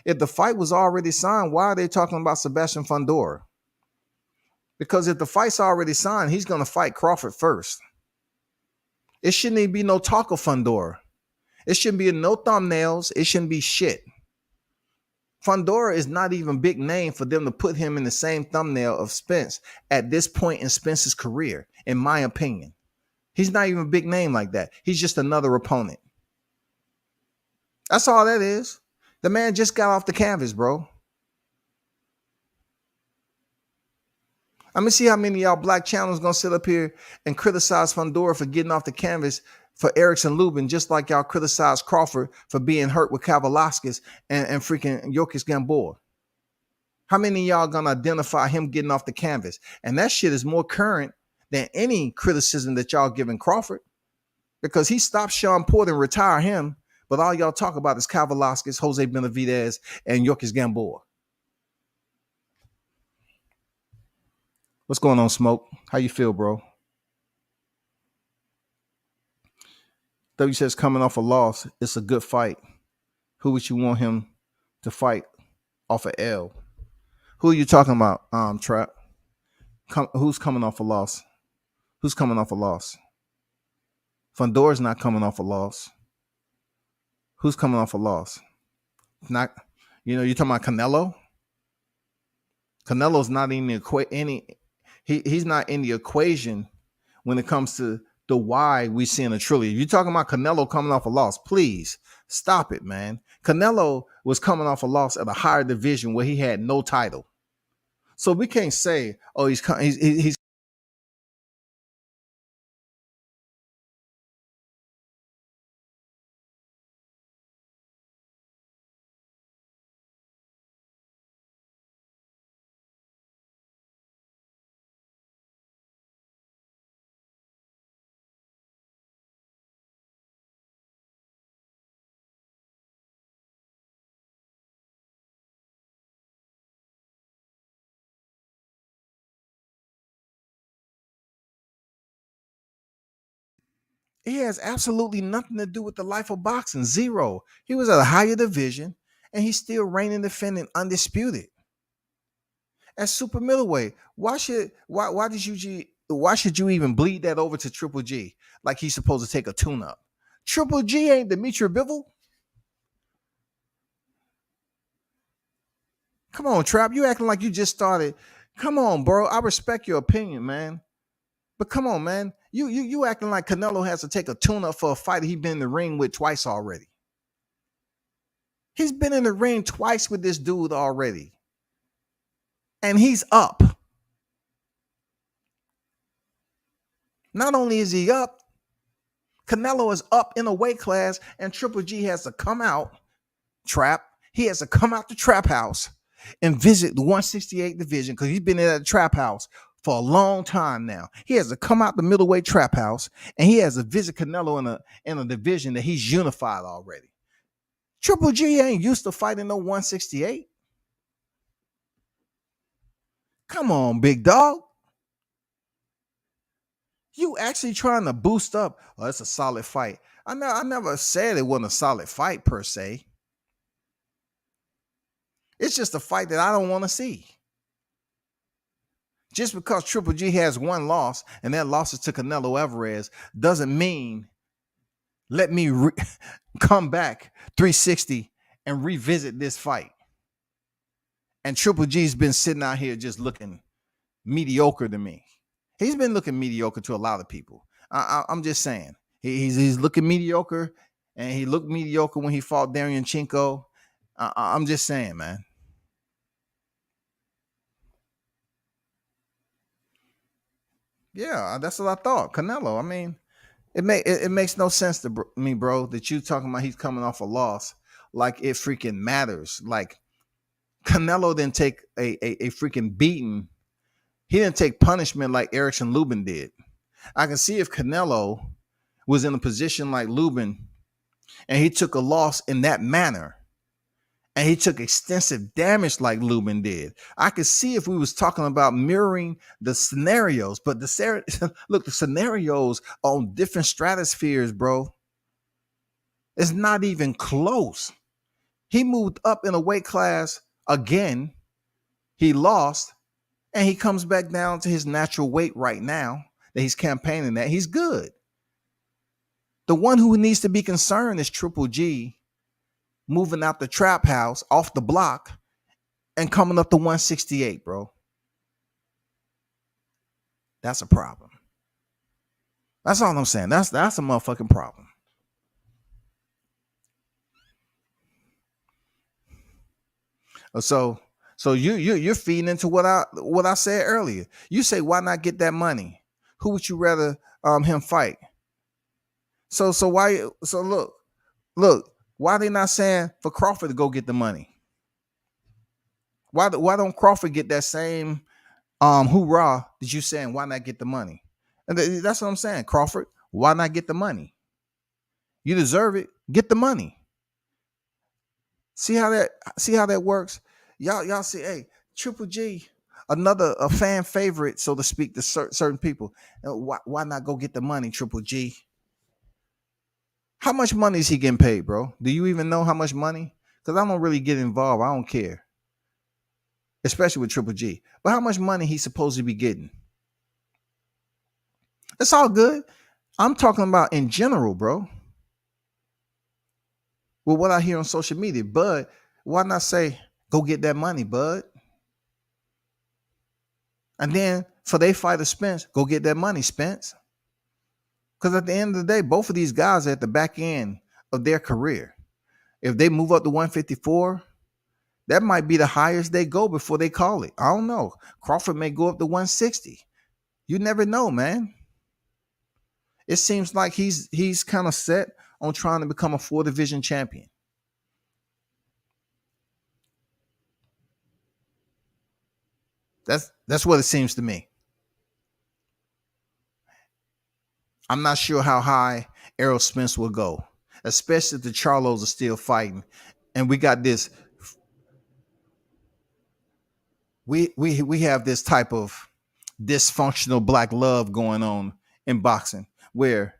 B: If the fight was already signed, why are they talking about Sebastian Fundora? Because if the fight's already signed, he's going to fight Crawford first. It shouldn't even be no talk of Fundora. It shouldn't be no thumbnails. It shouldn't be shit. Fundora is not even big name for them to put him in the same thumbnail of Spence at this point in Spence's career, in my opinion. He's not even a big name like that. He's just another opponent. That's all that is. The man just got off the canvas, bro. Let me see how many of y'all black channels gonna sit up here and criticize Fundora for getting off the canvas for Erickson Lubin, just like y'all criticize Crawford for being hurt with Kavaliauskas and freaking Yokis Gamboa. How many of y'all gonna identify him getting off the canvas? And that shit is more current than any criticism that y'all giving Crawford, because he stopped Sean Porter and retired him, but all y'all talk about is Kavaliauskas, Jose Benavidez, and Yokis Gamboa. What's going on, Smoke? How you feel, bro? W says coming off a loss, it's a good fight. Who would you want him to fight off of L? Who are you talking about, Trap? Who's coming off a loss? Who's coming off a loss? Fundora's not coming off a loss. Who's coming off a loss? Not, you're talking about Canelo? Canelo's not in the he's not in the equation when it comes to the why we seeing a trilogy. If you're talking about Canelo coming off a loss, please stop it, man. Canelo was coming off a loss at a higher division where he had no title. So we can't say, oh, he's He has absolutely nothing to do with the life of boxing. Zero. He was at a higher division, and he's still reigning, defending, undisputed at super middleweight. Why should you even bleed that over to Triple G like he's supposed to take a tune-up? Triple G ain't Dimitri Bivol. Come on, Trap. You acting like you just started. Come on, bro. I respect your opinion, man. But come on, man. You acting like Canelo has to take a tune-up for a fighter he's been in the ring with twice already. He's been in the ring twice with this dude already. And he's up. Not only is he up, Canelo is up in a weight class, and Triple G has to come out, Trap. He has to come out the trap house and visit the 168 division because he's been in that trap house for a long time now. He has to come out the middleweight trap house, and he has to visit Canelo in a division that he's unified already. Triple G ain't used to fighting no 168. Come on, big dog. You actually trying to boost up. Oh, it's a solid fight. I never said it wasn't a solid fight per se. It's just a fight that I don't want to see. Just because Triple G has one loss and that loss is to Canelo Alvarez doesn't mean let me come back 360 and revisit this fight. And Triple G's been sitting out here just looking mediocre to me. He's been looking mediocre to a lot of people. I'm just saying. He's looking mediocre, and he looked mediocre when he fought Darian Chinko. I'm just saying, man. Yeah, that's what I thought. Canelo, I mean, it makes no sense to me, bro, that you talking about he's coming off a loss like it freaking matters. Like Canelo didn't take a freaking beating. He didn't take punishment like Erickson Lubin did. I can see if Canelo was in a position like Lubin and he took a loss in that manner and he took extensive damage like Lubin did. I could see if we was talking about mirroring the scenarios, but the scenarios on different stratospheres, bro. It's not even close. He moved up in a weight class again. He lost, and he comes back down to his natural weight right now that he's campaigning at. He's good. The one who needs to be concerned is Triple G moving out the trap house, off the block, and coming up to 168, bro. That's a problem. That's all I'm saying. That's a motherfucking problem. So you're feeding into what I said earlier. You say, why not get that money? Who would you rather him fight? So look, why they not saying for Crawford to go get the money? Why don't Crawford get that same hoorah that you saying? Why not get the money? And that's what I'm saying. Crawford, why not get the money? You deserve it. Get the money. See how that works? Y'all see, hey, Triple G, a fan favorite, so to speak, to certain people. Why not go get the money, Triple G? How much money is he getting paid, bro? Do you even know how much money? Because I don't really get involved. I don't care. Especially with Triple G. But how much money he's supposed to be getting? It's all good. I'm talking about in general, bro. Well, what I hear on social media, Bud, why not say, go get that money, Bud? And then for they fighter Spence, go get that money, Spence. Because at the end of the day, both of these guys are at the back end of their career. If they move up to 154, that might be the highest they go before they call it. I don't know. Crawford may go up to 160. You never know, man. It seems like he's kind of set on trying to become a 4-division champion. That's what it seems to me. I'm not sure how high Errol Spence will go, especially if the Charlos are still fighting. And we got this. We have this type of dysfunctional black love going on in boxing where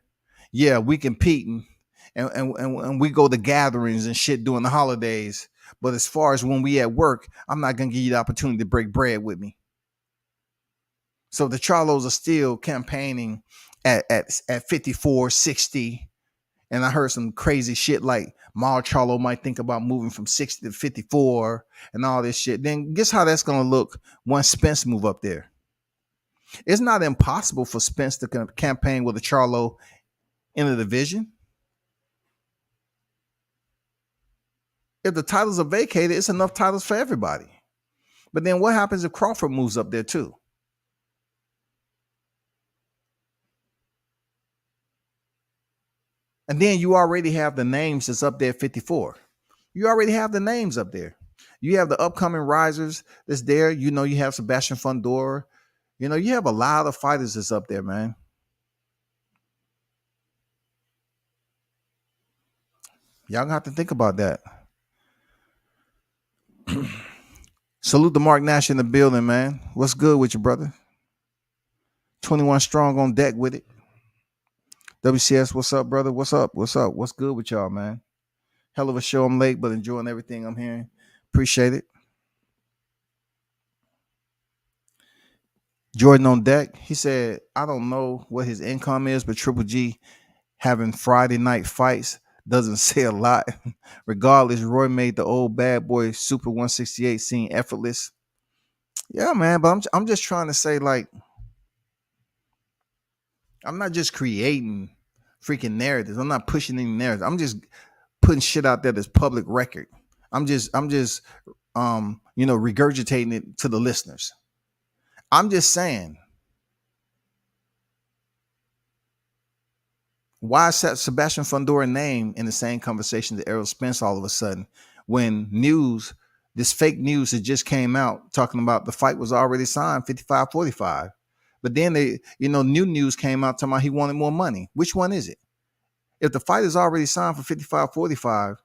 B: yeah, we competing and we go to gatherings and shit during the holidays. But as far as when we at work, I'm not gonna give you the opportunity to break bread with me. So the Charlos are still campaigning at 54, 60. And I heard some crazy shit like Mar Charlo might think about moving from 60 to 54 and all this shit. Then guess how that's gonna look once Spence move up there. It's not impossible for Spence to campaign with a Charlo in the division. If the titles are vacated, it's enough titles for everybody. But then what happens if Crawford moves up there too? And then you already have the names that's up there at 54. You already have the names up there. You have the upcoming risers that's there. You know, you have Sebastian Fundora. You know, you have a lot of fighters that's up there, man. Y'all gonna have to think about that. Salute to Mark Nash in the building, man. What's good with you, brother? 21 strong on deck with it. WCS, what's up, brother? What's up? What's up? What's good with y'all, man? Hell of a show. I'm late, but enjoying everything I'm hearing. Appreciate it. Jordan on deck. He said, I don't know what his income is, but Triple G having Friday night fights doesn't say a lot. Regardless, Roy made the old bad boy Super 168 seem effortless. Yeah, man, but I'm just trying to say, like, I'm not just creating freaking narratives. I'm not pushing any narratives. I'm just putting shit out there that's public record. I'm just regurgitating it to the listeners. I'm just saying, why is Sebastian Fundora name in the same conversation as Errol Spence all of a sudden when this fake news that just came out talking about the fight was already signed 55-45. But then new news came out talking about he wanted more money. Which one is it? If the fight is already signed for 55-45,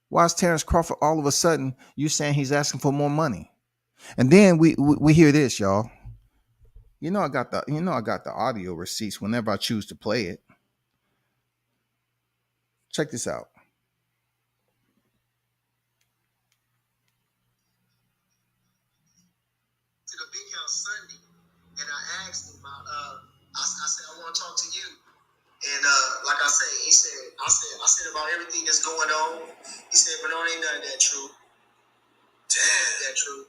B: why is Terrence Crawford all of a sudden you saying he's asking for more money? And then we hear this, y'all. I got the audio receipts whenever I choose to play it. Check this out.
C: To the big house Sunday, and I asked him, I said, I want to talk to you. And like I said, he said, I said about everything that's going on. He said, but no, ain't none of that true. Damn, that true.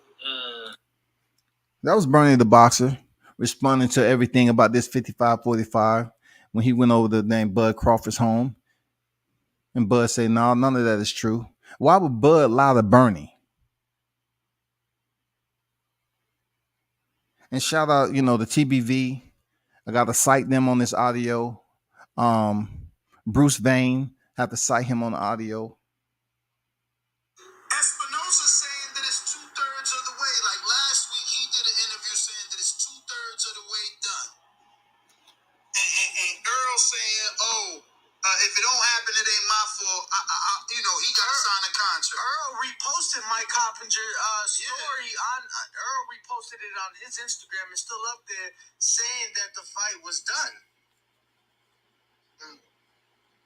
B: That was Bernie the Boxer responding to everything about this 55-45 when he went over to name Bud Crawford's home. And Bud said, no, none of that is true. Why would Bud lie to Bernie? And shout out, the TBV. I got to cite them on this audio. Bruce Vane, have to cite him on the audio.
C: Espinosa saying that it's 2/3 of the way. Like last week, he did an interview saying that it's 2/3 of the way done. And Earl saying, if it don't happen, it ain't my fault. He got to sign a contract. Earl reposted Mike Coppinger's story on. Earl reposted it on his Instagram. It's still up there, saying that the fight was done.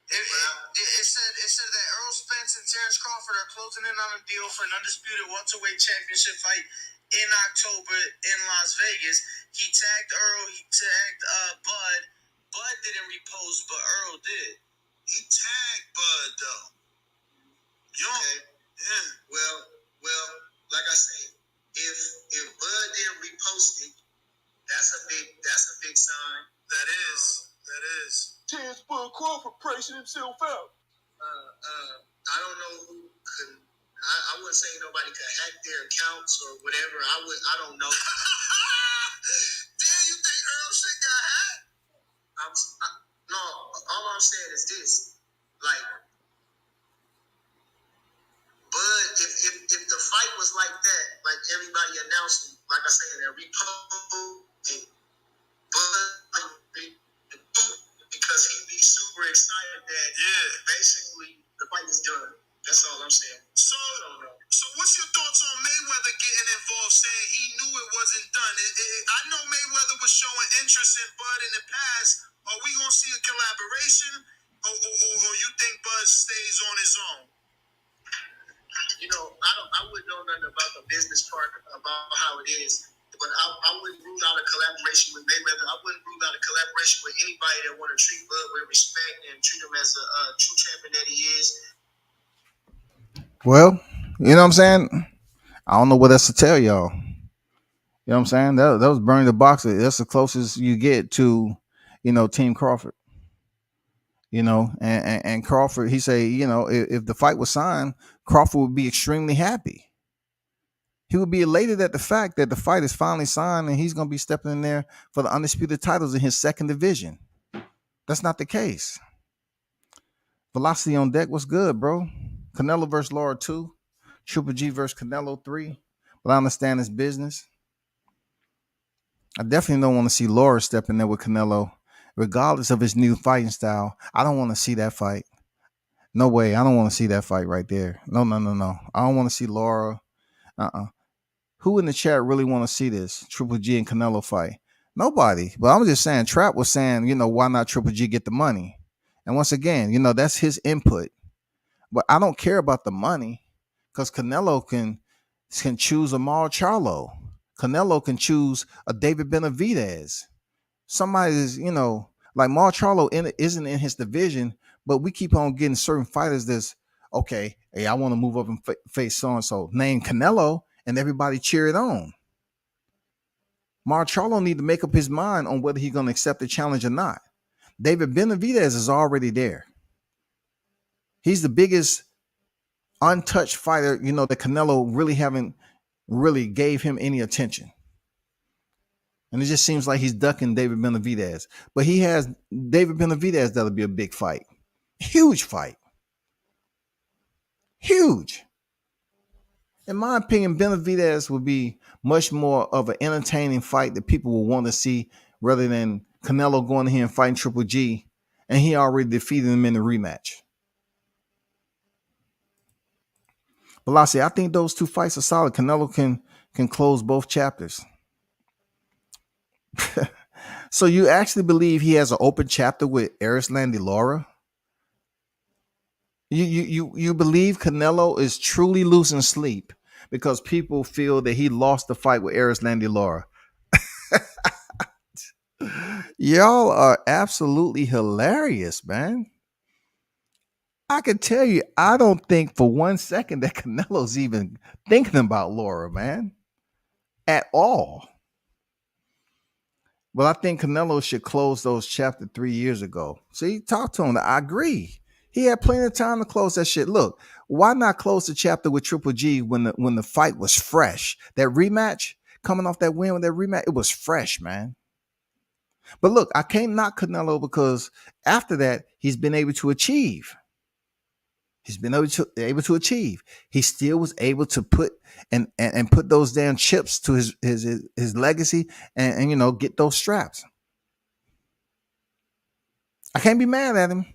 C: It said that Earl Spence and Terrence Crawford are closing in on a deal for an undisputed welterweight championship fight in October in Las Vegas. He tagged Earl. He tagged Bud. Bud didn't repost, but Earl did. He tagged Bud though. Okay. Yeah. Well, like I say, if Bud didn't repost it, that's a big sign. That is. Terrence Bud Crawford pricing himself out. I don't know who could. I wouldn't say nobody could hack their accounts or whatever. I don't know. Damn, you think Earl shit got hacked? No, all I'm saying is this. Like, Bud, if the fight was like that, like everybody announcing, like I said, they're reposting Bud, because he'd be super excited that basically the fight is done. That's all I'm saying. So what's your thoughts on Mayweather getting involved, saying he knew it wasn't done? I know Mayweather was showing
E: interest in Bud in the past. Are we gonna see a collaboration, or you think Bud stays on his own? I wouldn't know nothing about the business part about how it is, but I wouldn't rule out a collaboration with Mayweather. I wouldn't rule out a collaboration with anybody that want to treat Bud with respect and treat him as a true champion that he is.
B: Well, you know what I'm saying? I don't know what else to tell y'all. You know what I'm saying? That was Bernie the Boxer. That's the closest you get to, Team Crawford. And Crawford, he say, if the fight was signed, Crawford would be extremely happy. He would be elated at the fact that the fight is finally signed and he's going to be stepping in there for the undisputed titles in his second division. That's not the case. Velocity on deck was good, bro. Canelo versus Lara 2. Triple G versus Canelo 3. But I understand his business. I definitely don't want to see Lara step in there with Canelo, regardless of his new fighting style. I don't want to see that fight. No way. I don't want to see that fight right there. No. I don't want to see Lara. Who in the chat really want to see this Triple G and Canelo fight? Nobody. But I'm just saying, Trap was saying, why not Triple G get the money? And once again, that's his input. But I don't care about the money because Canelo can choose a Mar Charlo. Canelo can choose a David Benavidez. Somebody is, like Mar Charlo isn't in his division, but we keep on getting certain fighters that's, okay, hey, I want to move up and face so-and-so. Name Canelo, and everybody cheer it on. Mar Charlo need to make up his mind on whether he's going to accept the challenge or not. David Benavidez is already there. He's the biggest untouched fighter, that Canelo really haven't really gave him any attention. And it just seems like he's ducking David Benavidez. But he has David Benavidez that'll be a big fight. Huge fight. Huge. In my opinion, Benavidez would be much more of an entertaining fight that people will want to see rather than Canelo going here and fighting Triple G, and he already defeated him in the rematch. Velocity, I think those two fights are solid. Canelo can close both chapters. So you actually believe he has an open chapter with Erislandy Lara? You believe Canelo is truly losing sleep because people feel that he lost the fight with Erislandy Lara? Y'all are absolutely hilarious, man. I can tell you, I don't think for 1 second that Canelo's even thinking about Lara, man, at all. Well, I think Canelo should close those chapter 3 years ago. See, talk to him. I agree. He had plenty of time to close that shit. Look, why not close the chapter with Triple G when the fight was fresh? That rematch, coming off that win with that rematch, it was fresh, man. But look, I can't knock Canelo because after that, he's been able to achieve. He's been able to achieve. He still was able to put and put those damn chips to his legacy and get those straps. I can't be mad at him.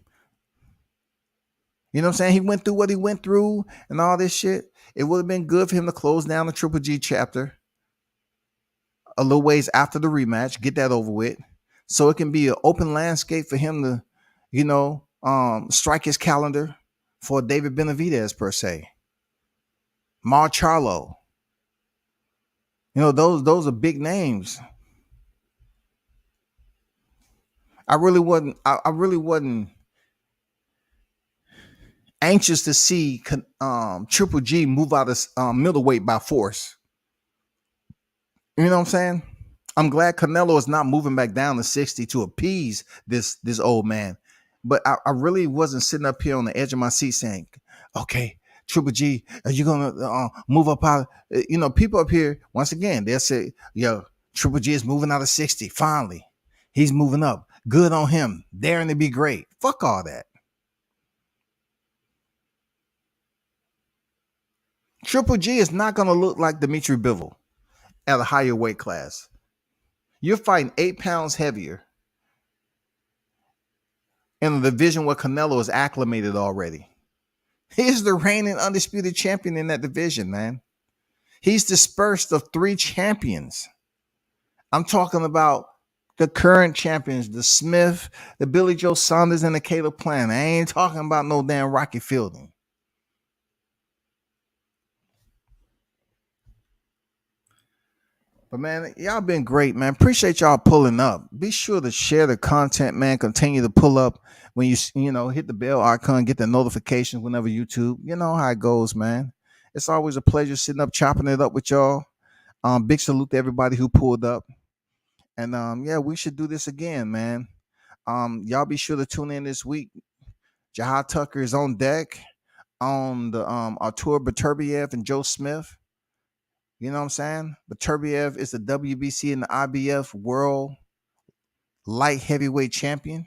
B: You know what I'm saying? He went through what he went through and all this shit. It would have been good for him to close down the Triple G chapter a little ways after the rematch, get that over with, so it can be an open landscape for him to, strike his calendar for David Benavidez per se. Mar Charlo. Those are big names. I really wasn't anxious to see Triple G move out of middleweight by force. You know what I'm saying? I'm glad Canelo is not moving back down to 60 to appease this old man. But I really wasn't sitting up here on the edge of my seat saying, okay, Triple G, are you going to move up out? People up here, once again, they'll say, yo, Triple G is moving out of 60. Finally, he's moving up. Good on him. Daring to be great. Fuck all that. Triple G is not going to look like Dimitri Bivol at a higher weight class. You're fighting 8 pounds heavier in a division where Canelo is acclimated already. He's the reigning undisputed champion in that division, man. He's dispersed of 3 champions. I'm talking about the current champions, the Smith, the Billy Joe Saunders, and the Caleb Plant. I ain't talking about no damn Rocky Fielding. But man, y'all been great, man. Appreciate y'all pulling up. Be sure to share the content, man. Continue to pull up when you know, hit the bell icon, get the notifications whenever YouTube. You know how it goes, man. It's always a pleasure sitting up, chopping it up with y'all. Big salute to everybody who pulled up. And yeah, we should do this again, man. Y'all be sure to tune in this week. Jahad Tucker is on deck on the Artur Beterbiev and Joe Smith. You know what I'm saying? Beterbiev is the WBC and the IBF World Light Heavyweight Champion.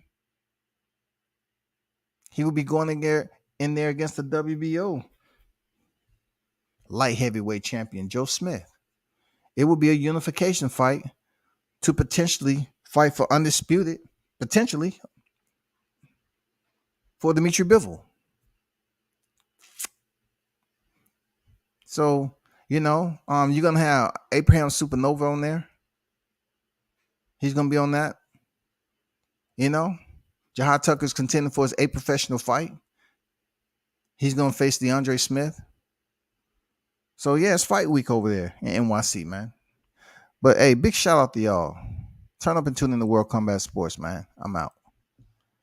B: He will be going in there against the WBO Light Heavyweight Champion, Joe Smith. It will be a unification fight to potentially fight for undisputed, potentially, for Dmitry Bivol. So, you know, you're going to have Abraham Supernova on there. He's going to be on that. You know, Jahad Tucker's contending for his 8th professional fight. He's going to face DeAndre Smith. So, yeah, it's fight week over there in NYC, man. But, hey, big shout out to y'all. Turn up and tune in to World Combat Sports, man. I'm out.